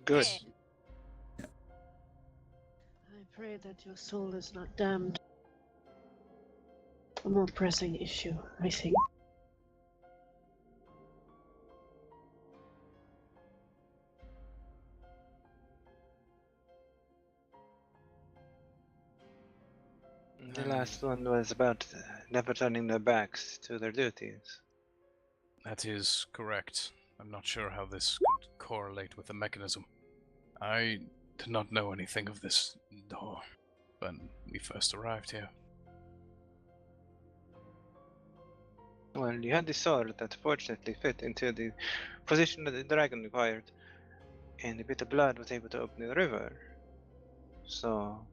Good. I pray that your soul is not damned. A more pressing issue, I think. The last one was about never turning their backs to their duties. That is correct. I'm not sure how this could correlate with the mechanism. I did not know anything of this door when we first arrived here. Well, you had the sword that fortunately fit into the position that the dragon required, and a bit of blood was able to open the river. So,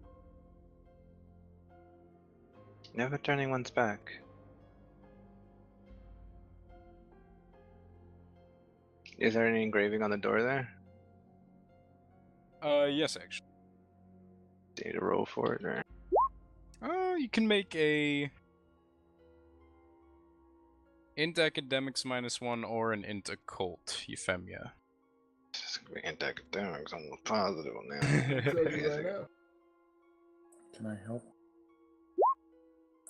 never turning one's back. Is there any engraving on the door there? Yes, actually. Need to roll for it, or? You can make a int academics -1 or an int occult, Euphemia. Int academics, I'm positive on that. Right now. Can I help?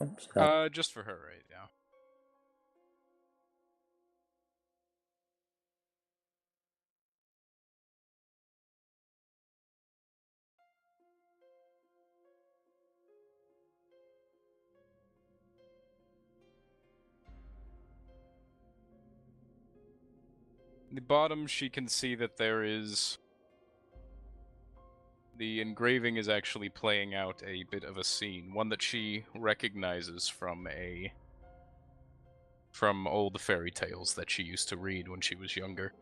Oh, Scott. Just for her right now. The bottom, she can see that there is... The engraving is actually playing out a bit of a scene, one that she recognizes from old fairy tales that she used to read when she was younger.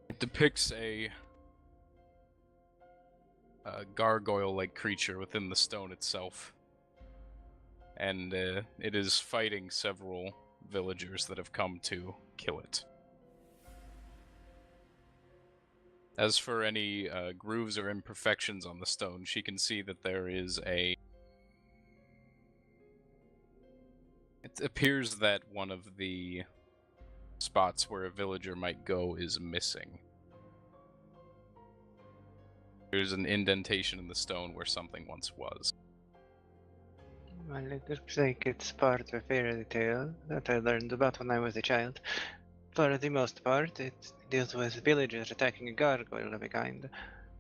It depicts a gargoyle-like creature within the stone itself, and it is fighting several villagers that have come to kill it. As for any grooves or imperfections on the stone, she can see that there is a... It appears that one of the spots where a villager might go is missing. There's an indentation in the stone where something once was. Well, it looks like it's part of a fairy tale that I learned about when I was a child. For the most part, it deals with villagers attacking a gargoyle of a kind.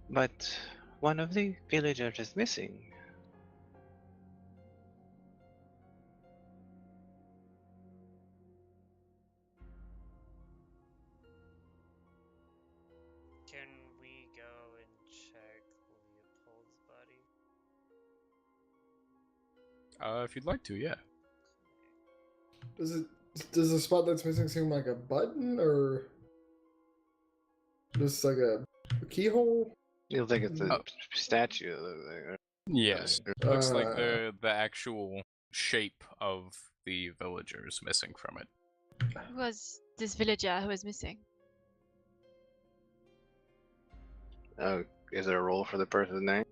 But one of the villagers is missing. Can we go and check Leopold's body? If you'd like to, yeah. Does the spot that's missing seem like a button or just like a keyhole? You think it's a statue? Yes. Looks like Uh, the actual shape of the villager is missing from it. Who was this villager who was missing? Is there a role for the person's name?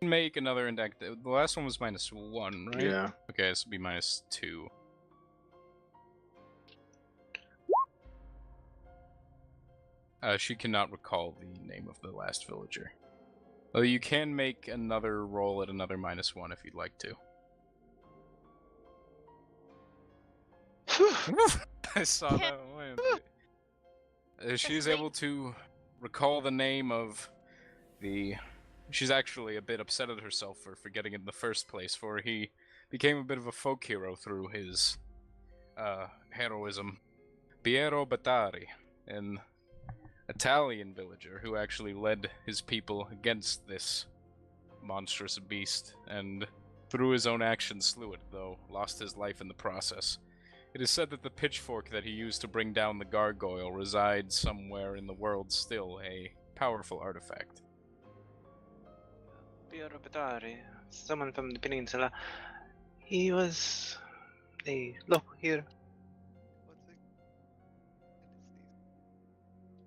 Make another index. The last one was -1, right? Yeah. Okay, this will be -2. She cannot recall the name of the last villager. Though you can make another roll at another -1 if you'd like to. I saw that one. She's able to recall the name of the... She's actually a bit upset at herself for forgetting it in the first place, for he became a bit of a folk hero through his heroism. Piero Battari, an Italian villager who actually led his people against this monstrous beast, and through his own actions slew it, though lost his life in the process. It is said that the pitchfork that he used to bring down the gargoyle resides somewhere in the world still, a powerful artifact. Piero Battari, someone from the peninsula. He was a local hero.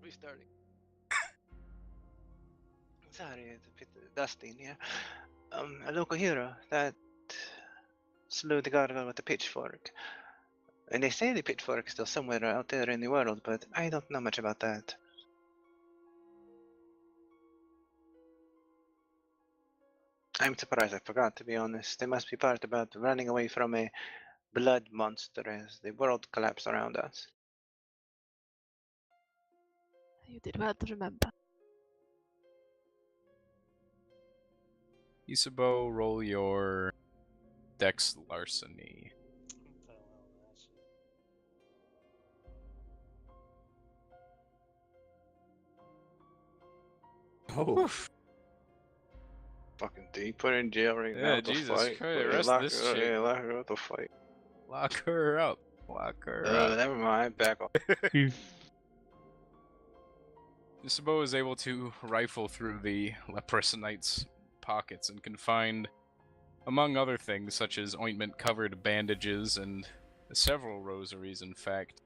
Restarting. Sorry, it's a bit dusty in here. A local hero that slew the gargoyle with a pitchfork. And they say the pitchfork is still somewhere out there in the world, but I don't know much about that. I'm surprised I forgot, to be honest. There must be part about running away from a blood monster as the world collapsed around us. You did well to remember. Isabeau, roll your Dex Larceny. Oh. Oof. Fucking D, put her in jail right Yeah, now. The Jesus fight. Christ, Yeah, arrest lock this her, chick. yeah, lock her up to fight. Lock her up. Lock her up. Never mind, back off. Isabeau is able to rifle through the leprous knight's pockets and can find, among other things, such as ointment-covered bandages and several rosaries, in fact,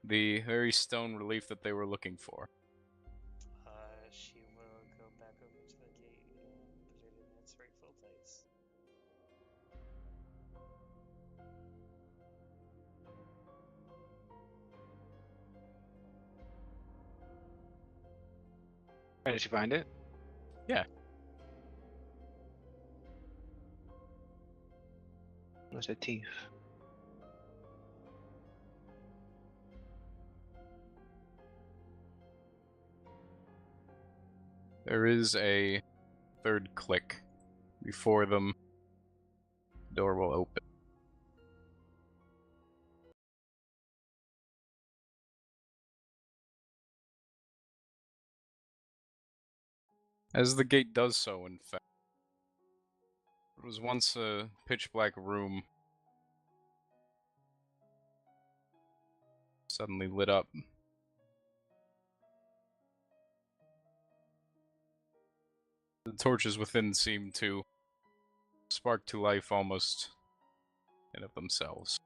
the very stone relief that they were looking for. She will go back over to the gate and put it in its rightful place. Where did you find it? Yeah. What's a thief? There is a third click before them. The door will open. As the gate does so, in fact, it was once a pitch-black room, suddenly lit up. The torches within seem to spark to life almost in of themselves.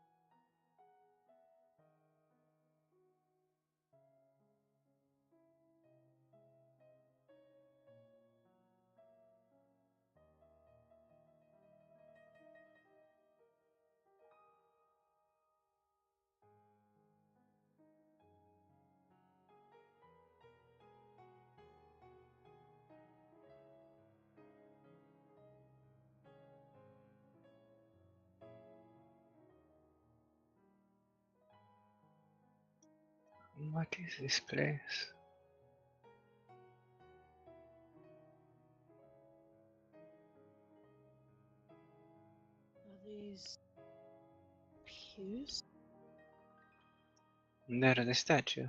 What is this place? Are these pews? There the statue.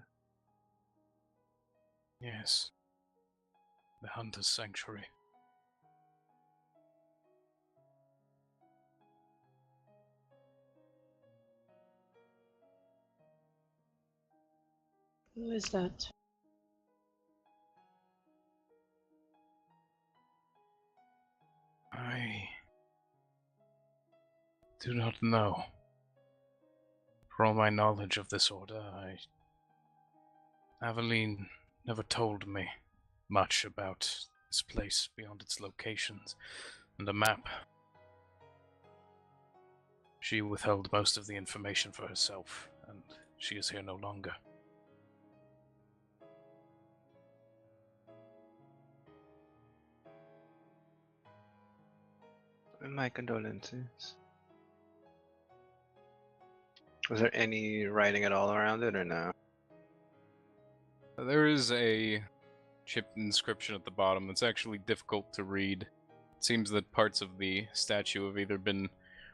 Yes. The Hunter's Sanctuary. Who is that? I do not know. For all my knowledge of this order, Aveline never told me much about this place beyond its locations and a map. She withheld most of the information for herself, and she is here no longer. My condolences. Was there any writing at all around it, or no? There is a chipped inscription at the bottom that's actually difficult to read. It seems that parts of the statue have either been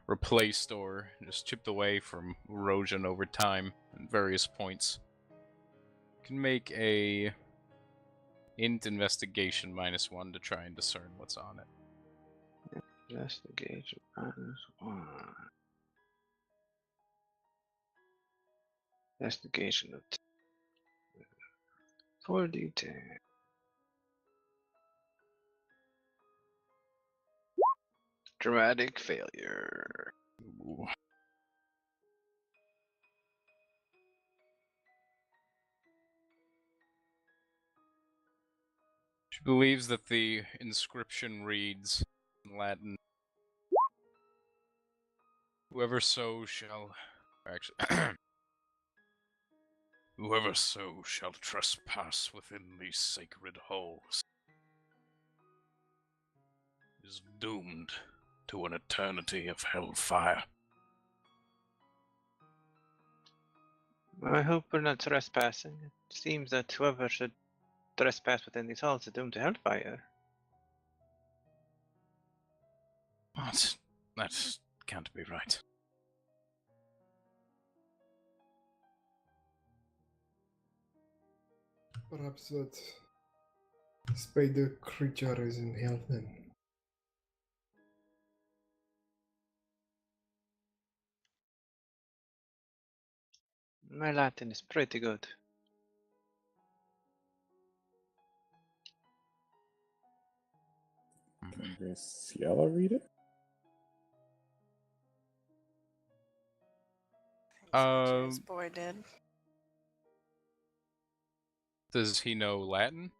replaced or just chipped away from erosion over time at various points. You can make a int investigation -1 to try and discern what's on it. Investigation -1. Investigation of 4d10. Dramatic failure. Ooh. She believes that the inscription reads in Latin, "Whoever so shall..." Actually, "Whoever so shall trespass within these sacred halls is doomed to an eternity of hellfire." I hope we're not trespassing. It seems that whoever should trespass within these halls is doomed to hellfire. What? That can't be right. Perhaps that spider creature is in hell then. My Latin is pretty good. Can Graciela read it? This boy did. Does he know Latin?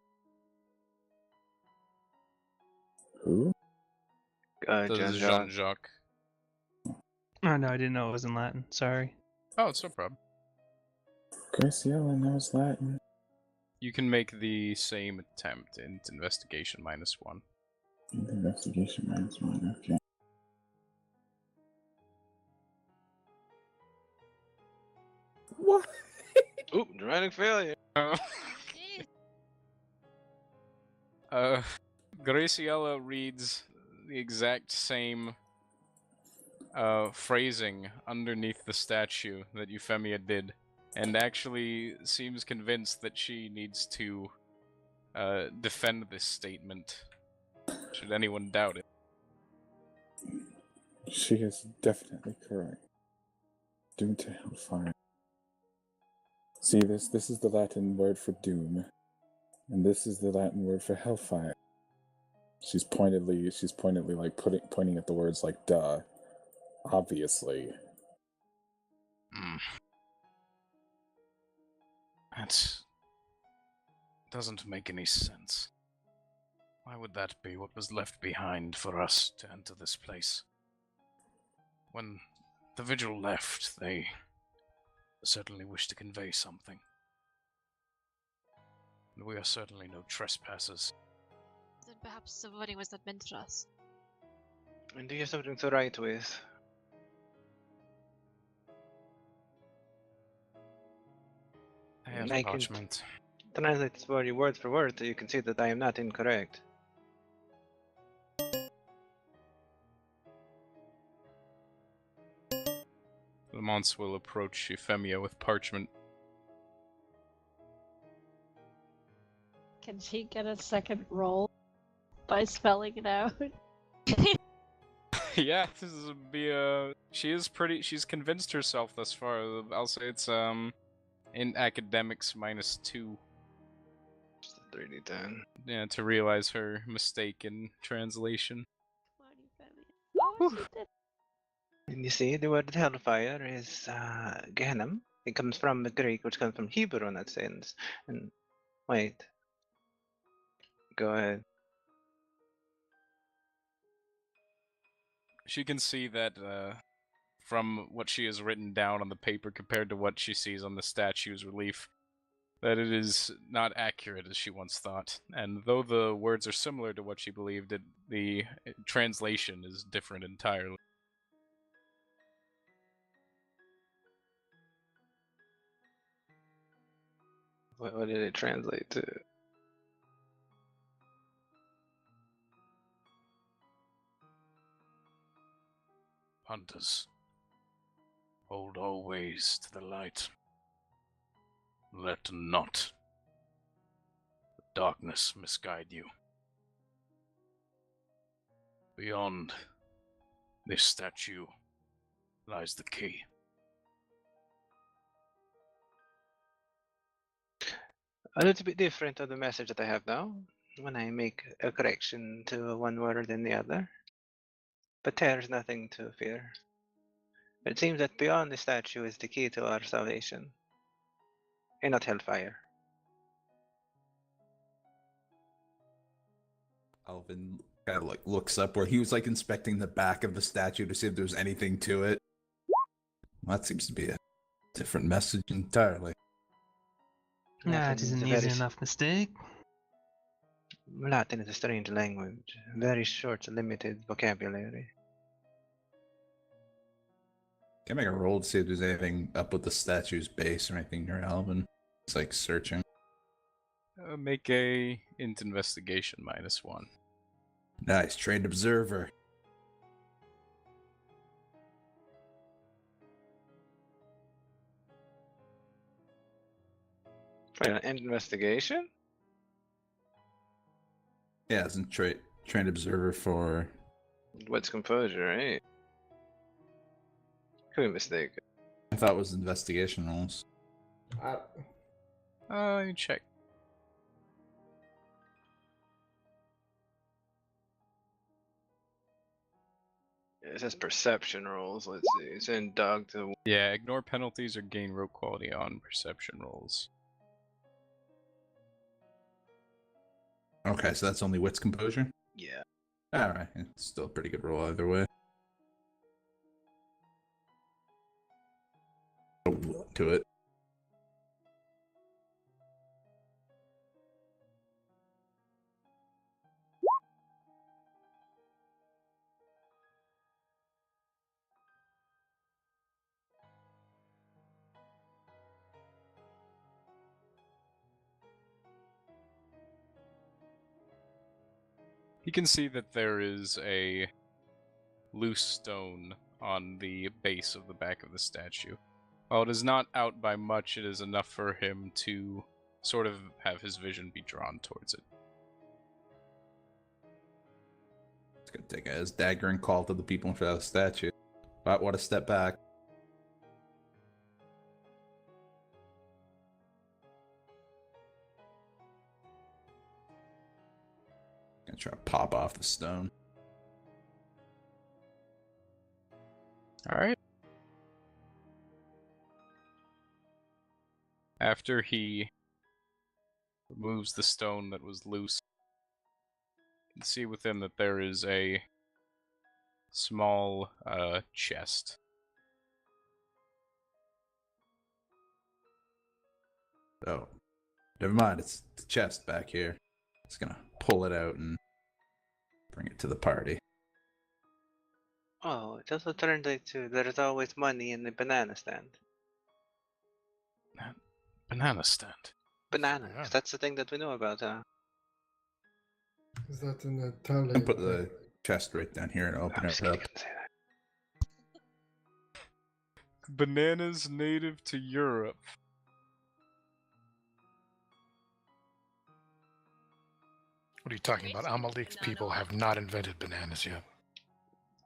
Who? Does Jean-Jacques? Oh no, I didn't know it was in Latin. Sorry. Oh, it's no problem. Graciela knows Latin. You can make the same attempt in investigation -1. Investigation -1, okay. What? Oop, dramatic failure. Graciela reads the exact same phrasing underneath the statue that Euphemia did, and actually seems convinced that she needs to defend this statement, should anyone doubt it. She is definitely correct. Doomed to hellfire. See, this is the Latin word for doom, and this is the Latin word for hellfire. She's pointedly like pointing at the words like duh. Obviously. That doesn't make any sense. Why would that be what was left behind for us to enter this place? When the Vigil left, they certainly wished to convey something. And we are certainly no trespassers. Then perhaps somebody was not meant for us. And do you have something to write with? I have I can parchment. translate this for you word for word so you can see that I am not incorrect. Lamont will approach Euphemia with parchment. Can she get a second roll by spelling it out? Yeah, this is be a. She's convinced herself thus far. I'll say it's in academics -2. Just a 3d10. Yeah, to realize her mistake in translation. Oh, she did. And you see, the word hellfire is Gehenna. It comes from the Greek, which comes from Hebrew in that sense. And wait. Go ahead. She can see that from what she has written down on the paper compared to what she sees on the statue's relief, that it is not accurate as she once thought. And though the words are similar to what she believed, the translation is different entirely. What did it translate to? Hunters, hold always to the light. Let not the darkness misguide you. Beyond this statue lies the key. A little bit different of the message that I have now, when I make a correction to one word and the other. But there's nothing to fear. It seems that beyond the statue is the key to our salvation, and not hellfire. Alvin kind of like looks up where he was like inspecting the back of the statue to see if there's anything to it. Well, that seems to be a different message entirely. Nah, it is an easy enough mistake. Latin is a strange language, very short, limited vocabulary. Can I make a roll to see if there's anything up with the statue's base or anything near Alvin? It's like searching. Make a int investigation -1. Nice, trained observer. Wait, an investigation? Yeah, it's a trained observer for... What's composure, right? Could be mistaken. I thought it was investigation rolls. Let me check. It says perception rolls, let's see. It's in dog to... Yeah, ignore penalties or gain rope quality on perception rolls. Okay, so that's only wits composure? Yeah. Alright, it's still a pretty good roll either way. To it. You can see that there is a loose stone on the base of the back of the statue. While it is not out by much, it is enough for him to sort of have his vision be drawn towards it. It's gonna take his dagger and call to the people in front of the statue. But what a step back. Gonna try to pop off the stone. Alright. After he removes the stone that was loose, you can see within that there is a small chest. Oh, never mind. It's the chest back here. It's gonna pull it out and bring it to the party. Oh, it also turned into there's always money in the banana stand. Banana stand. Banana. Yeah. That's the thing that we know about, Is that in the tally? And put the chest right down here and open it up. Bananas native to Europe. What are you talking about? Amalik's people have not invented bananas yet.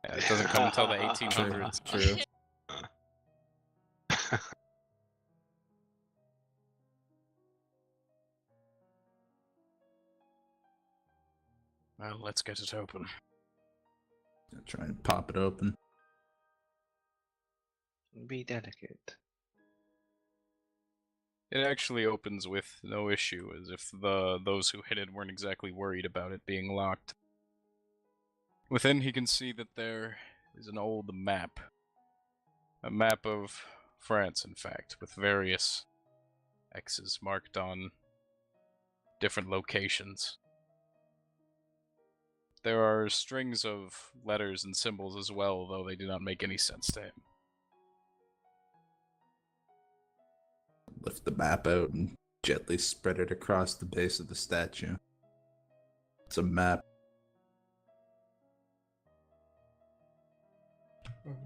Yeah, it doesn't come until the 1800s. True. Well, let's get it open. Try and pop it open. Be delicate. It actually opens with no issue, as if those who hid it weren't exactly worried about it being locked. Within, he can see that there is an old map. A map of France, in fact, with various X's marked on different locations. There are strings of letters and symbols as well, though they do not make any sense to him. Lift the map out and gently spread it across the base of the statue. It's a map.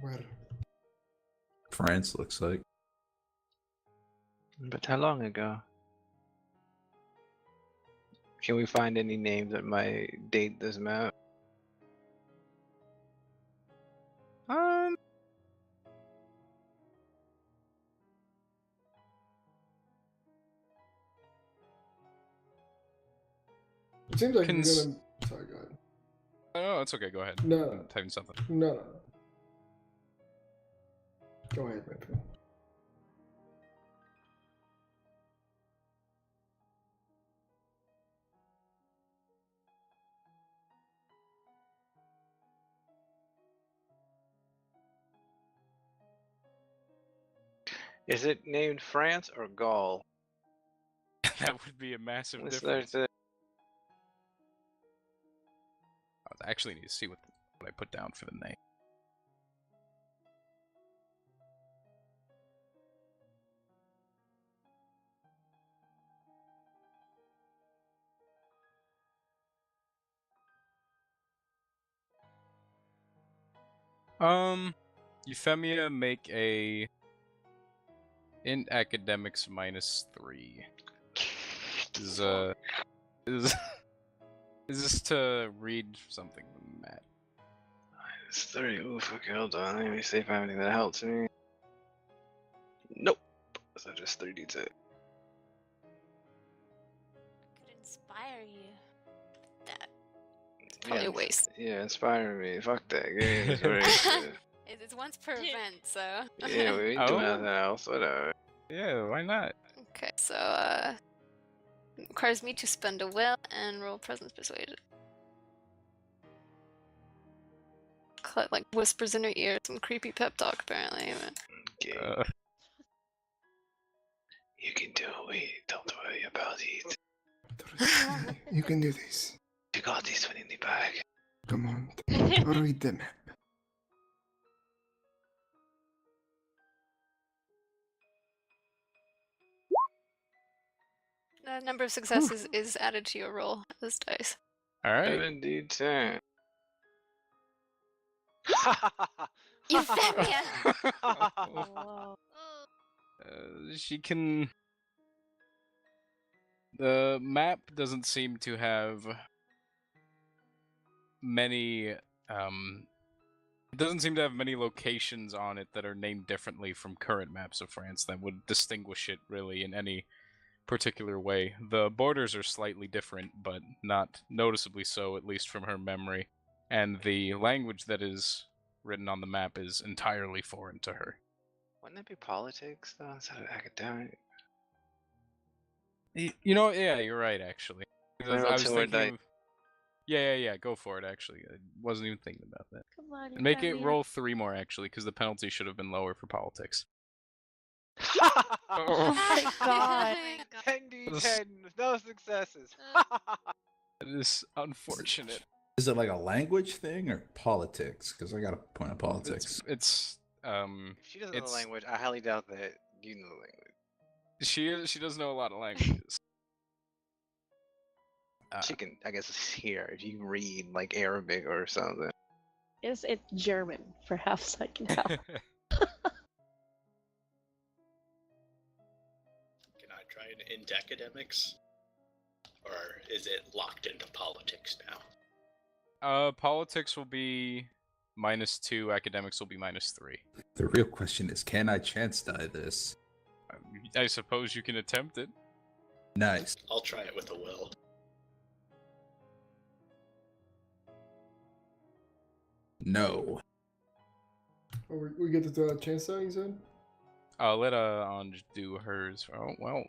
Where? France looks like. But how long ago? Can we find any names that might date this map? It seems like Cons- you're gonna. Sorry, go ahead. Oh, it's okay, go ahead. No. I'm typing something. No. Go ahead, my friend. Is it named France or Gaul? That would be a massive What's difference. there to- I actually need to see what I put down for the name. Euphemia, make a int academics -3. Is is this to read something from Matt? -3. Oof, okay, hold on. Let me see if I have anything that helps me. Nope. So just 3d2. Could inspire you. That. Probably a waste. Yeah, inspire me. Fuck that game. It's very good. It's once per event, so. Yeah, we ain't doing nothing else. Whatever. Yeah, why not? Okay, so requires me to spend a will and roll presence persuasion. Like whispers in her ear, some creepy pep talk apparently. Okay. You can do it. Wait, don't worry about it. You can do this. You got this one in the bag. Come on. Read the map. The number of successes is added to your roll as dice. Alright. 7d10. Euphemia! Whoa. She can. The map doesn't seem to have many. It doesn't seem to have many locations on it that are named differently from current maps of France that would distinguish it really in any particular way. The borders are slightly different, but not noticeably so, at least from her memory. And the language that is written on the map is entirely foreign to her. Wouldn't that be politics, though, instead of academic? You know, yeah, you're right, actually. Roll I was two more thinking dice. of... Yeah, go for it, actually. I wasn't even thinking about that. Come on, And make it Euphemia. roll 3 more, actually, because the penalty should have been lower for politics. Oh my god. 10d10, no successes. It is unfortunate. Is it like a language thing or politics? Because I got a point of politics. It's If she doesn't know the language, I highly doubt that you know the language. She does know a lot of languages. She can, I guess, hear if you read like Arabic or something. Is it German? Perhaps I can help. Can I try it into academics? Or is it locked into politics now? Politics will be -2, academics will be -3. The real question is, can I chance die this? I suppose you can attempt it. Nice. I'll try it with a will. No. Oh, we get to throw a chance out, you said? Let Anj do hers. Oh well.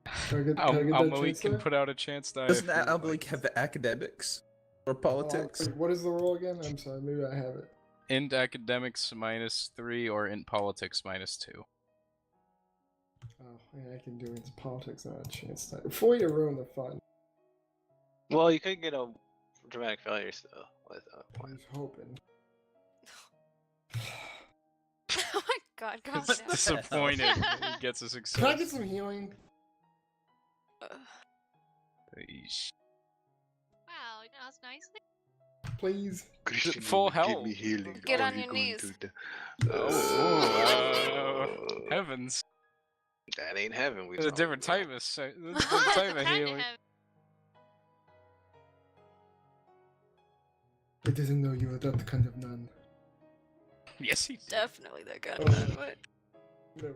Can I get that Malik chance can die? put out a chance die. Doesn't if you would Malik have the academics or Oh, politics? wait, what is the roll again? I'm sorry, maybe I have it. Int academics -3 or int politics -2. Oh, yeah, I can do it. Politics, not a chance die. Before you ruin the fun. Well, you could get a dramatic failure still. With I was hoping. Oh my god, calm It's down. disappointing that he gets a success. Can I get some healing? Yeesh. Wow, you know, that's nice. Please. Full health. Get on your knees. Heavens. That ain't heaven. There's a different type of healing. It doesn't know you are that kind of nun. Yes, he did. Definitely that guy. Oh. But No.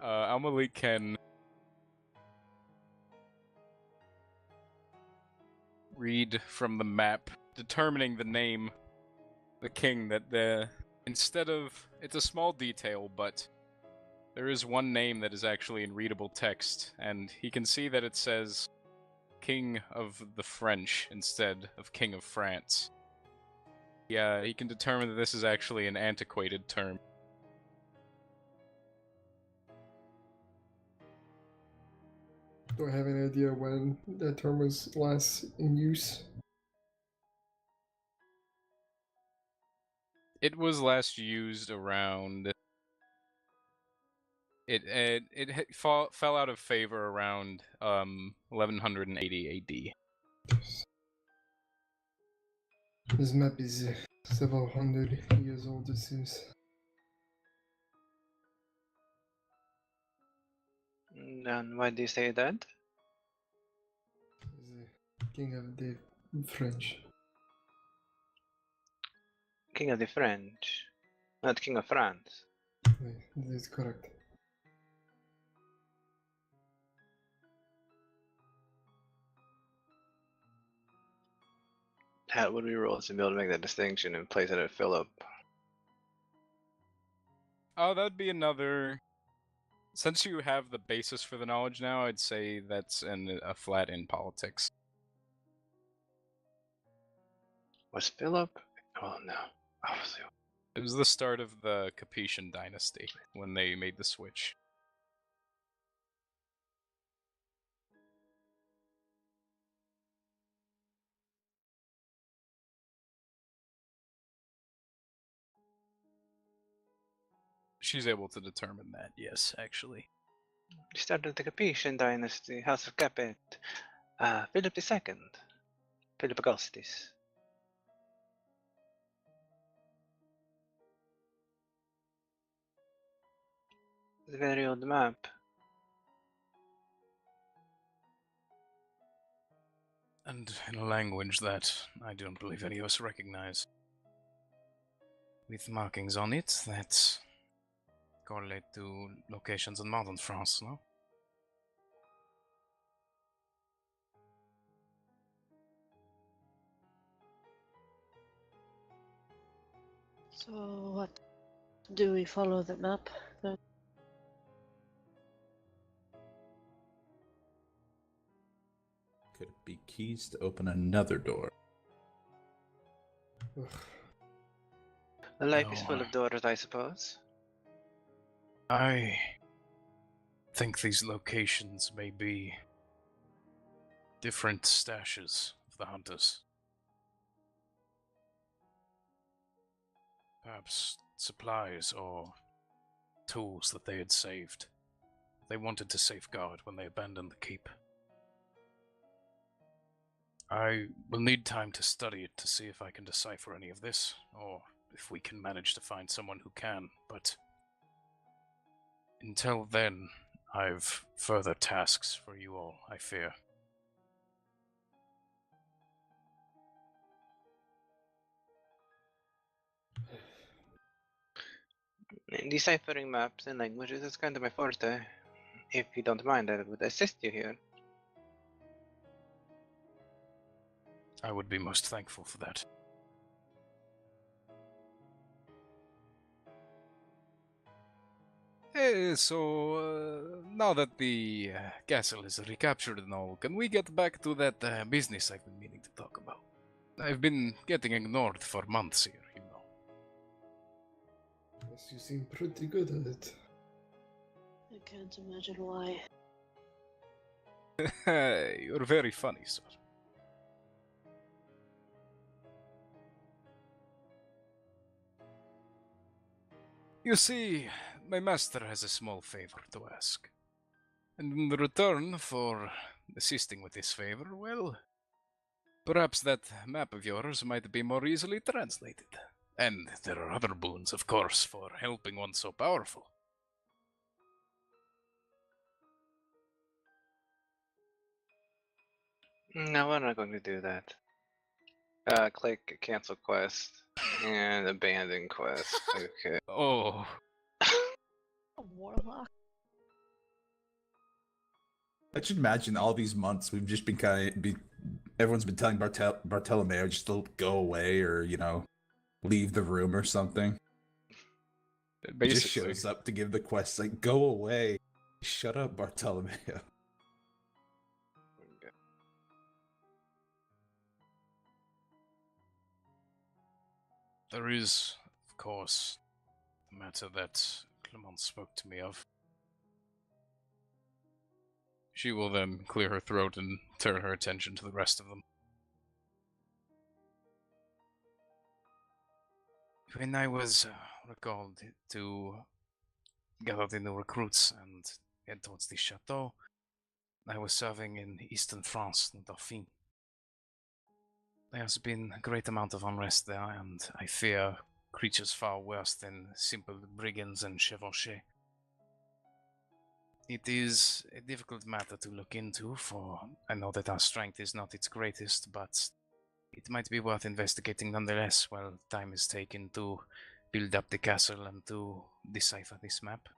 Al-Malik can read from the map, determining the name, the king, that instead of, it's a small detail, but there is one name that is actually in readable text, and he can see that it says King of the French instead of King of France. Yeah, he can determine that this is actually an antiquated term. Do I have any idea when that term was last in use? It was last used around. It fell out of favor around 1180 AD. This map is several hundred years old, it seems. And why do you say that? The king of the French. King of the French, not King of France. That is correct. How would we roll to be able to make that distinction and place it at Philip? Oh, that'd be another. Since you have the basis for the knowledge now, I'd say that's a flat in politics. Was Philip? Oh no. Obviously. It was the start of the Capetian dynasty when they made the switch. She's able to determine that, yes, actually. Started the Capetian dynasty, House of Capet. Philip II. Philip Augustus. The very old map. And in a language that I don't believe any of us recognize. With markings on it that correlate to locations in modern France, no? So what? Do we follow the map? then? Could it be keys to open another door? Life is No. full of doors, I suppose. I think these locations may be different stashes of the hunters. Perhaps supplies or tools that they had saved. They wanted to safeguard when they abandoned the keep. I will need time to study it to see if I can decipher any of this, or if we can manage to find someone who can, but until then, I've further tasks for you all, I fear. Deciphering maps and languages is kind of my forte. If you don't mind, I would assist you here. I would be most thankful for that. So, now that the castle is recaptured and all, can we get back to that business I've been meaning to talk about? I've been getting ignored for months here, you know. Yes, you seem pretty good at it. I can't imagine why. You're very funny, sir. You see, my master has a small favor to ask. And in return for assisting with this favor, well, perhaps that map of yours might be more easily translated. And there are other boons, of course, for helping one so powerful. No, we're not going to do that. Click cancel quest and abandon quest. Okay. Oh. A warlock. I should imagine all these months we've just been everyone's been telling Bartolomeo just to go away or, leave the room or something. Basically. He just shows up to give the quest, like, go away. Shut up, Bartolomeo. There is, of course, the matter that Clement spoke to me of. She will then clear her throat and turn her attention to the rest of them. When I was recalled to gather the new recruits and head towards the chateau, I was serving in eastern France, in Dauphine. There has been a great amount of unrest there, and I fear creatures far worse than simple brigands and chevauchés. It is a difficult matter to look into, for I know that our strength is not its greatest, but it might be worth investigating nonetheless while time is taken to build up the castle and to decipher this map.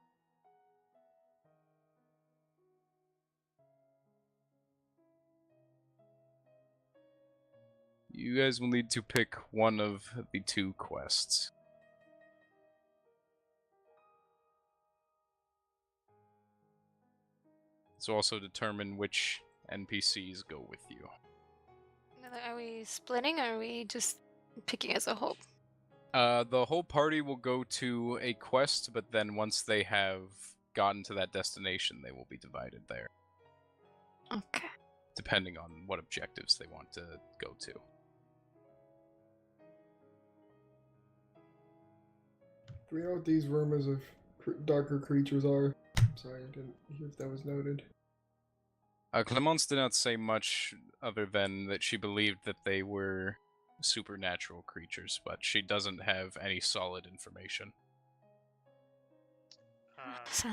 You guys will need to pick one of the two quests. So also determine which NPCs go with you. Are we splitting or are we just picking as a whole? The whole party will go to a quest, but then once they have gotten to that destination, they will be divided there. Okay. Depending on what objectives they want to go to. Do we know what these rumors of darker creatures are? Sorry, I didn't hear if that was noted. Clemence did not say much other than that she believed that they were supernatural creatures, but she doesn't have any solid information. So.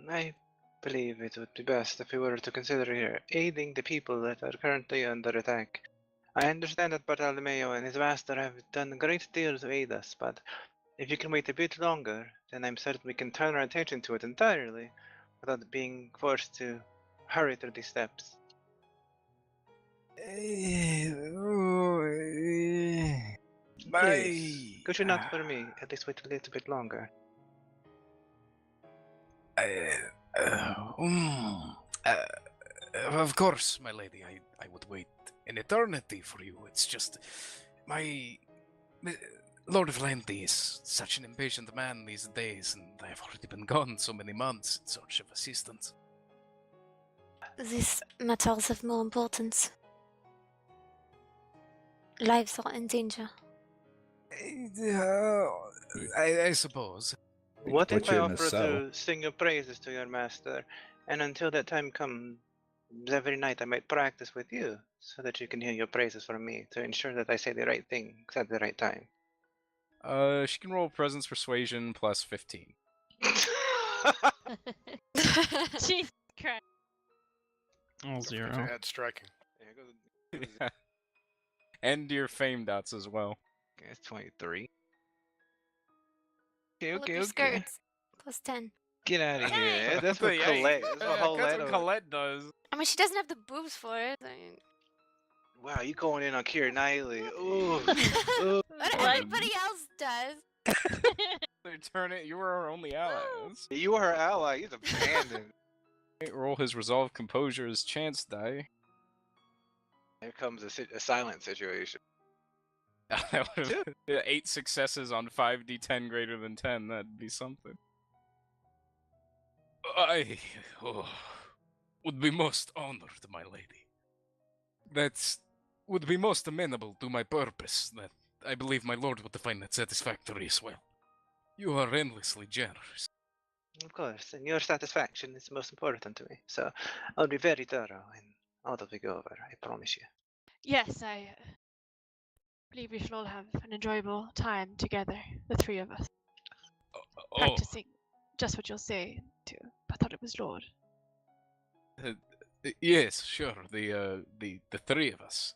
I believe it would be best if we were to consider aiding the people that are currently under attack. I understand that Bartolomeo and his master have done a great deal to aid us, but if you can wait a bit longer, then I'm certain we can turn our attention to it entirely, without being forced to hurry through these steps. Please, could you not for me at least wait a little bit longer? Of course, my lady, I would wait an eternity for you. It's just, my Lord Valenti is such an impatient man these days, and I have already been gone so many months in search of assistance. These matters of more importance. lives are in danger. I suppose. We What could if put I you in a offer cell. to sing your praises to your master, and until that time comes, every night I might practice with you, so that you can hear your praises from me, to ensure that I say the right things at the right time? She can roll presence persuasion plus 15. Jesus Christ. Oh, Don't forget zero. to add striking. Yeah. And your fame dots as well. Okay, it's 23. Okay, Pull up okay, your okay. skirts. Plus 10. Get out of here. Dang! That's what Yeah, Colette. That's what that's Colette. what Colette does. I mean, she doesn't have the boobs for it. I mean... Wow, you going in on Keira Knightley. Ooh. Ooh. But everybody else does. Turn it. You were our only allies. You were her ally. He's abandoned. Roll his resolve composure as chance die. Here comes a silent situation. That would have 8 successes on 5d10 greater than 10. That'd be something. I would be most honored, my lady. That would be most amenable to my purpose. That I believe my lord would find that satisfactory as well. You are endlessly generous. Of course, and your satisfaction is most important to me. So I'll be very thorough in all that we go over, I promise you. Yes, I believe we should all have an enjoyable time together, the three of us. Practicing just what you'll say to. I thought it was Lord. Yes, sure. The three of us.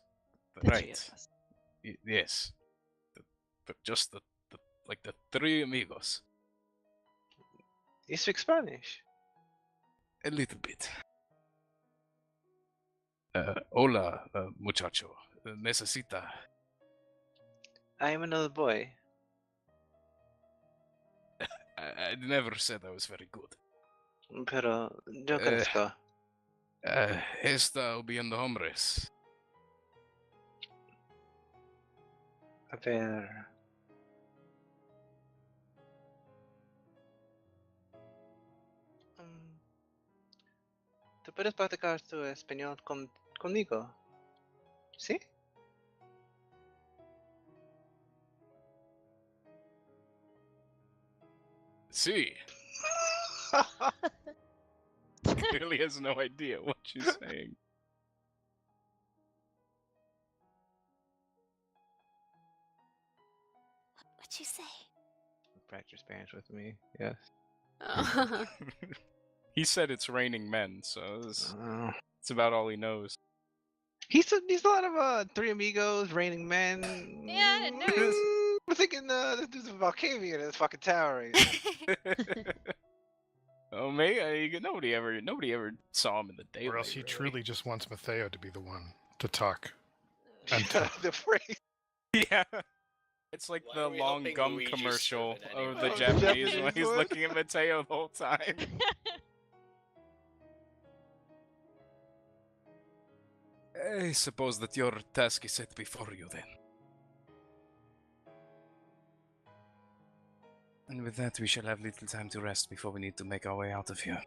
The Right. three of us. Yes. Just the like the three amigos. You speak Spanish? A little bit. Hola, muchacho. Necesita. I am another boy. I never said I was very good. Pero yo conozco. Está viendo hombres. A ver. ¿Tú puedes practicar tu español conmigo? ¿Sí? Sí. Clearly has no idea what she's saying. What'd you say? Practice Spanish with me, yes. He said it's raining men, so it's about all he knows. He's a lot of Three Amigos, Raining Men. Yeah, I didn't know. I'm thinking this dude's a Valkyrian in this fucking tower. Oh, nobody ever saw him in the daylight. Or else he really. truly just wants Matteo to be the one to talk. The phrase. Yeah. It's like Why the are we long helping gum Luigi's commercial servant of anyway? the Oh, Japanese Japanese when he's one? looking at Matteo the whole time. I suppose that your task is set before you then. And with that, we shall have little time to rest before we need to make our way out of here.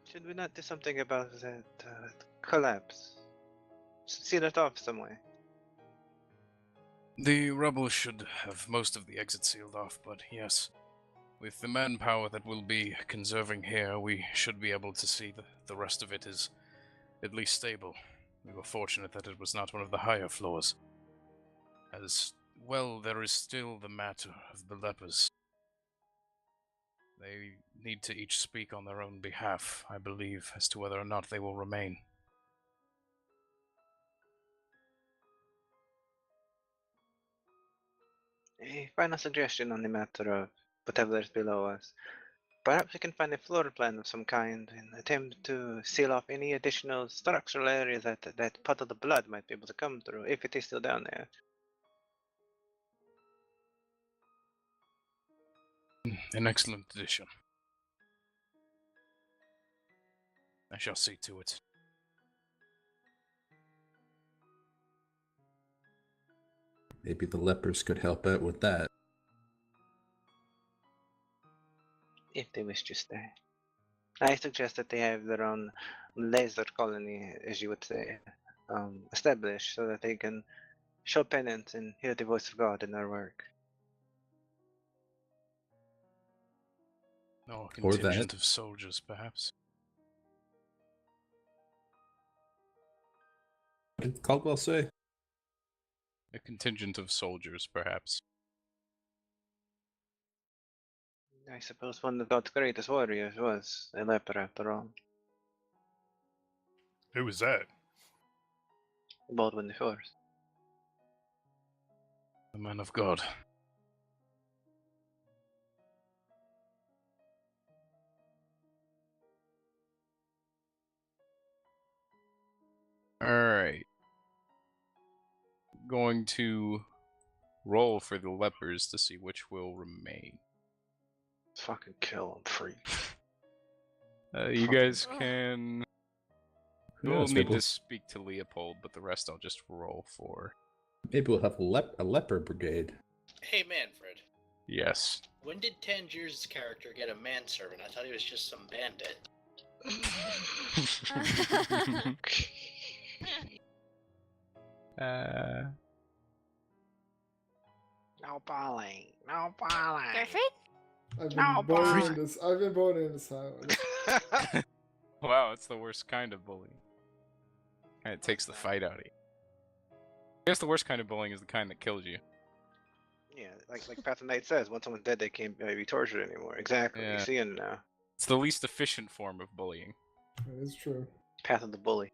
Should we not do something about that collapse? Seal it off some way. The rubble should have most of the exit sealed off, but yes, with the manpower that we'll be conserving here, we should be able to see the rest of it is at least stable. We were fortunate that it was not one of the higher floors. As well, there is still the matter of the lepers. They need to each speak on their own behalf, I believe, as to whether or not they will remain. A final suggestion on the matter of whatever is below us. Perhaps we can find a floor plan of some kind and attempt to seal off any additional structural areas that part of the blood might be able to come through, if it is still down there. An excellent addition. I shall see to it. Maybe the lepers could help out with that. If they wish to stay. I suggest that they have their own laser colony, as you would say, established so that they can show penance and hear the voice of God in their work. No, a Or contingent that. of soldiers, perhaps. What did Caldwell say? A contingent of soldiers, perhaps. I suppose one of God's greatest warriors was a leper after all. Who was that? Baldwin the First. The man of God. Alright. Going to roll for the lepers to see which will remain. Let's fucking kill him, freak. You guys can... We'll Yes, need maybe to speak to Leopold, but the rest I'll just roll for. maybe we'll have a leper brigade. Hey, Manfred. Yes. When did Tangier's character get a manservant? I thought he was just some bandit. No balling. No balling. Garfield? I've been born into silence. Wow, it's the worst kind of bullying. And it takes the fight out of you. I guess the worst kind of bullying is the kind that kills you. Yeah, like Path of Night says, once someone's dead, they can't be tortured anymore. Exactly. Yeah. You see it now. It's the least efficient form of bullying. That is true. Path of the Bully.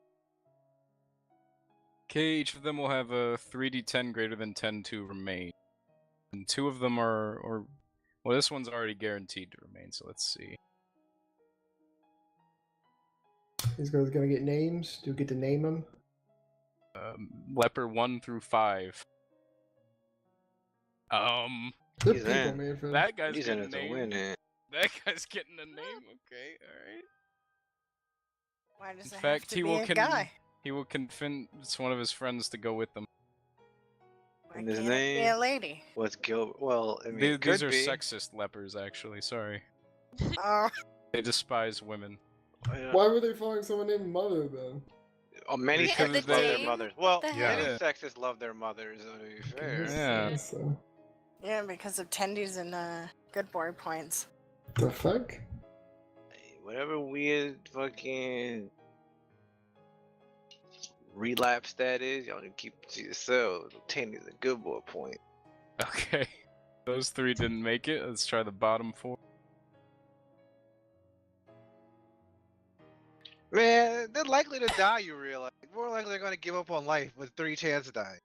Okay, each of them will have a 3d10 greater than 10 to remain. And two of them are... Well, this one's already guaranteed to remain, so let's see. These guys gonna get names. Do you get to name them? Leper 1 through 5. Good people, Manfred. That guy's He's in getting it to a name. win it. That guy's getting a name. Okay, alright. Why does In it fact, have to be a guy? he will convince one of his friends to go with them. Why And his can't it be name a lady? was Gil. Well, I mean, These, it could are be. sexist lepers, actually. Sorry. Oh. They despise women. Why would they find someone named Mother then? Oh, many Because sexists they- love their mothers. Well, the many heck? sexists love their mothers, to be fair. Yeah. So, Yeah, because of tendies and good boy points. the fuck? Whatever weird fucking relapse that is, y'all need to keep it to yourselves. 10 is a good boy point. Okay. Those three didn't make it. Let's try the bottom four. Man, they're likely to die, you realize. More likely they're gonna give up on life with 3 chances to die.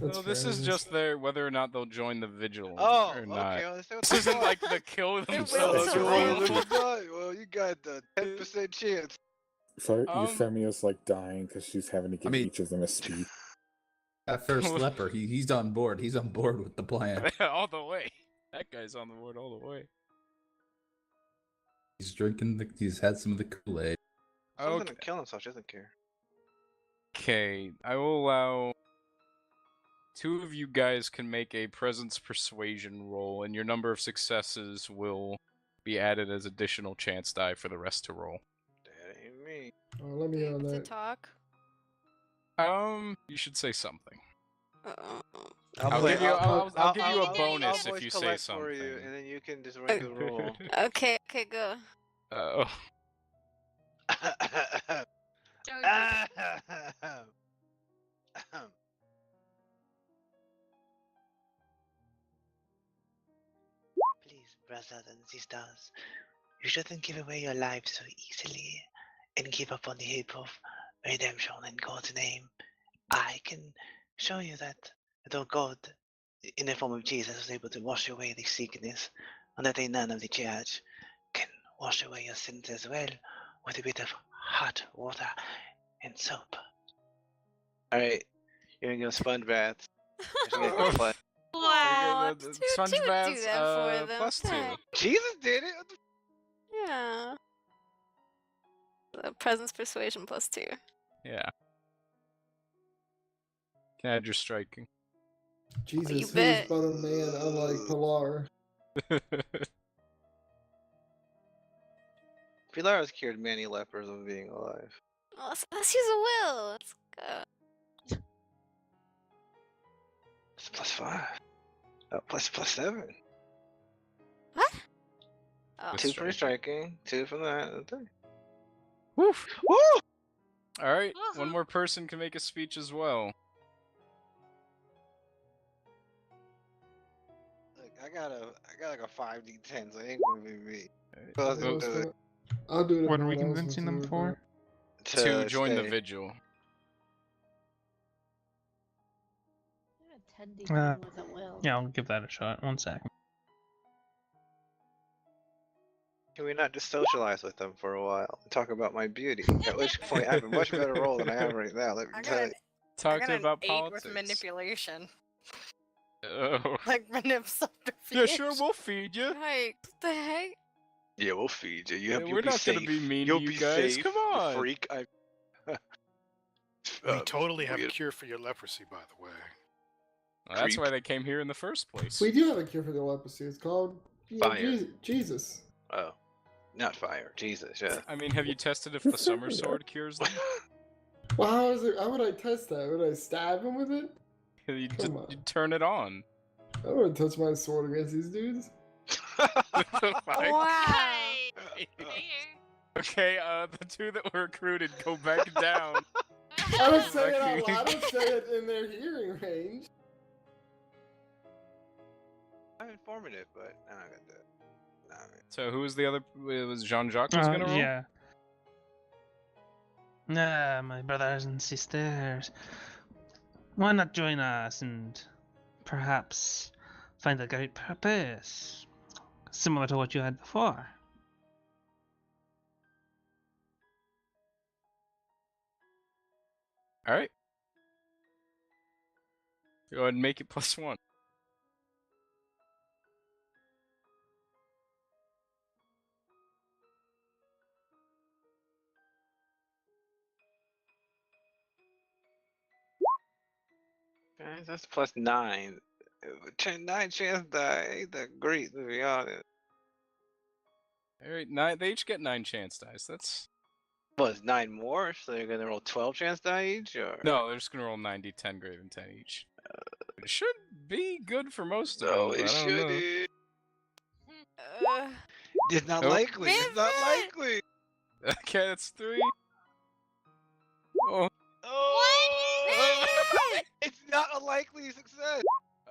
That's No, this fair. is just their whether or not they'll join the vigil Oh, or not. okay. Let's see what This they isn't want. like the kill will themselves to roll. live. Well, you got the 10% chance. So Um, Euphemia's like dying because she's having to give mean- each of them a speech. That first leper, he's on board. He's on board with the plan. All the way. That guy's on the board all the way. He's had some of the Kool-Aid. Someone's Okay. gonna kill himself, she doesn't care. Okay, I will allow 2 of you guys can make a presence persuasion roll, and your number of successes will be added as additional chance die for the rest to roll. That ain't me. Oh, let me on To that. talk. You should say something. Uh, I'll play- give you. I'll give you a I'll bonus voice if you say collect something. for you, and then you can just rank a roll. okay, go. Oh. Please, brothers and sisters, you shouldn't give away your lives so easily and give up on the hope of redemption in God's name. I can show you that though God, in the form of Jesus, was able to wash away the sickness, and that a nun of the church can wash away your sins as well with a bit of hot water and soap. Alright, you're gonna go sponge baths. You're gonna go play. Wow, the two sponge would do baths, that for them. +2. Heck. Jesus did it! What the Yeah. The presence persuasion +2. Yeah. Can add your striking. Jesus, you he is bet. but a man, unlike Pilar. Pilar's cured many lepers of being alive. Well, let's use a will. Let's go. It's +5. Oh, +7. What? Oh. 2 for striking, 2 from that. and 3. Woof. Woo! Alright, one more person can make a speech as well. Look, I got like a 5d10, so it ain't gonna be me. I'll do it. If What no are we one else convincing them wants for? To join the stay. vigil. 10d10 with a will. Yeah, I'll give that a shot. 1 second. Can we not just socialize with them for a while and talk about my beauty? At which point, I have a much better role than I have right now. Let me tell you. Talk I to got about an 8 politics. with manipulation. Oh. Like subterfuge. Yeah, sure, we'll feed you. Right, what the heck? Yeah, we'll feed you. Yeah, You'll we're be not safe. gonna be mean You'll to you be guys. safe. Come You on. freak. We totally have a cure for your leprosy, by the way. Well, that's why they came here in the first place. We do have a cure for the leprosy. It's called Fire. Jesus. Oh, not fire. Jesus, yeah. I mean, have you tested if the summer sword cures them? Well, how would I test that? Would I stab him with it? You Come on. turn it on. I don't want to touch my sword against these dudes. Wow. Okay, the 2 that were recruited go back down. I don't say it out loud. I don't say it in their hearing range. I'm informative, but I'm not gonna do it. Nah, So who was the other? It was Jean-Jacques was gonna roll? Yeah. My brothers and sisters. Why not join us and perhaps find a great purpose? Similar to what you had before. Alright. Go ahead and make it +1. Guys, that's +9. 9 chance die. Ain't that great, to be honest. Alright, 9. They each get 9 chance dice. That's What, is 9 more? So they're gonna roll 12 chance die each, or? no. They're just gonna roll 90, 10, greater than 10 each. It should be good for most of No, them. it I don't know. shouldn't. Uh, It's not Nope. likely. It's not likely. Okay, that's 3. Oh. Oh! It's not a likely success.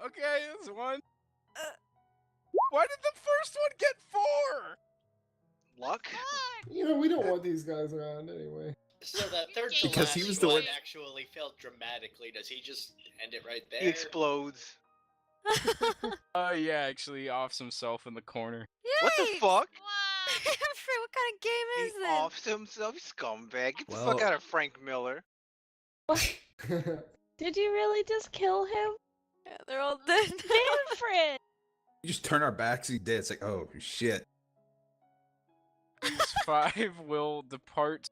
Okay, that's 1. Why did the first one get 4? Luck? You know, we don't want these guys around anyway. So that third to Because last he was the one one- actually failed dramatically. Does he just end it right there? He explodes. Yeah, actually offs himself in the corner. What the Yikes! fuck? What kind of game He is this? offs himself, scumbag. Get the Well- fuck out of Frank Miller. Did you really just kill him? Yeah, they're all dead. Manfred! You just turn our backs, he did. It's like, oh shit. These 5 will depart.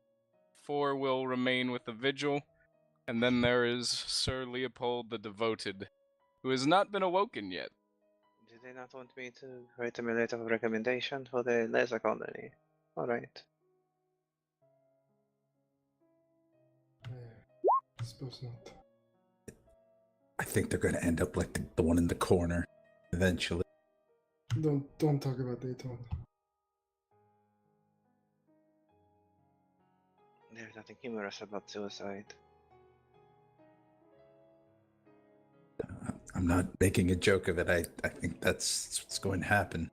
4 will remain with the vigil. And then there is Sir Leopold the Devoted, who has not been awoken yet. Do they not want me to write them a letter of recommendation for the laser colony? Alright. I suppose not. I think they're gonna end up like the one in the corner, eventually. Don't talk about Daytona. There's nothing humorous about suicide. I'm not making a joke of it. I think that's what's going to happen.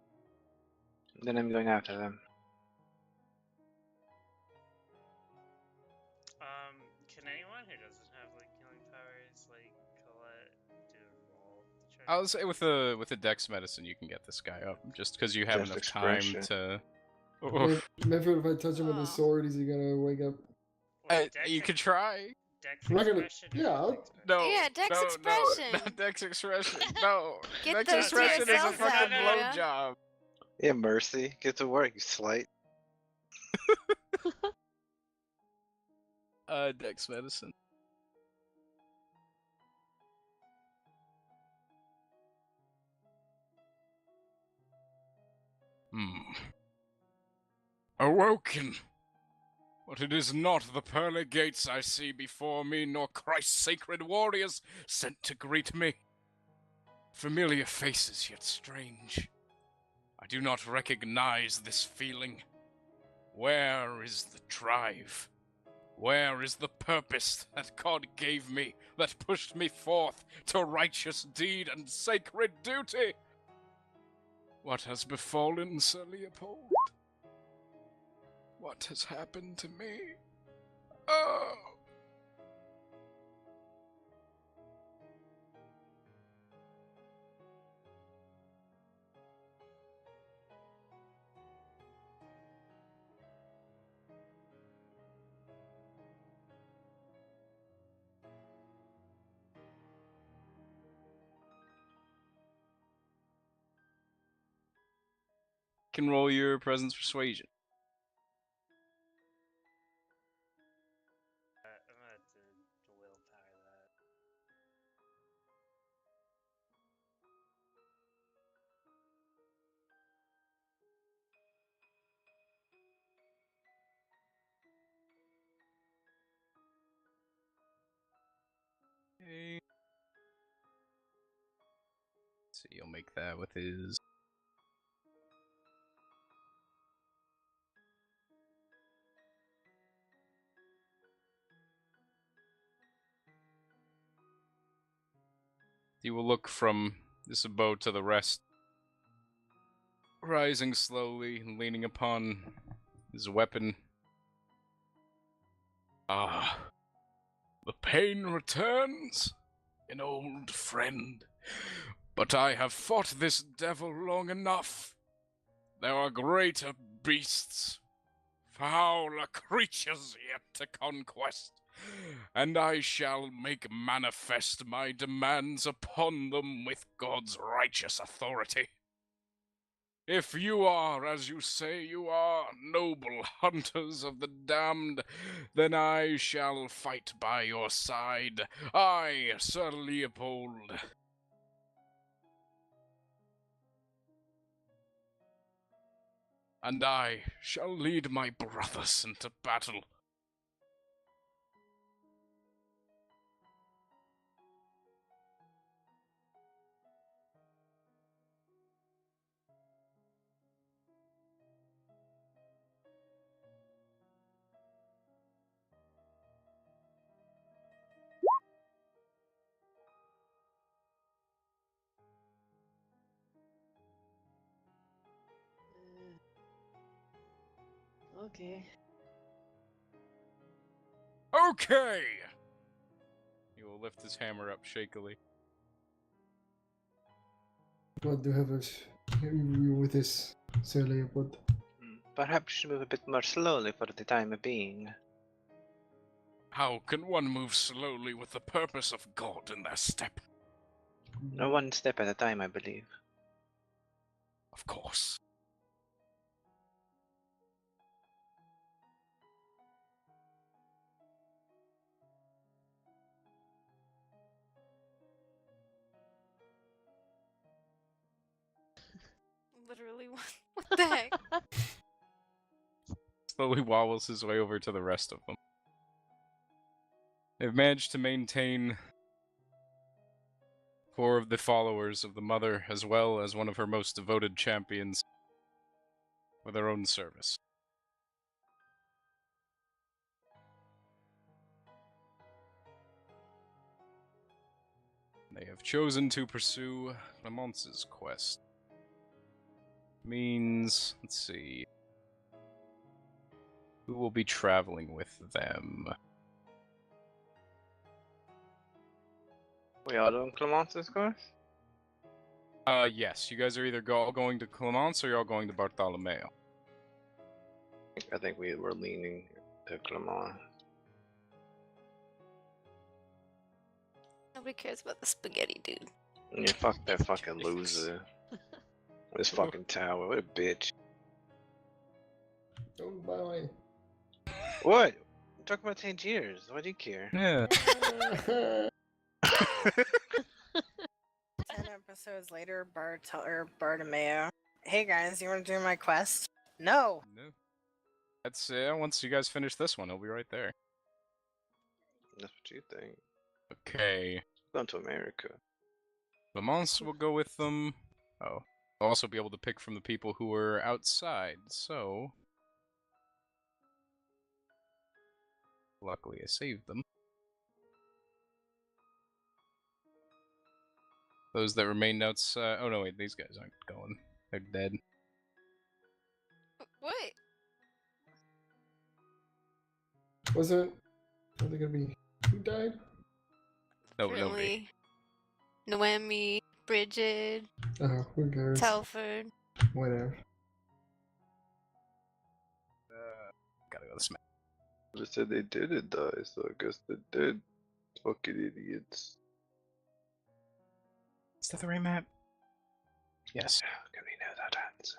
Then I'm going after them. Can anyone who doesn't have like healing powers, like Colette, do a roll? To try I would say with a dex medicine you can get this guy up, just because you have Just enough time expression. to. Manfred, if I touch him with his sword, is he gonna wake up? Wait, Dex You could try. Dex I'm not gonna- expression. yeah, I'll- No. Yeah, dex no, expression. No, not dex expression. No. Get Dex those expression is a yourself fucking out there. blowjob. Yeah, Mercy. Get to work, you slight. Dex medicine. awoken. But it is not the pearly gates I see before me, nor Christ's sacred warriors sent to greet me. Familiar faces, yet strange. I do not recognize this feeling. Where is the drive? Where is the purpose that God gave me, that pushed me forth to righteous deed and sacred duty? What has befallen Sir Leopold? What has happened to me? Oh! Can roll your presence persuasion. I'm gonna have to willpower that. Okay. So you'll make that with his. He will look from this abode to the rest, rising slowly and leaning upon his weapon. Ah, the pain returns, an old friend. But I have fought this devil long enough. There are greater beasts, fouler creatures yet to conquest, and I shall make manifest my demands upon them with God's righteous authority. If you are, as you say you are, noble hunters of the damned, then I shall fight by your side. I, Sir Leopold. And I shall lead my brothers into battle. Okay. Okay! He will lift his hammer up shakily. What do you have us with this, Sir Leopold? Perhaps you should move a bit more slowly for the time being. How can one move slowly with the purpose of God in their step? No, one step at a time, I believe. Of course. Literally, what the heck? Slowly wobbles his way over to the rest of them. They've managed to maintain 4 of the followers of the Mother, as well as one of her most devoted champions, for their own service. They have chosen to pursue Lamonce's quest. Means, let's see, who will be traveling with them? We all doing Clemence's course? Yes. You guys are either all going to Clemence or you're all going to Bartolomeo. I think we were leaning to Clemence. Nobody cares about the spaghetti dude. Yeah, fuck that fucking loser. This fucking tower, what a bitch. Don't buy. What? I'm talking about Tangiers. Why do you care? Yeah. 10 episodes later, Bartomeo. Hey guys, you want to do my quest? No. No. That's once you guys finish this one, he'll be right there. That's what you think. Okay. Going to America. Lamont will go with them. Oh. I'll also be able to pick from the people who are outside, so... Luckily, I saved them. Those that remained outside... Oh, no, wait, these guys aren't going. They're dead. What? Wasn't... Are they gonna be... Who died? No, nobody. Noemi, Bridget, Oh, who cares? Telford. Whatever. Gotta go to Smack. They said they didn't die, so I guess they did. Fucking idiots. Is that the right map? Yes. How can we know that answer?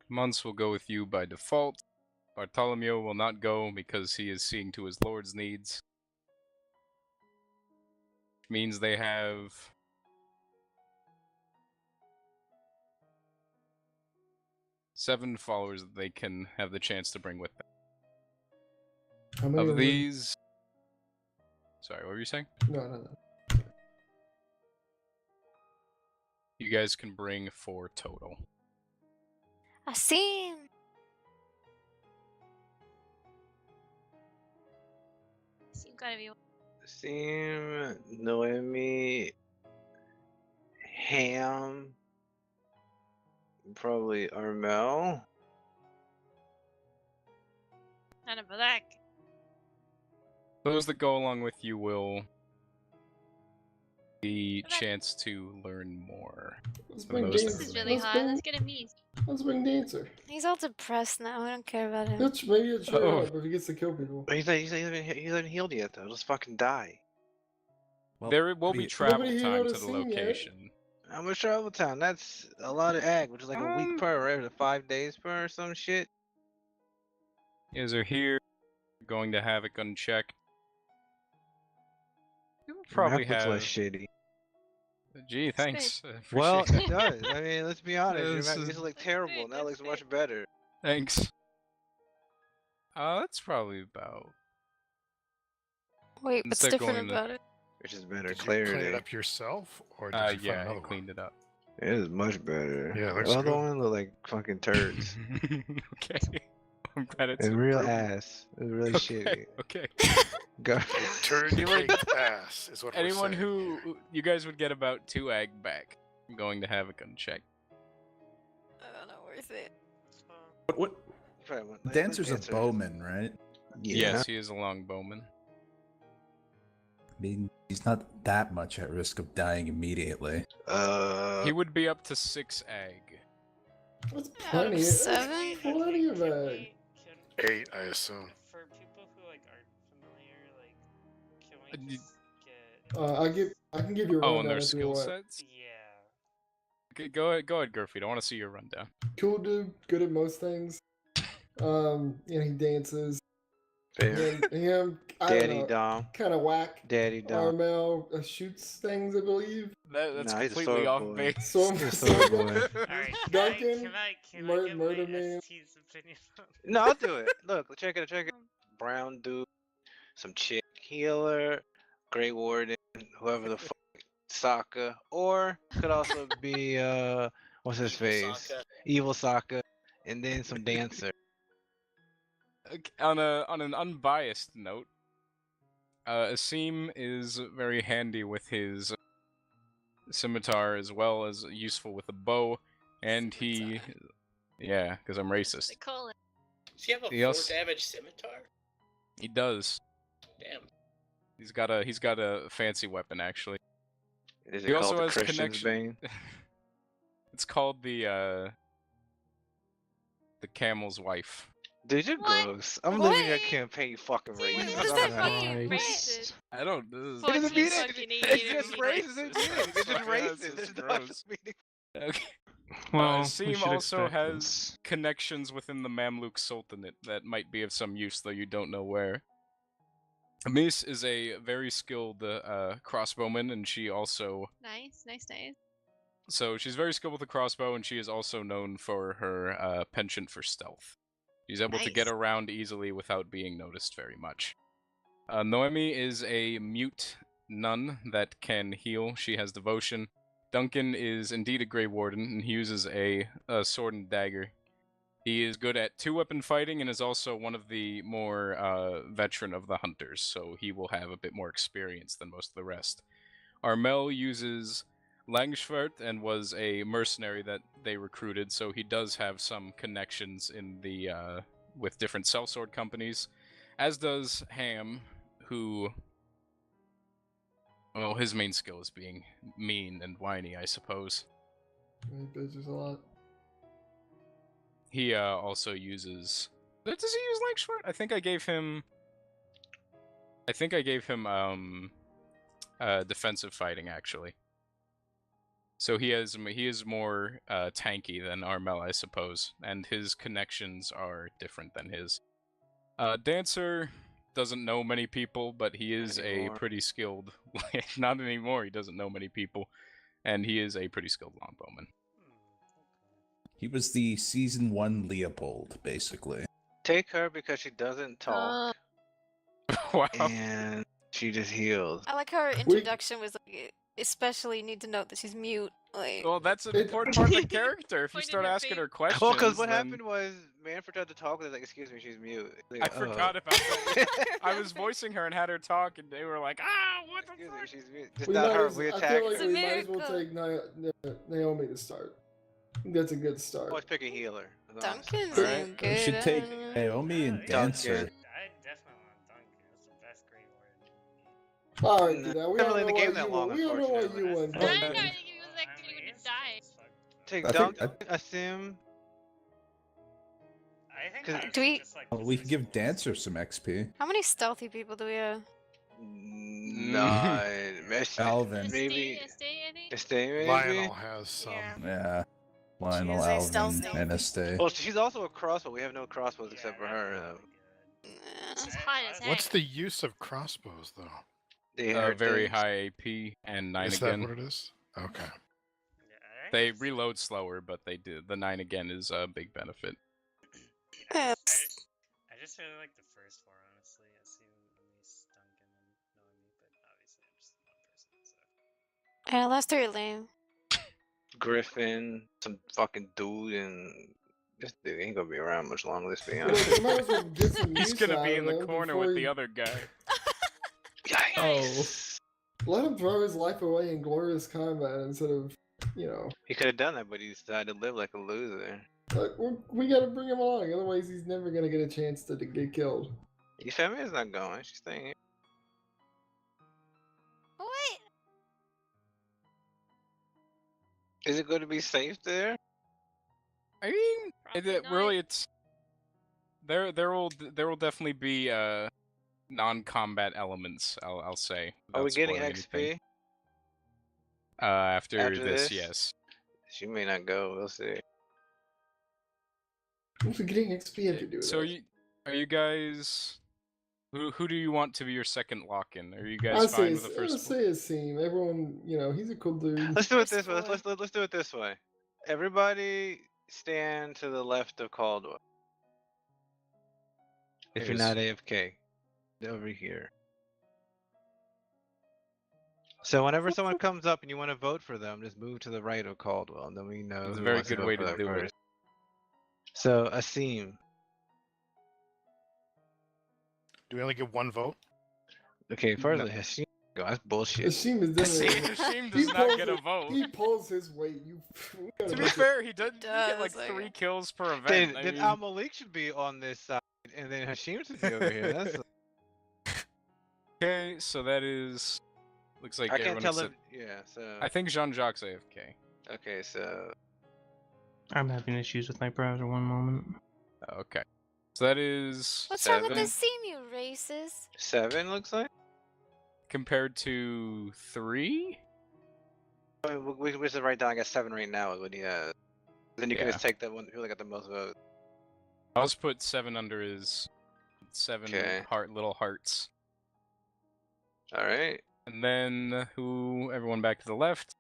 Mons will go with you by default. Bartolomeo will not go because he is seeing to his lord's needs. Which means they have... 7 followers that they can have the chance to bring with them. How many Of are we- these... Sorry, what were you saying? No. You guys can bring 4 total. I see him. So you gotta be. Seem, Noemi, Ham, probably Armel. None of that. Those that go along with you will... the chance to learn more. Let's from bring those Dancer. that This is remain. really Let's hard. bring- Let's get a meet. Let's bring Dancer. He's all depressed now. I don't care about him. Maybe it'll cheer Oh. up if he gets to kill people. But he hasn't healed yet, though. Let's fucking die. Well, There will be we- travel Nobody time healed to us the in yet. location. How much travel time? That's a lot of ag, which is like a week per, right? Or 5 days per or some shit. You guys are here, going to Havoc unchecked. You'll probably Map looks have... less shitty. Gee, thanks. I Well, appreciate it does. I mean, let's be honest. Your This map is- used to look terrible. Now it looks much better. Thanks. That's probably about... Wait, what's Instead of different going to- about it? Which is better Did you clean clarity. it up yourself, or did you find yeah, I another one? cleaned it up. It is much better. Yeah, it looks the other good. one looked like fucking turds. Okay. I'm glad it's and real improved. ass. It was really Okay, shitty. okay. Go. Turd You like- caked ass is what we're Anyone saying. who... You guys would get about 2 ag back. I'm going to Havoc unchecked. Not worth it. What? Dancer's a bowman, right? Yes, he is a long bowman. I mean, he's not that much at risk of dying immediately. He would be up to 6 ag. That's Out of plenty. 7? Plenty of ag. 8, I assume. For people who like aren't familiar, like, can we just get? I can give you a Oh, rundown and their if you skill want. sets? Yeah. Okay, go ahead, Gurfeed. I want to see your rundown. Cool dude, good at most things. He dances. Fair. Him, I Daddy don't know, Dom. kind of whack. Daddy Dom. Armel shoots things, I believe. That's Nah, he's a completely sword off boy. base. So, He's a sword boy. Alright, Duncan, can I Mur- get Murder my Man. ST's opinion on No, I'll do it. Look, check it. Brown dude, some chick healer, Grey Warden, whoever the fuck, Sokka, or could also be what's his Evil face, Sokka. Evil Sokka, and then some dancer. Okay, on an unbiased note, Asim is very handy with his scimitar as well as useful with a bow, and he, yeah, because I'm racist. They call it. Does he have a He 4 also- damage scimitar? He does. Damn. He's got a fancy weapon actually. Is He it also called the has Christian's connection. Bane? It's called the Camel's Wife. Dude, you're gross. I'm living your campaign, you fucking Dude, racist. what does I'm that not- mean? Christ. Racist. I don't. This is, It doesn't mean it. fucking It's eat just it. racist. It's just That's racist. There's no other gross. meaning. Okay. Well, we Seem should also expect has this. connections within the Mamluk Sultanate that might be of some use, though you don't know where. Amis is a very skilled crossbowman, and she also... Nice, nice, nice. So she's very skilled with the crossbow, and she is also known for her penchant for stealth. She's able to get Nice. around easily without being noticed very much. Noemi is a mute nun that can heal. She has devotion. Duncan is indeed a Grey Warden, and he uses a sword and dagger. He is good at two-weapon fighting and is also one of the more veteran of the hunters, so he will have a bit more experience than most of the rest. Armel uses Langschwert and was a mercenary that they recruited, so he does have some connections in the with different sellsword companies, as does Ham, who... Well, his main skill is being mean and whiny, I suppose. He bitches a lot. He also uses... Does he use Langschwert? I think I gave him defensive fighting, actually. So he is more tanky than Armel, I suppose, and his connections are different than his. Dancer doesn't know many people, but he is a pretty skilled... Not anymore, he doesn't know many people, and he is a pretty skilled longbowman. He was the season 1 Leopold, basically. Take her because she doesn't talk. Wow. And she just heals. I like how her introduction was like, especially need to note that she's mute. Like, Well, that's an important part of the character. If you start asking her questions, Well, because what then... happened was Manfred tried to talk with her, like, excuse me, she's mute. Like, I forgot about that. I was voicing her and had her talk, and they were like, what the fuck? She's mute. Just not her. We I attack feel like her. we might as well take Naomi to start. I think that's a good start. Always pick a healer. Duncan's Right? good. We should take Naomi and Dancer. I definitely want Duncan. That's the best Grey Warden. Alright, dude, we Never don't in the know game why that you long, went. We don't know why you unfortunately. went. I Duncan. didn't think he was actually gonna die. Take I think- Duncan, Asim. I think Cause- that's Do we- just like We could give Dancer some XP. How many stealthy people do we have? Nine. Alvin. Maybe. Estee, I think? Estee, maybe? Lionel has some. Yeah. Lionel, She is a stealth Alvin, and Estee. Well, she's also a crossbow. We have no crossbows except for her. She's hot as heck. What's the use of crossbows, though? They are Very things. high AP and 9 Is again. that what it is? Okay. They reload slower, but they do. The 9 again is a big benefit. I just really like the first four, honestly. I see Amis, Duncan, and Naomi, but obviously I'm just one person, so. Yeah, last three are lame. Griffin, some fucking dude, and this dude ain't gonna be around much longer. Let's be You honest. might as well get some He's use gonna out be of in the him corner before with the you- other guy. Yikes. Let him throw his life away in glorious combat instead of, He could have done that, but he decided to live like a loser. like, we gotta bring him along. Otherwise, he's never gonna get a chance to get killed. Your family is not going. She's staying here. What? Is it going to be safe there? I mean, it's there will definitely be non-combat elements. I'll say. Are we without getting spoiling XP? anything. After After this, this? yes. She may not go. We'll see. I'm getting XP if you do So that. are you guys? Who do you want to be your second lock-in? Are you guys I'll fine say, with the I'll first? say Asim. Everyone, he's a cool dude. Let's do it this way. Let's do it this way. Everybody stand to the left of Caldwell. If you're not AFK, over here. So whenever someone comes up and you want to vote for them, just move to the right of Caldwell, and then we know. It's a who very wants good vote way for to that do it. first. So Asim. Do we only get one vote? Okay, first Hashim go. That's bullshit. Asim is definitely. Hashim he does not pulls get a it- vote. He pulls his weight. To be fair, he get like Does, 3 kills per event. Then, I then mean, Al Malik should be on this side, and then Hashim should be over here. That's. okay, so that is. Looks like I can't everyone tell except- him. Yeah. So. I think Jean-Jacques AFK. Okay, so. I'm having issues with my browser. One moment. Okay. So that is What's wrong with 7. the senior races? 7 looks like. compared to 3? I mean, we can just write down, I guess, 7 right now is what he has. Then you can Yeah. just take that one who got the most votes. I'll just put 7 under his 7 Okay. little hearts. Alright. And then everyone back to the left.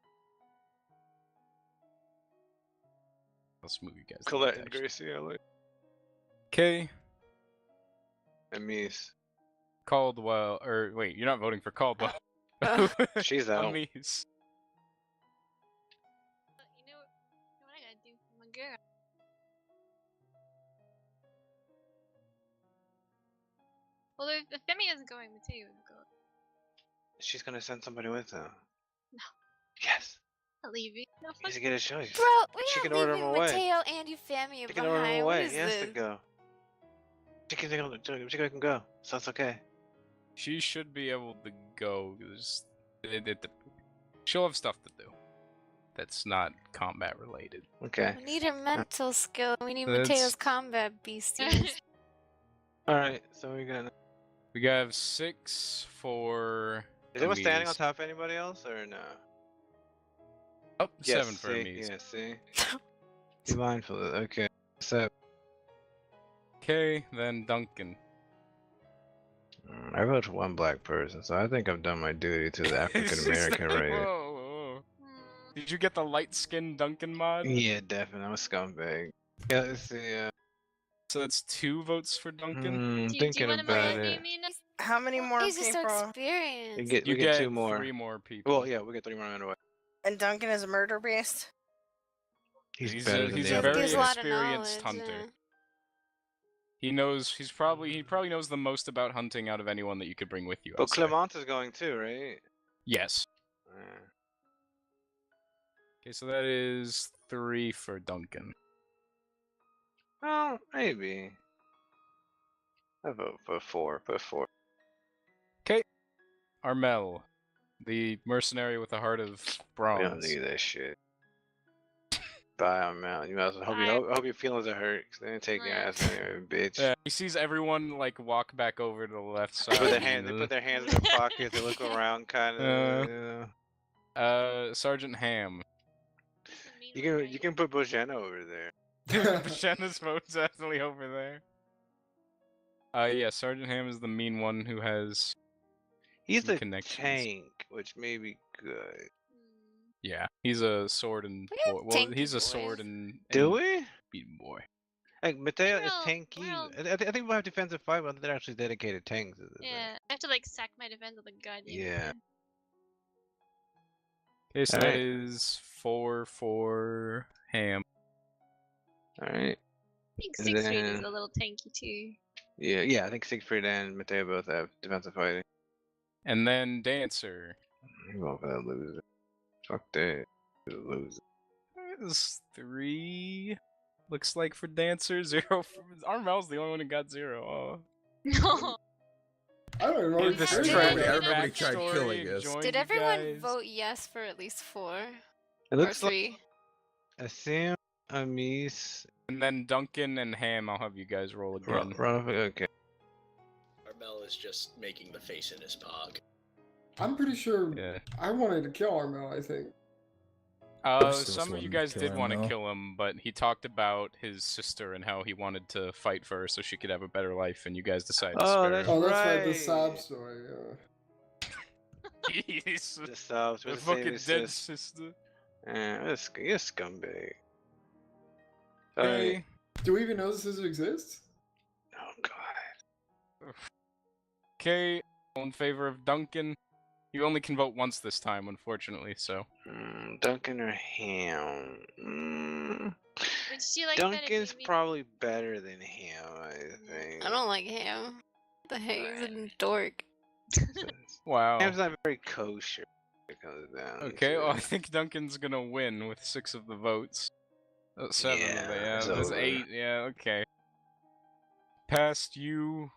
Let's move you guys. to the Colette left, and actually. Gracie, I like. Okay. And Mies. Caldwell, or wait, you're not voting for Caldwell. She's out. Amis. You know what I gotta do for my girl? Well, if Femi isn't going, Mateo would go. She's gonna send somebody with her. No. Yes. I'll leave you. No, He's get a choice. Bro, we She are can order him leaving away. Mateo and Euphemia She can order him behind. What away. is He has this? to go. She can go. So it's okay. She should be able to go. She'll have stuff to do. That's not combat related. Okay. We need her mental skill. We need That's- Mateo's combat beasties. Alright, so we got. We got 6 for. Is anyone standing on Amis. top of anybody else or no? Oh, Yes, 7 for see, Amis. Yeah, see. Be mindful of it. Okay. So. Okay, then Duncan. I vote for one black person, so I think I've done my duty to the African American race. Whoa. Did you get the light skinned Duncan mod? Yeah, definitely. I'm a scumbag. Yeah, let's see. So that's 2 votes for Duncan. Do you Thinking want to about marry it. me, Mina? How many more He's just so people? experienced. You We get 2 get more. 3 more people. Well, yeah, we get 3 more anyway. And Duncan is a murder beast. He's better than he's the a other very Gives a guy. lot of experienced knowledge, hunter. yeah. He knows. He probably knows the most about hunting out of anyone that you could bring with you. But I'd say. Clement is going too, right? Yes. Yeah. Okay, so that is 3 for Duncan. Oh, maybe. I vote for 4. Put 4. Okay. Armel, the mercenary with a heart of We don't bronze. need that shit. Bye, I'm out. You might as well hope your feelings are hurt, 'cause they didn't take your ass anyway, bitch. Yeah, he sees everyone like walk back over to the left They side. put their hands in their pockets. They look around, kind of. Sergeant Ham. You can put Bojana over there. Shanna's vote's definitely over there. Yeah, Sergeant Ham is the mean one who has. He's some the connections. tank, which may be good. Yeah, he's a sword and We got boy. Well, tanky he's a boys. sword and Do we? beaten boy. Like Mateo is We're all- tanky. we're all- I think we'll have defensive fight, but they're actually dedicated tanks. Yeah, I have to like sack my defense of the goddamn. Yeah. thing. Okay, so that Alright. is 4 for Ham. All right. I think And Siegfried is then- a little tanky too. Yeah. I think Siegfried and Mateo both have defensive fighting. And then Dancer. I'm going for that loser. Fuck that. Loser. Is 3 looks like for Dancer. 0 for Armel's the only one who got 0. Oh. No. I don't remember. Dude, this Did is everybody- everybody tried backstory killing and us. joined Did you everyone guys. vote yes for at least 4? It Or looks like 3? Sam, Amis, And then Duncan and Ham, I'll have you guys roll again. Okay. Armel is just making the face in his pog. I'm pretty sure Yeah. I wanted to kill Armel, I think. Still Some of you wanted to guys kill did want to Armel. kill him, but he talked about his sister and how he wanted to fight for her so she could have a better life, and you guys decided to Oh, spare that's her. Oh, that's right, the Right. sob story. Jeez. The subs The was fucking dead sister. You're a scumbag. Hey. Do we even know this exists? Oh god. Okay, all in favor of Duncan. You only can vote once this time, unfortunately, so. Duncan or Ham? Would you like better, Duncan's maybe? probably better than Ham, I think. I don't like him. The heck, he's a dork. Wow. Ham's not very kosher. It comes down. Okay, to well, it. I think Duncan's gonna win with 6 of the votes. Oh, 7 of Yeah, them, yeah. it's There's over. 8, yeah, okay. Passed you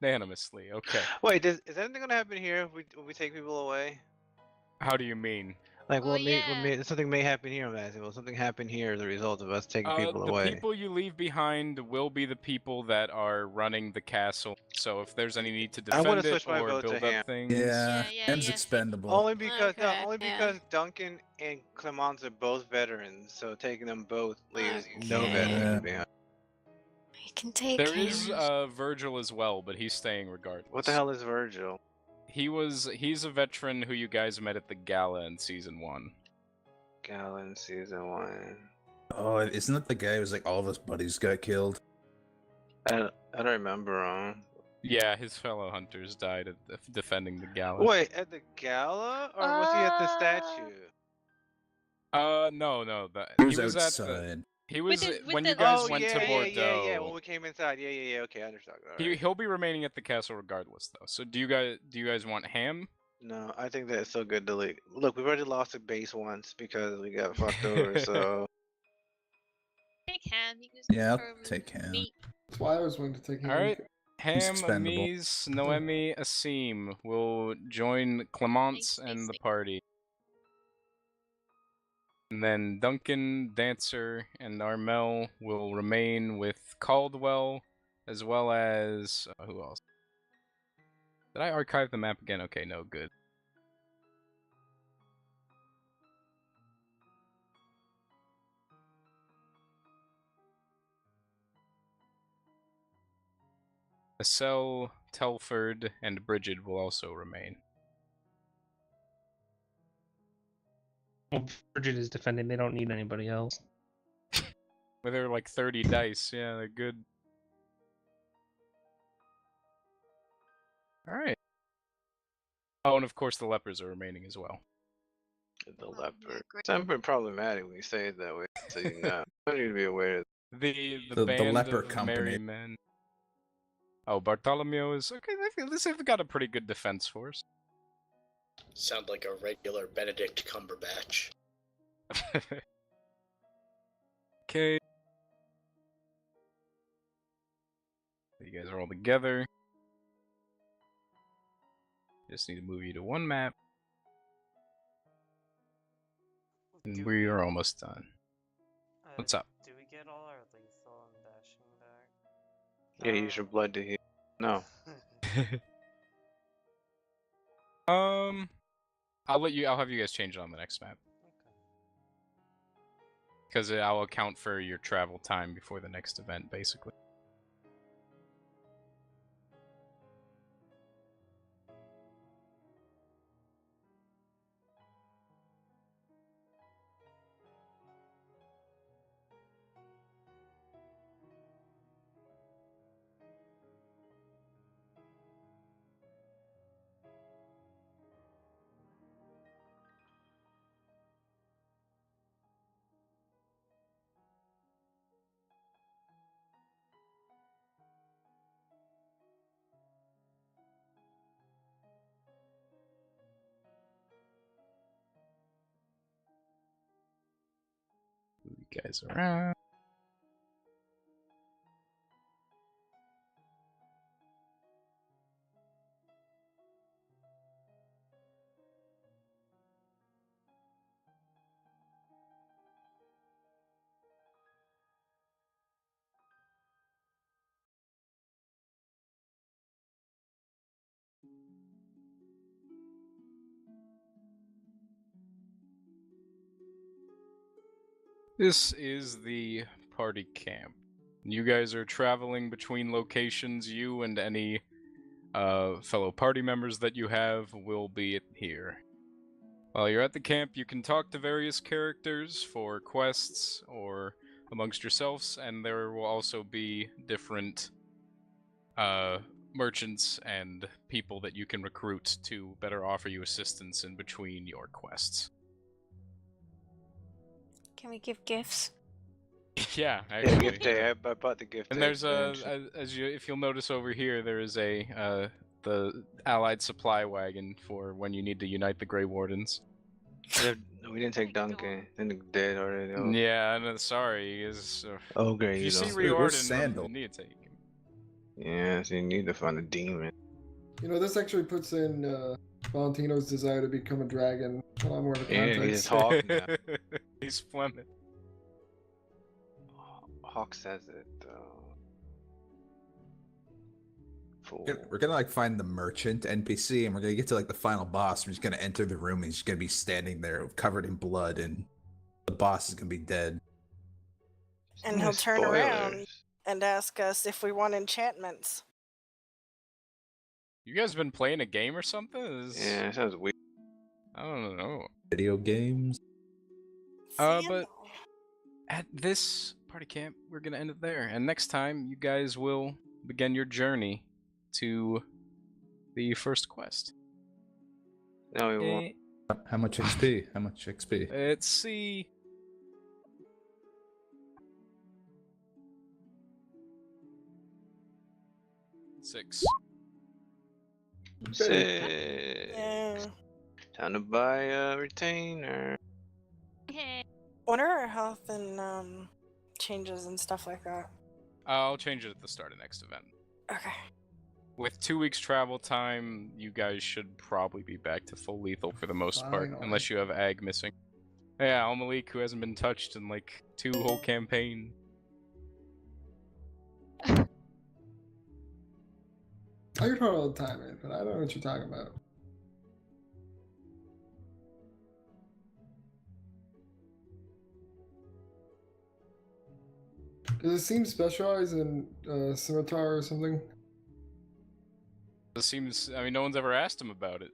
unanimously, okay. Wait, is anything gonna happen here if we take people away? How do you mean? Like, Oh, something may happen here, I'm asking. Will something happen here as a result of us taking people The away? people you leave behind will be the people that are running the castle. So if there's any need to I'm gonna defend it switch my or vote to build Ham. up things, Yeah, Ham's expendable. Only because Okay, only yeah. because Duncan and Clemence are both veterans, so taking them both leaves no Okay. veterans behind. I can take there him. is Virgil as well, but he's staying regardless. What the hell is Virgil? He's a veteran who you guys met at the gala in season 1. Gala in season 1. Oh, isn't that the guy who's like all of his buddies got killed? I don't remember. Yeah, his fellow hunters died at defending the gala. Wait, at the gala, or was he at the statue? No. He was at the. outside. He was the- with when the- you guys Oh went yeah, to Bordeaux. yeah. When we came inside, yeah. Okay, I understand. All right. He'll be remaining at the castle regardless, though. So do you guys want Ham? No, I think that's so good to leave. Look, we've already lost a base once because we got fucked over. So Take Ham. You can Yeah, I'll confirm take Ham. meat. That's why I was willing to take him. All right. He's Ham, expendable. Amise, Noemi, Asim will join Clemence and the party. And then Duncan, Dancer, and Armel will remain with Caldwell, as well as who else? Did I archive the map again? Okay, no, good. Estelle, Telford, and Bridget will also remain. Well, Bridget is defending. They don't need anybody else. With their like 30 dice, yeah, they're good. Alright. Oh, and of course the lepers are remaining as well. the leopard. Sounds pretty problematic when you say it that way. So you know, I need to be aware. The The band leper of company. merry men. Oh, Bartholomew is okay. They've got a pretty good defense force. Sound like a regular Benedict Cumberbatch. Okay. You guys are all together. Just need to move you to one map. And we are almost done. What's up? Do we get all our lethal and bashing back? Yeah, use your blood to heal. No. I'll have you guys change it on the next map. Because I'll account for your travel time before the next event, basically. Move you guys around. This is the party camp. You guys are traveling between locations. You and any fellow party members that you have will be here. While you're at the camp, you can talk to various characters for quests or amongst yourselves, and there will also be different merchants and people that you can recruit to better offer you assistance in between your quests. Can we give gifts? Yeah, Yeah, actually. gift day. I bought the gift And day there's expansion. if you'll notice over here, there is the Allied supply wagon for when you need to unite the Grey Wardens. We didn't take Duncan. Duncan dead already. Oh, Yeah, I'm sorry. Great. If you see don't. Riordan, you need to take him. Yeah, so you need to find a demon. You know, this actually puts in Valentino's desire to become a dragon. A lot more of the Yeah, context. he's Hawk now. He's Fleming. Hawk says it. We're gonna like find the merchant NPC, and we're gonna get to like the final boss. We're just gonna enter the room, and he's gonna be standing there covered in blood, and the boss is gonna be dead. And he'll turn around and ask us if we want enchantments. You guys been playing a game or something? Yeah, it sounds weird. I don't know. Video games. But at this party camp, we're gonna end it there. And next time, you guys will begin your journey to the first quest. No, we won't. How much XP? How much XP? Let's see. Six. Yeah. Time to buy a retainer. What are our health and changes and stuff like that? I'll change it at the start of next event. Okay. With 2 weeks travel time, you guys should probably be back to full lethal for the most part, unless you have Ag missing. Yeah, Al Malik, who hasn't been touched in like 2 whole campaign. I hear all the time, man, but I don't know what you're talking about. Does it seem specialized in scimitar or something? It seems, I mean, no one's ever asked him about it.